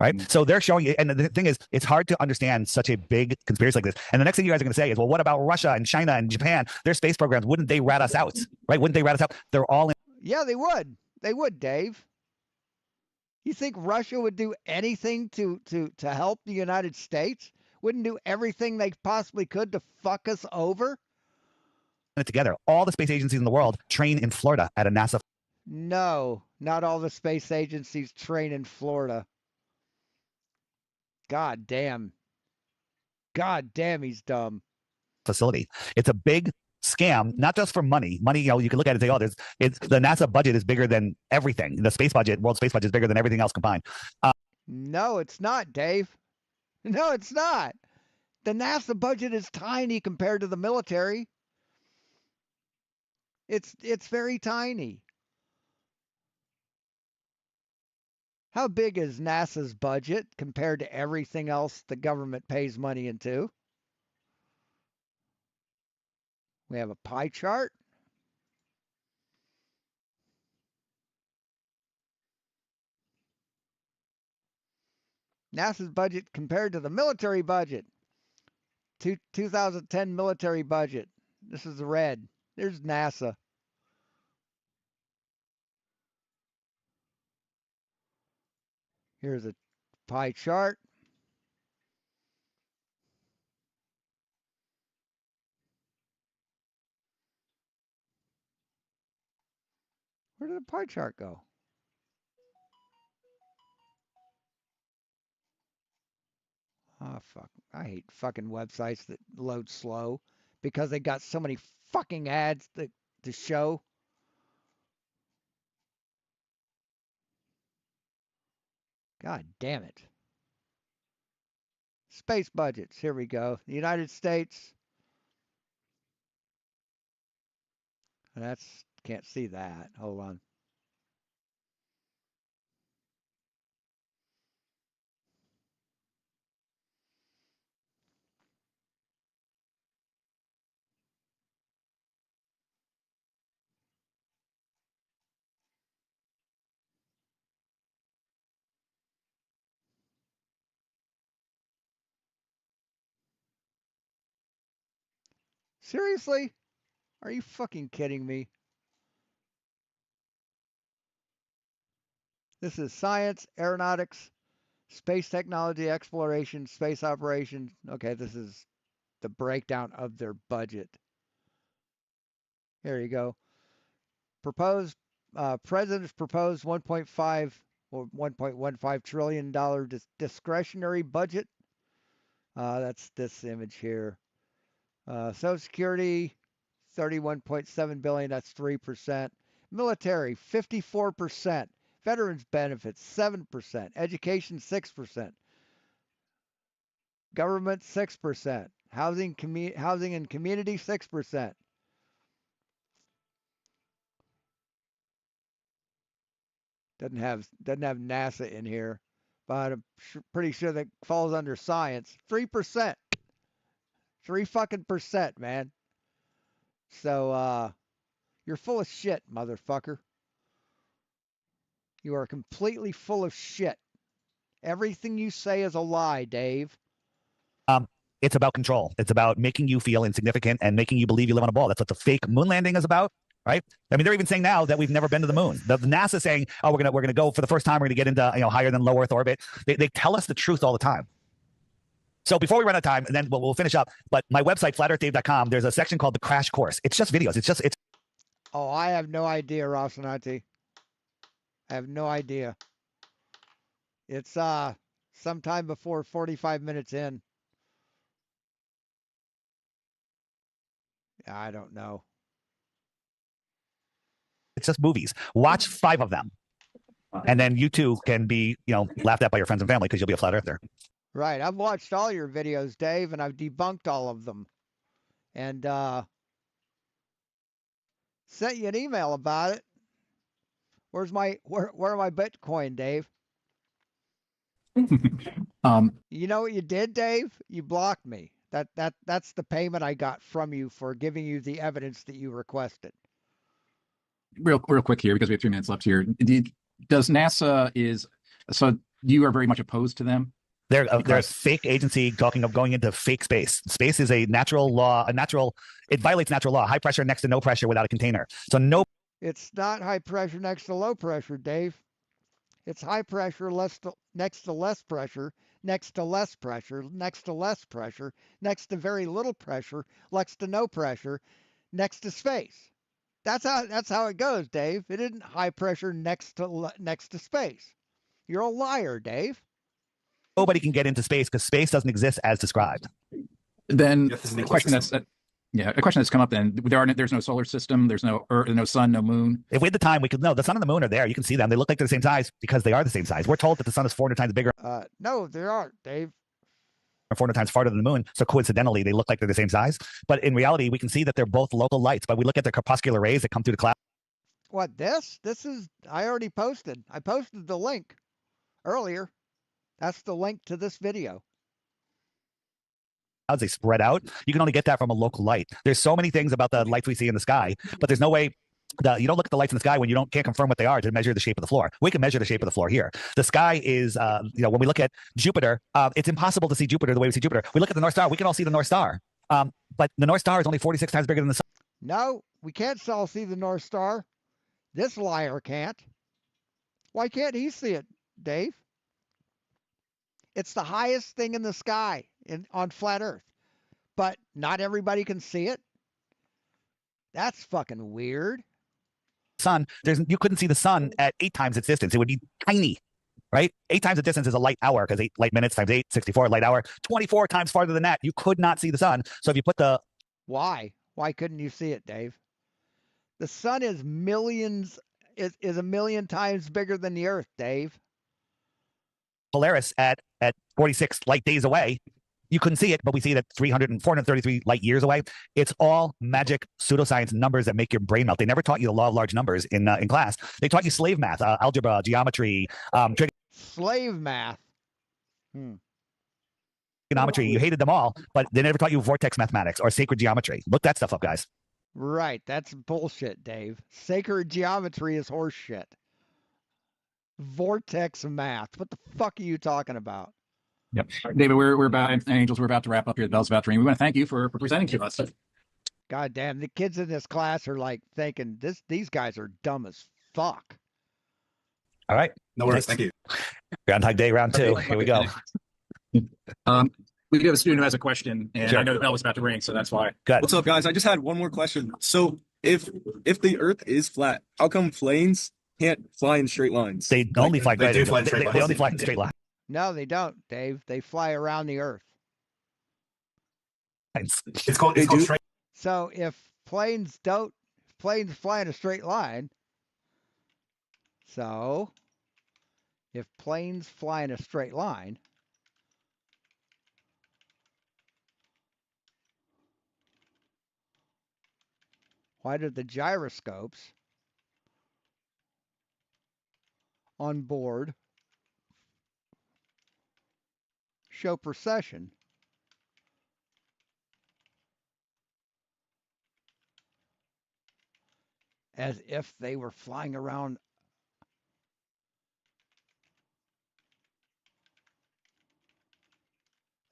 Right? So they're showing it. And the thing is, it's hard to understand such a big conspiracy like this. And the next thing you guys are going to say is, well, what about Russia and China and Japan? Their space programs, wouldn't they rat us out? Right? Wouldn't they rat us out? They're all in. Yeah, they would. They would, Dave. You think Russia would do anything to help the United States? Wouldn't do everything they possibly could to fuck us over? It together. All the space agencies in the world train in Florida at a NASA. No, not all the space agencies train in Florida. God damn. God damn, he's dumb. Facility. It's a big scam, not just for money. Money, you can look at it and say, oh, the NASA budget is bigger than everything. The space budget, world space budget is bigger than everything else combined. No, it's not, Dave. No, it's not. The NASA budget is tiny compared to the military. It's very tiny. How big is NASA's budget compared to everything else the government pays money into? We have a pie chart. NASA's budget compared to the military budget. 2010 military budget. This is the red. There's NASA. Here's a pie chart. Where did the pie chart go? Oh, fuck. I hate fucking websites that load slow because they got so many fucking ads to show. God damn it. Space budgets. Here we go. The United States. Can't see that. Hold on. Seriously? Are you fucking kidding me? This is science, aeronautics, space technology, exploration, space operations. Okay, this is the breakdown of their budget. Here you go. Proposed President's proposed 1.5 or 1.15 trillion dollar discretionary budget. That's this image here. Social Security 31.7 billion. That's 3%. Military 54%. Veterans benefits 7%. Education 6%. Government 6%. Housing and community 6%. Doesn't have NASA in here, but I'm pretty sure that falls under science. 3%, 3 fucking %, man. So you're full of shit, motherfucker. You are completely full of shit. Everything you say is a lie, Dave. It's about control. It's about making you feel insignificant and making you believe you live on a ball. That's what the fake moon landing is about, right? I mean, they're even saying now that we've never been to the moon. The NASA saying, "Oh, we're gonna go for the first time. We're gonna get into higher than low Earth orbit." They tell us the truth all the time. So before we run out of time, and then we'll finish up. But my website, flatearthdave.com, there's a section called the Crash Course. It's just videos. It's. Oh, I have no idea, Rocinante. I have no idea. It's sometime before 45 minutes in. I don't know. It's just movies. Watch 5 of them, and then you too can be laughed at by your friends and family because you'll be a flat earther. Right. I've watched all your videos, Dave, and I've debunked all of them. And sent you an email about it. Where are my Bitcoin, Dave? You know what you did, Dave? You blocked me. That's the payment I got from you for giving you the evidence that you requested. Real quick here, because we have 3 minutes left here. Does NASA so you are very much opposed to them? They're a fake agency talking of going into fake space. Space is a natural law. It violates natural law. High pressure next to no pressure without a container. So no. It's not high pressure next to low pressure, Dave. It's high pressure next to less pressure, next to less pressure, next to less pressure, next to very little pressure, next to no pressure, next to space. That's how it goes, Dave. It isn't high pressure next to space. You're a liar, Dave. Nobody can get into space because space doesn't exist as described. Then a question that's come up. Then there's no solar system. There's no sun, no moon. If we had the time, we could know the sun and the moon are there. You can see them. They look like they're the same size because they are the same size. We're told that the sun is 400 times bigger. No, they aren't, Dave. 400 times farther than the moon. So coincidentally, they look like they're the same size. But in reality, we can see that they're both local lights. But we look at the corpuscular rays that come through the cloud. What, this? This is, I already posted. I posted the link earlier. That's the link to this video. As they spread out, you can only get that from a local light. There's so many things about the lights we see in the sky, but there's no way you don't look at the lights in the sky when you can't confirm what they are to measure the shape of the floor. We can measure the shape of the floor here. The sky is, when we look at Jupiter, it's impossible to see Jupiter the way we see Jupiter. We look at the North Star, we can all see the North Star, but the North Star is only 46 times bigger than the sun. No, we can't all see the North Star. This liar can't. Why can't he see it, Dave? It's the highest thing in the sky on flat Earth, but not everybody can see it. That's fucking weird. Sun, you couldn't see the sun at 8 times its distance. It would be tiny, right? 8 times the distance is a light hour because 8 light minutes times 8, 64 light hour, 24 times farther than that. You could not see the sun. So if you put the why couldn't you see it, Dave? The sun is is a million times bigger than the Earth, Dave. Polaris at 46 light days away. You couldn't see it, but we see it at 433 light years away. It's all magic pseudoscience numbers that make your brain melt. They never taught you the law of large numbers in class. They taught you slave math, algebra, geometry, slave math. Trigonometry. You hated them all, but they never taught you vortex mathematics or sacred geometry. Look that stuff up, guys. Right, that's bullshit, Dave. Sacred geometry is horseshit. Vortex math. What the fuck are you talking about? Yep, David, we're about Angels. We're about to wrap up here. The bell's about to ring. We want to thank you for presenting to us. God damn, the kids in this class are like thinking these guys are dumb as fuck. All right, no worries. Thank you. Groundhog Day round 2. Here we go. We do have a student who has a question, and sure. I know the bell was about to ring, so that's why. Good. What's up, guys? I just had one more question. So, if the Earth is flat, how come planes can't fly in straight lines? They only fly. They do fly in straight lines. They only fly in straight lines. No, they don't, Dave. They fly around the Earth. It's called straight. So if planes fly in a straight line, so if planes fly in a straight line, why do the gyroscopes on board show procession as if they were flying around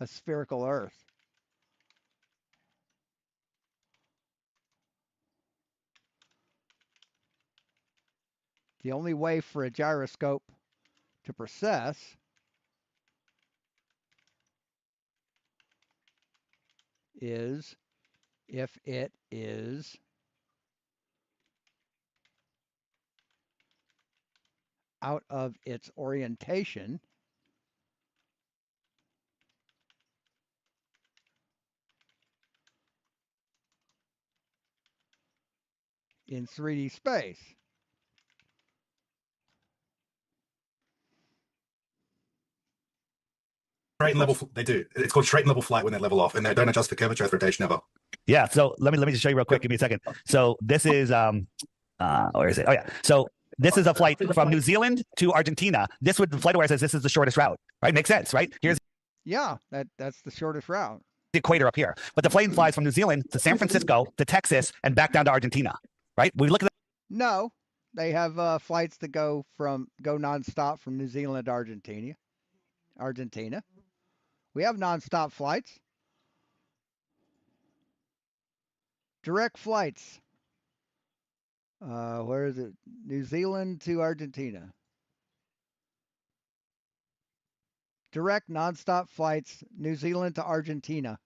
a spherical Earth. The only way for a gyroscope to process is if it is out of its orientation in 3D space. Straight and level, they do. It's called straight and level flight when they level off, and they don't adjust for curvature, earth rotation ever. Yeah. So let me just show you real quick. Give me a second. So this is where is it? Oh yeah. So this is a flight from New Zealand to Argentina. This would the flight aware says this is the shortest route, right? Makes sense, right? Here's Yeah, that's the shortest route. the equator up here, but the plane flies from New Zealand to San Francisco to Texas and back down to Argentina, right? We look at No, they have flights that go nonstop from New Zealand to Argentina. We have nonstop flights. Direct flights. Where is it? New Zealand to Argentina. Direct nonstop flights, New Zealand to Argentina.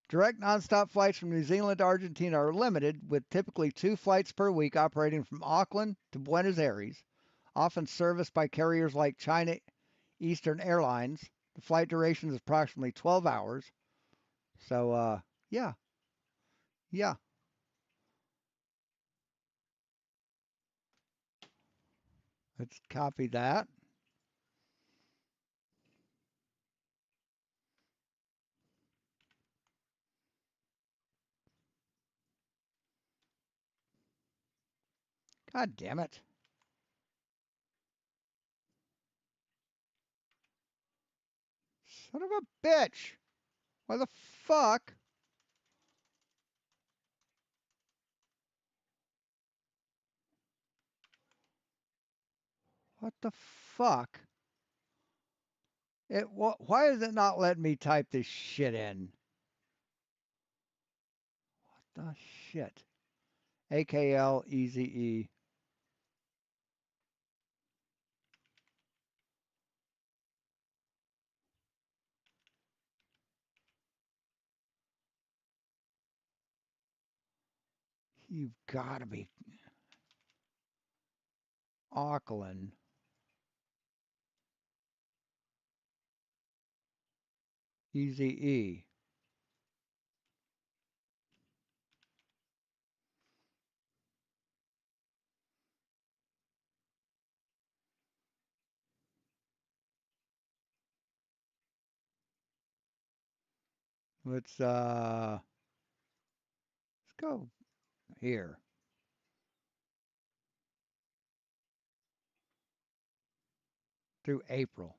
Direct nonstop flights from New Zealand to Argentina are limited, with typically 2 flights per week operating from Auckland to Buenos Aires, often serviced by carriers like China Eastern Airlines. The flight duration is approximately 12 hours. So, yeah. Let's copy that. God damn it. Son of a bitch. Why the fuck? What the fuck? Why is it not letting me type this shit in? What the shit? AKLEZE. You've got to be Auckland. EZE. Let's go here. Through April.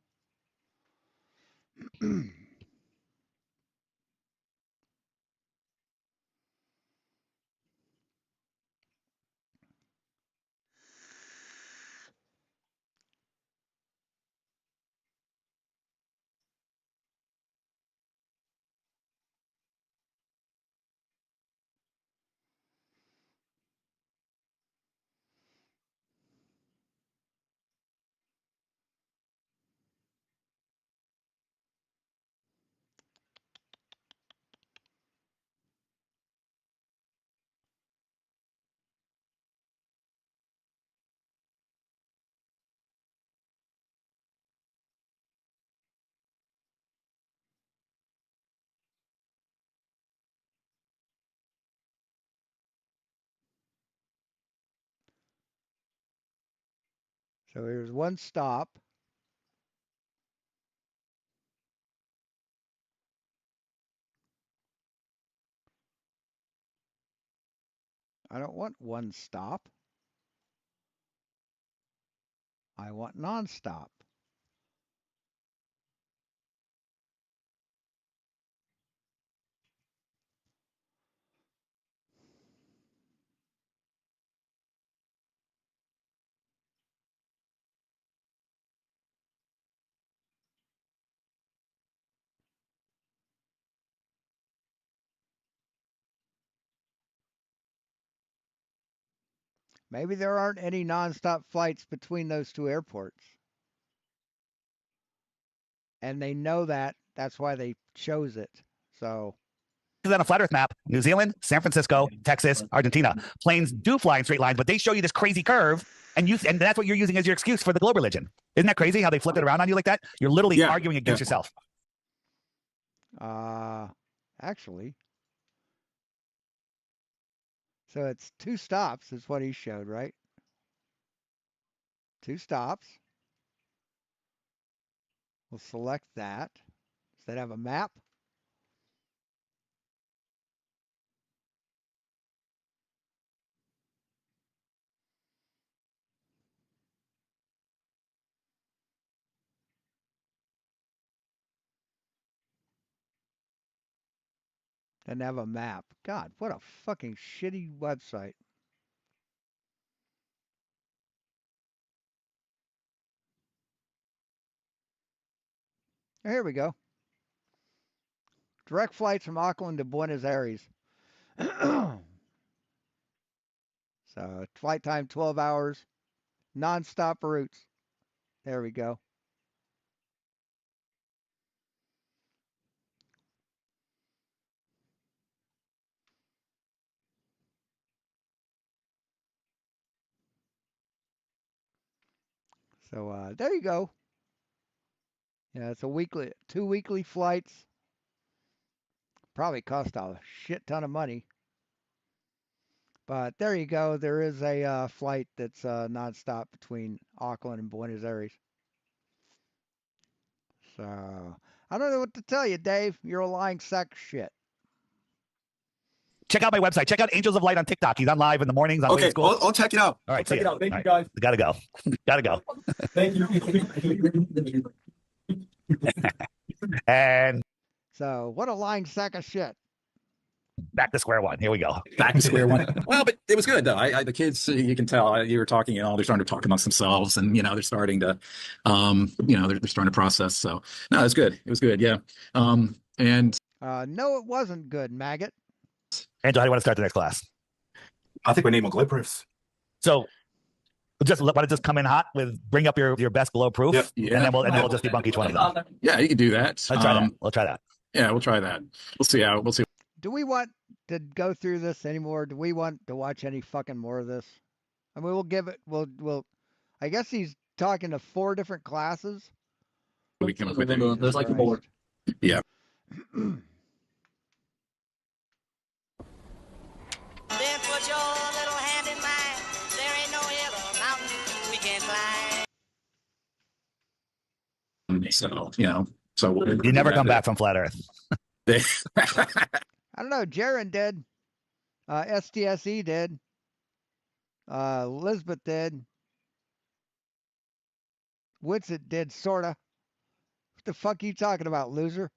So here's one stop. I don't want one stop. I want nonstop. Maybe there aren't any nonstop flights between those two airports. And they know that. That's why they chose it. So This is on a flat Earth map. New Zealand, San Francisco, Texas, Argentina. Planes do fly in straight lines, but they show you this crazy curve, and that's what you're using as your excuse for the globe religion. Isn't that crazy how they flipped it around on you like that? You're literally arguing against yourself. Actually. So it's two stops is what he showed, right? Two stops. We'll select that. Does that have a map? Doesn't have a map. God, what a fucking shitty website. Here we go. Direct flights from Auckland to Buenos Aires. So flight time 12 hours. Non-stop routes. There we go. So there you go. Yeah, it's a two weekly flights. Probably cost a shit ton of money. But there you go. There is a flight that's nonstop between Auckland and Buenos Aires. So I don't know what to tell you, Dave. You're a lying sack of shit. Check out my website. Check out Angels of Light on TikTok. He's on live in the mornings on Okay, School. I'll check it out. All right, Check it out. Thank you, right. guys. Gotta go. Gotta go. Thank you. And So what a lying sack of shit. Back to square one. Here we go. Back to square one. Well, but it was good though. The kids, you can tell you were talking, they're starting to talk amongst themselves, and they're starting to, they're starting to process. So no, it's good. It was good. Yeah. And no, it wasn't good, maggot. Angel, how do you want to start the next class? I think we need more glow proofs. So want to just come in hot with bring up your best glow proof, Yeah. and then we'll just debunk each one of them. Yeah, you can do that. Let's try that. We'll try that. Yeah, we'll try that. We'll see. Do we want to go through this anymore? Do we want to watch any fucking more of this? I mean, we'll give it. We'll. I guess he's talking to 4 different classes. We come up with it. There's like 4. Yeah. Then put your little hand in mine. There ain't no hill or mountain we can't climb. So you never come back from flat Earth. I don't know. Jaron did. STSE did. Elizabeth did. Whitsett did, sorta. What the fuck are you talking about, loser?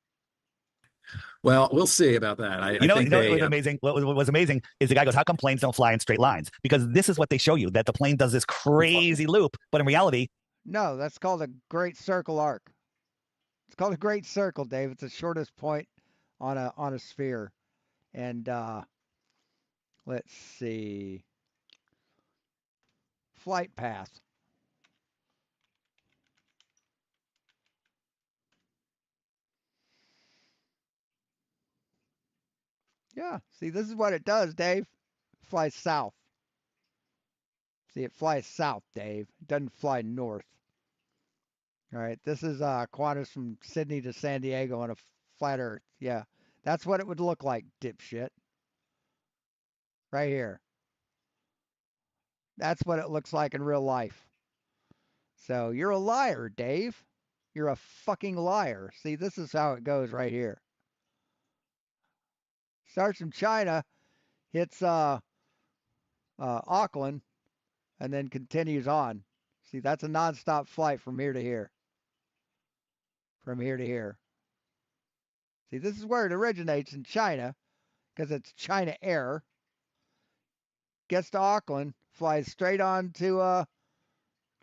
Well, we'll see about that. I think what was amazing? What was amazing is the guy goes, "How come planes don't fly in straight lines?" Because this is what they show you, that the plane does this crazy loop, but in reality, no, that's called a great circle arc. It's called a great circle, Dave. It's the shortest point on a sphere. And let's see. Flight path. Yeah, see, this is what it does, Dave. It flies south. See, it flies south, Dave. It doesn't fly north. All right, this is Qantas from Sydney to San Diego on a flat Earth. Yeah, that's what it would look like, dipshit. Right here. That's what it looks like in real life. So you're a liar, Dave. You're a fucking liar. See, this is how it goes right here. Starts from China, hits Auckland, and then continues on. See, that's a nonstop flight from here to here. From here to here. See, this is where it originates in China, because it's China Air. Gets to Auckland, flies straight on to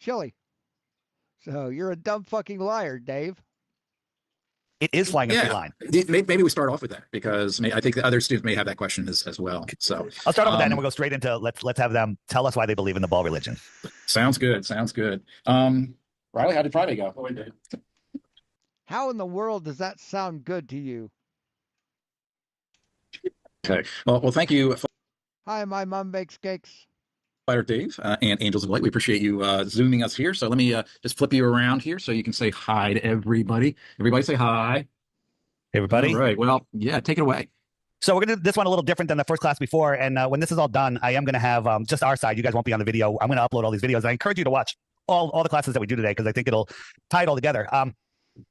Chile. So you're a dumb fucking liar, Dave. It is flying a straight Yeah, line. maybe we start off with that because I think the other students may have that question as well. So I'll start off with that, and then we'll go straight into let's have them tell us why they believe in the ball religion. Sounds good. Sounds good. Riley, how did Friday go? Oh, did. How in the world does that sound good to you? Okay. Well, thank you, Hi, my mom bakes cakes. Fighter Dave and Angels of Light. We appreciate you zooming us here. So let me just flip you around here so you can say hi to everybody. Everybody say hi. Hey, everybody. All right. Well, yeah, take it away. So we're going to do this one a little different than the first class before. And when this is all done, I am going to have just our side. You guys won't be on the video. I'm going to upload all these videos. I encourage you to watch all the classes that we do today because I think it'll tie it all together.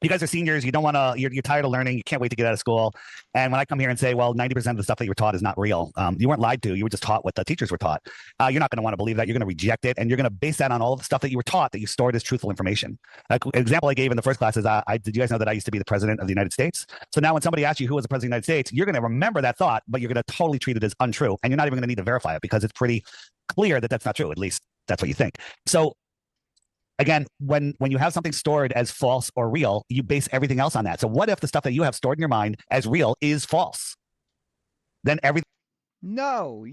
You guys are seniors. You don't want to, you're tired of learning. You can't wait to get out of school. And when I come here and say, well, 90% of the stuff that you were taught is not real, you weren't lied to. You were just taught what the teachers were taught. You're not going to want to believe that. You're going to reject it. And you're going to base that on all the stuff that you were taught that you stored as truthful information. An example I gave in the first class is, did you guys know that I used to be the president of the United States? So now when somebody asks you who was the president of the United States, you're going to remember that thought, but you're going to totally treat it as untrue. And you're not even going to need to verify it because it's pretty clear that that's not true. At least that's what you think. So again, when you have something stored as false or real, you base everything else on that. So what if the stuff that you have stored in your mind as real is false? Then everything. No,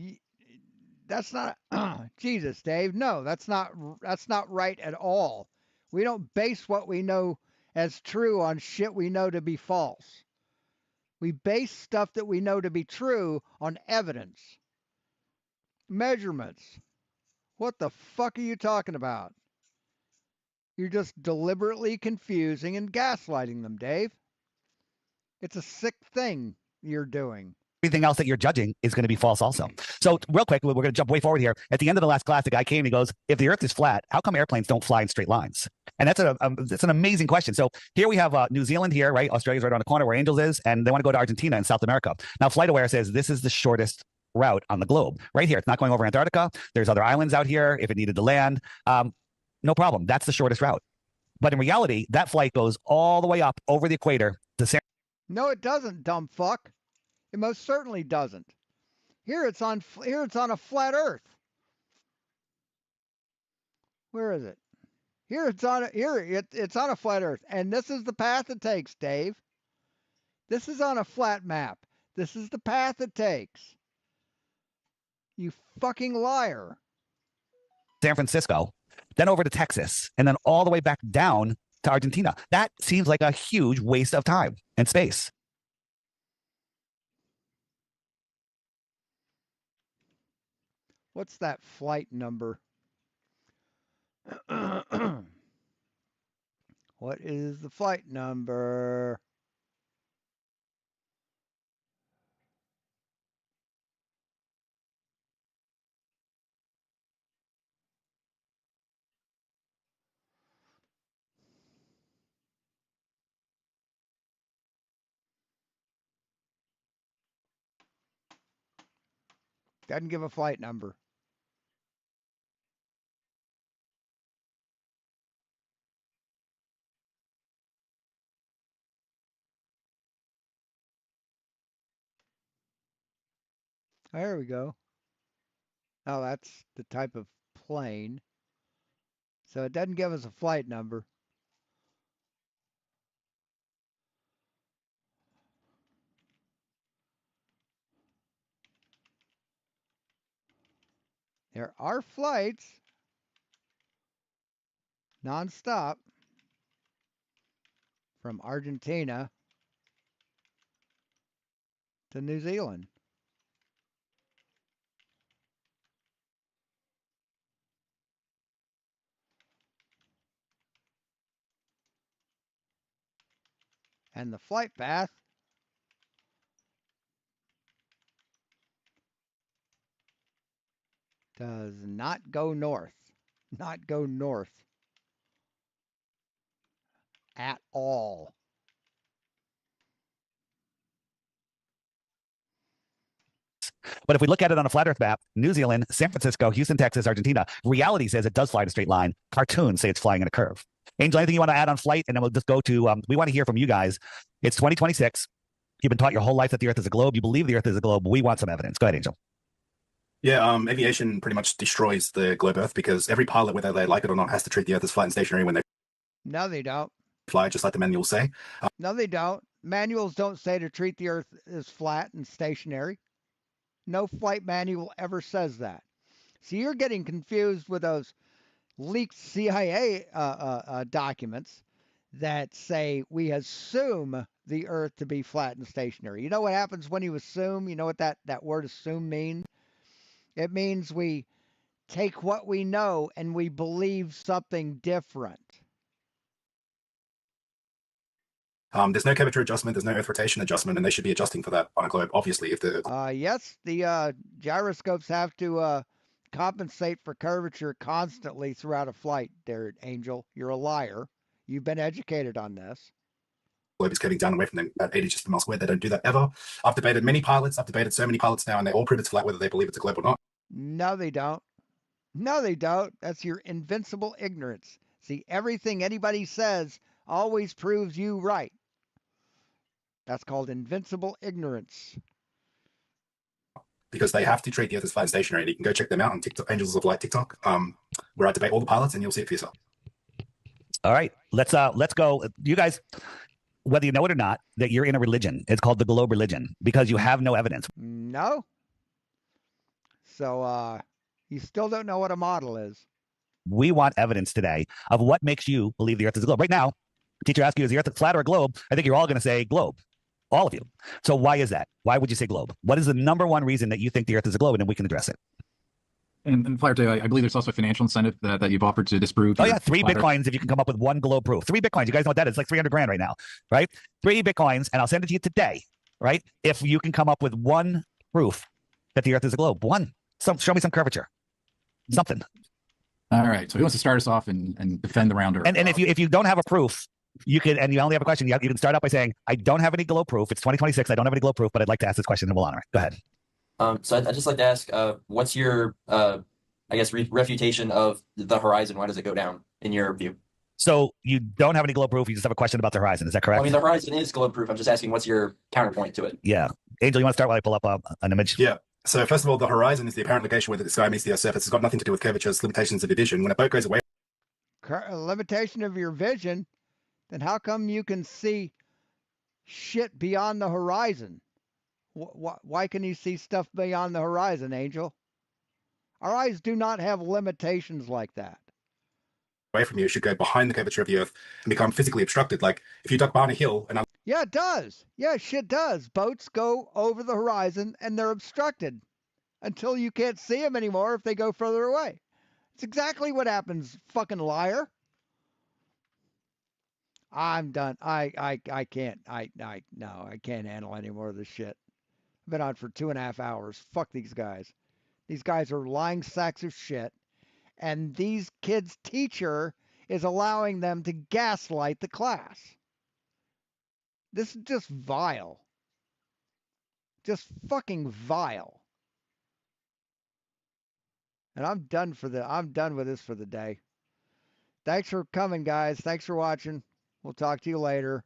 that's not. Jesus, Dave. No, that's not right at all. We don't base what we know as true on shit we know to be false. We base stuff that we know to be true on evidence. Measurements. What the fuck are you talking about? You're just deliberately confusing and gaslighting them, Dave. It's a sick thing you're doing. Everything else that you're judging is going to be false also. So real quick, we're going to jump way forward here. At the end of the last class, the guy came and he goes, if the earth is flat, how come airplanes don't fly in straight lines? And that's an amazing question. So here we have New Zealand here, right? Australia's right around the corner where Angels is, and they want to go to Argentina in South America. Now, FlightAware says this is the shortest route on the globe. Right here. It's not going over Antarctica. There's other islands out here if it needed to land. No problem. That's the shortest route. But in reality, that flight goes all the way up over the equator to San. No, it doesn't, dumb fuck. It most certainly doesn't. Here it's on a flat Earth. Where is it? Here it's on a flat Earth, and this is the path it takes, Dave. This is on a flat map. This is the path it takes. You fucking liar. San Francisco, then over to Texas, and then all the way back down to Argentina. That seems like a huge waste of time and space. What's that flight number? What is the flight number? Doesn't give a flight number. There we go. Oh, that's the type of plane. So it doesn't give us a flight number. There are flights nonstop from Argentina to New Zealand. And the flight path does not go north. Not go north. at all. But if we look at it on a flat Earth map, New Zealand, San Francisco, Houston, Texas, Argentina, reality says it does fly in a straight line. Cartoons say it's flying in a curve. Angel, anything you want to add on flight? And then we'll just go to, we want to hear from you guys. It's 2026. You've been taught your whole life that the Earth is a globe. You believe the Earth is a globe. We want some evidence. Go ahead, Angel. Yeah, aviation pretty much destroys the globe Earth because every pilot, whether they like it or not, has to treat the Earth as flat and stationary when they No, they don't. fly, just like the manuals say. No, they don't. Manuals don't say to treat the Earth as flat and stationary. No flight manual ever says that. So you're getting confused with those leaked CIA documents that say we assume the Earth to be flat and stationary. You know what happens when you assume? You know what that word assume means? It means we take what we know and we believe something different. There's no curvature adjustment, there's no Earth rotation adjustment, and they should be adjusting for that on a globe, obviously. If the Yes, the gyroscopes have to compensate for curvature constantly throughout a flight, there, Angel. You're a liar. You've been educated on this. globe is curving down away from them at 80 just per mile squared, they don't do that ever. I've debated many pilots, I've debated so many pilots now, and they all prove it's flat whether they believe it's a globe or not. No, they don't. No, they don't. That's your invincible ignorance. See, everything anybody says always proves you right. That's called invincible ignorance. Because they have to treat the Earth as flat and stationary. And you can go check them out on TikTok, Angels of Light TikTok, where I debate all the pilots, and you'll see it for yourself. All right, let's go. You guys, whether you know it or not, that you're in a religion. It's called the globe religion because you have no evidence. No. So you still don't know what a model is. We want evidence today of what makes you believe the Earth is a globe. Right now, teacher asks you, is the Earth a flat or a globe? I think you're all going to say globe. All of you. So why is that? Why would you say globe? What is the number one reason that you think the Earth is a globe? And then we can address it. And Flyer, I believe there's also a financial incentive that you've offered to disprove. Oh yeah, 3 Bitcoins if you can come up with one globe proof. 3 Bitcoins. You guys know what that is? It's like 300 grand right now, right? 3 Bitcoins, and I'll send it to you today, right? If you can come up with one proof that the Earth is a globe. One. Show me some curvature. Something. All right. So he wants to start us off and defend the rounder. And if you don't have a proof, you can, and you only have a question, you can start out by saying, I don't have any globe proof. It's 2026. I don't have any globe proof, but I'd like to ask this question and we'll honor it. Go ahead. So I'd just like to ask, what's your, I guess, refutation of the horizon? Why does it go down in your view? So you don't have any globe proof. You just have a question about the horizon. Is that correct? I mean, the horizon is globe proof. I'm just asking, what's your counterpoint to it? Yeah. Angel, you want to start while I pull up an image? Yeah. So first of all, the horizon is the apparent location where the sky meets the Earth's surface. It's got nothing to do with curvatures, limitations of your vision. When a boat goes away, limitation of your vision, then how come you can see shit beyond the horizon? Why can you see stuff beyond the horizon, Angel? Our eyes do not have limitations like that. away from you, it should go behind the curvature of the Earth and become physically obstructed. Like if you duck behind a hill and Yeah, it does. Yeah, shit does. Boats go over the horizon and they're obstructed until you can't see them anymore if they go further away. It's exactly what happens, fucking liar. I'm done. I can't. No, I can't handle any more of this shit. I've been on for 2.5 hours. Fuck these guys. These guys are lying sacks of shit. And these kids' teacher is allowing them to gaslight the class. This is just vile. Just fucking vile. And I'm done with this for the day. Thanks for coming, guys. Thanks for watching. We'll talk to you later.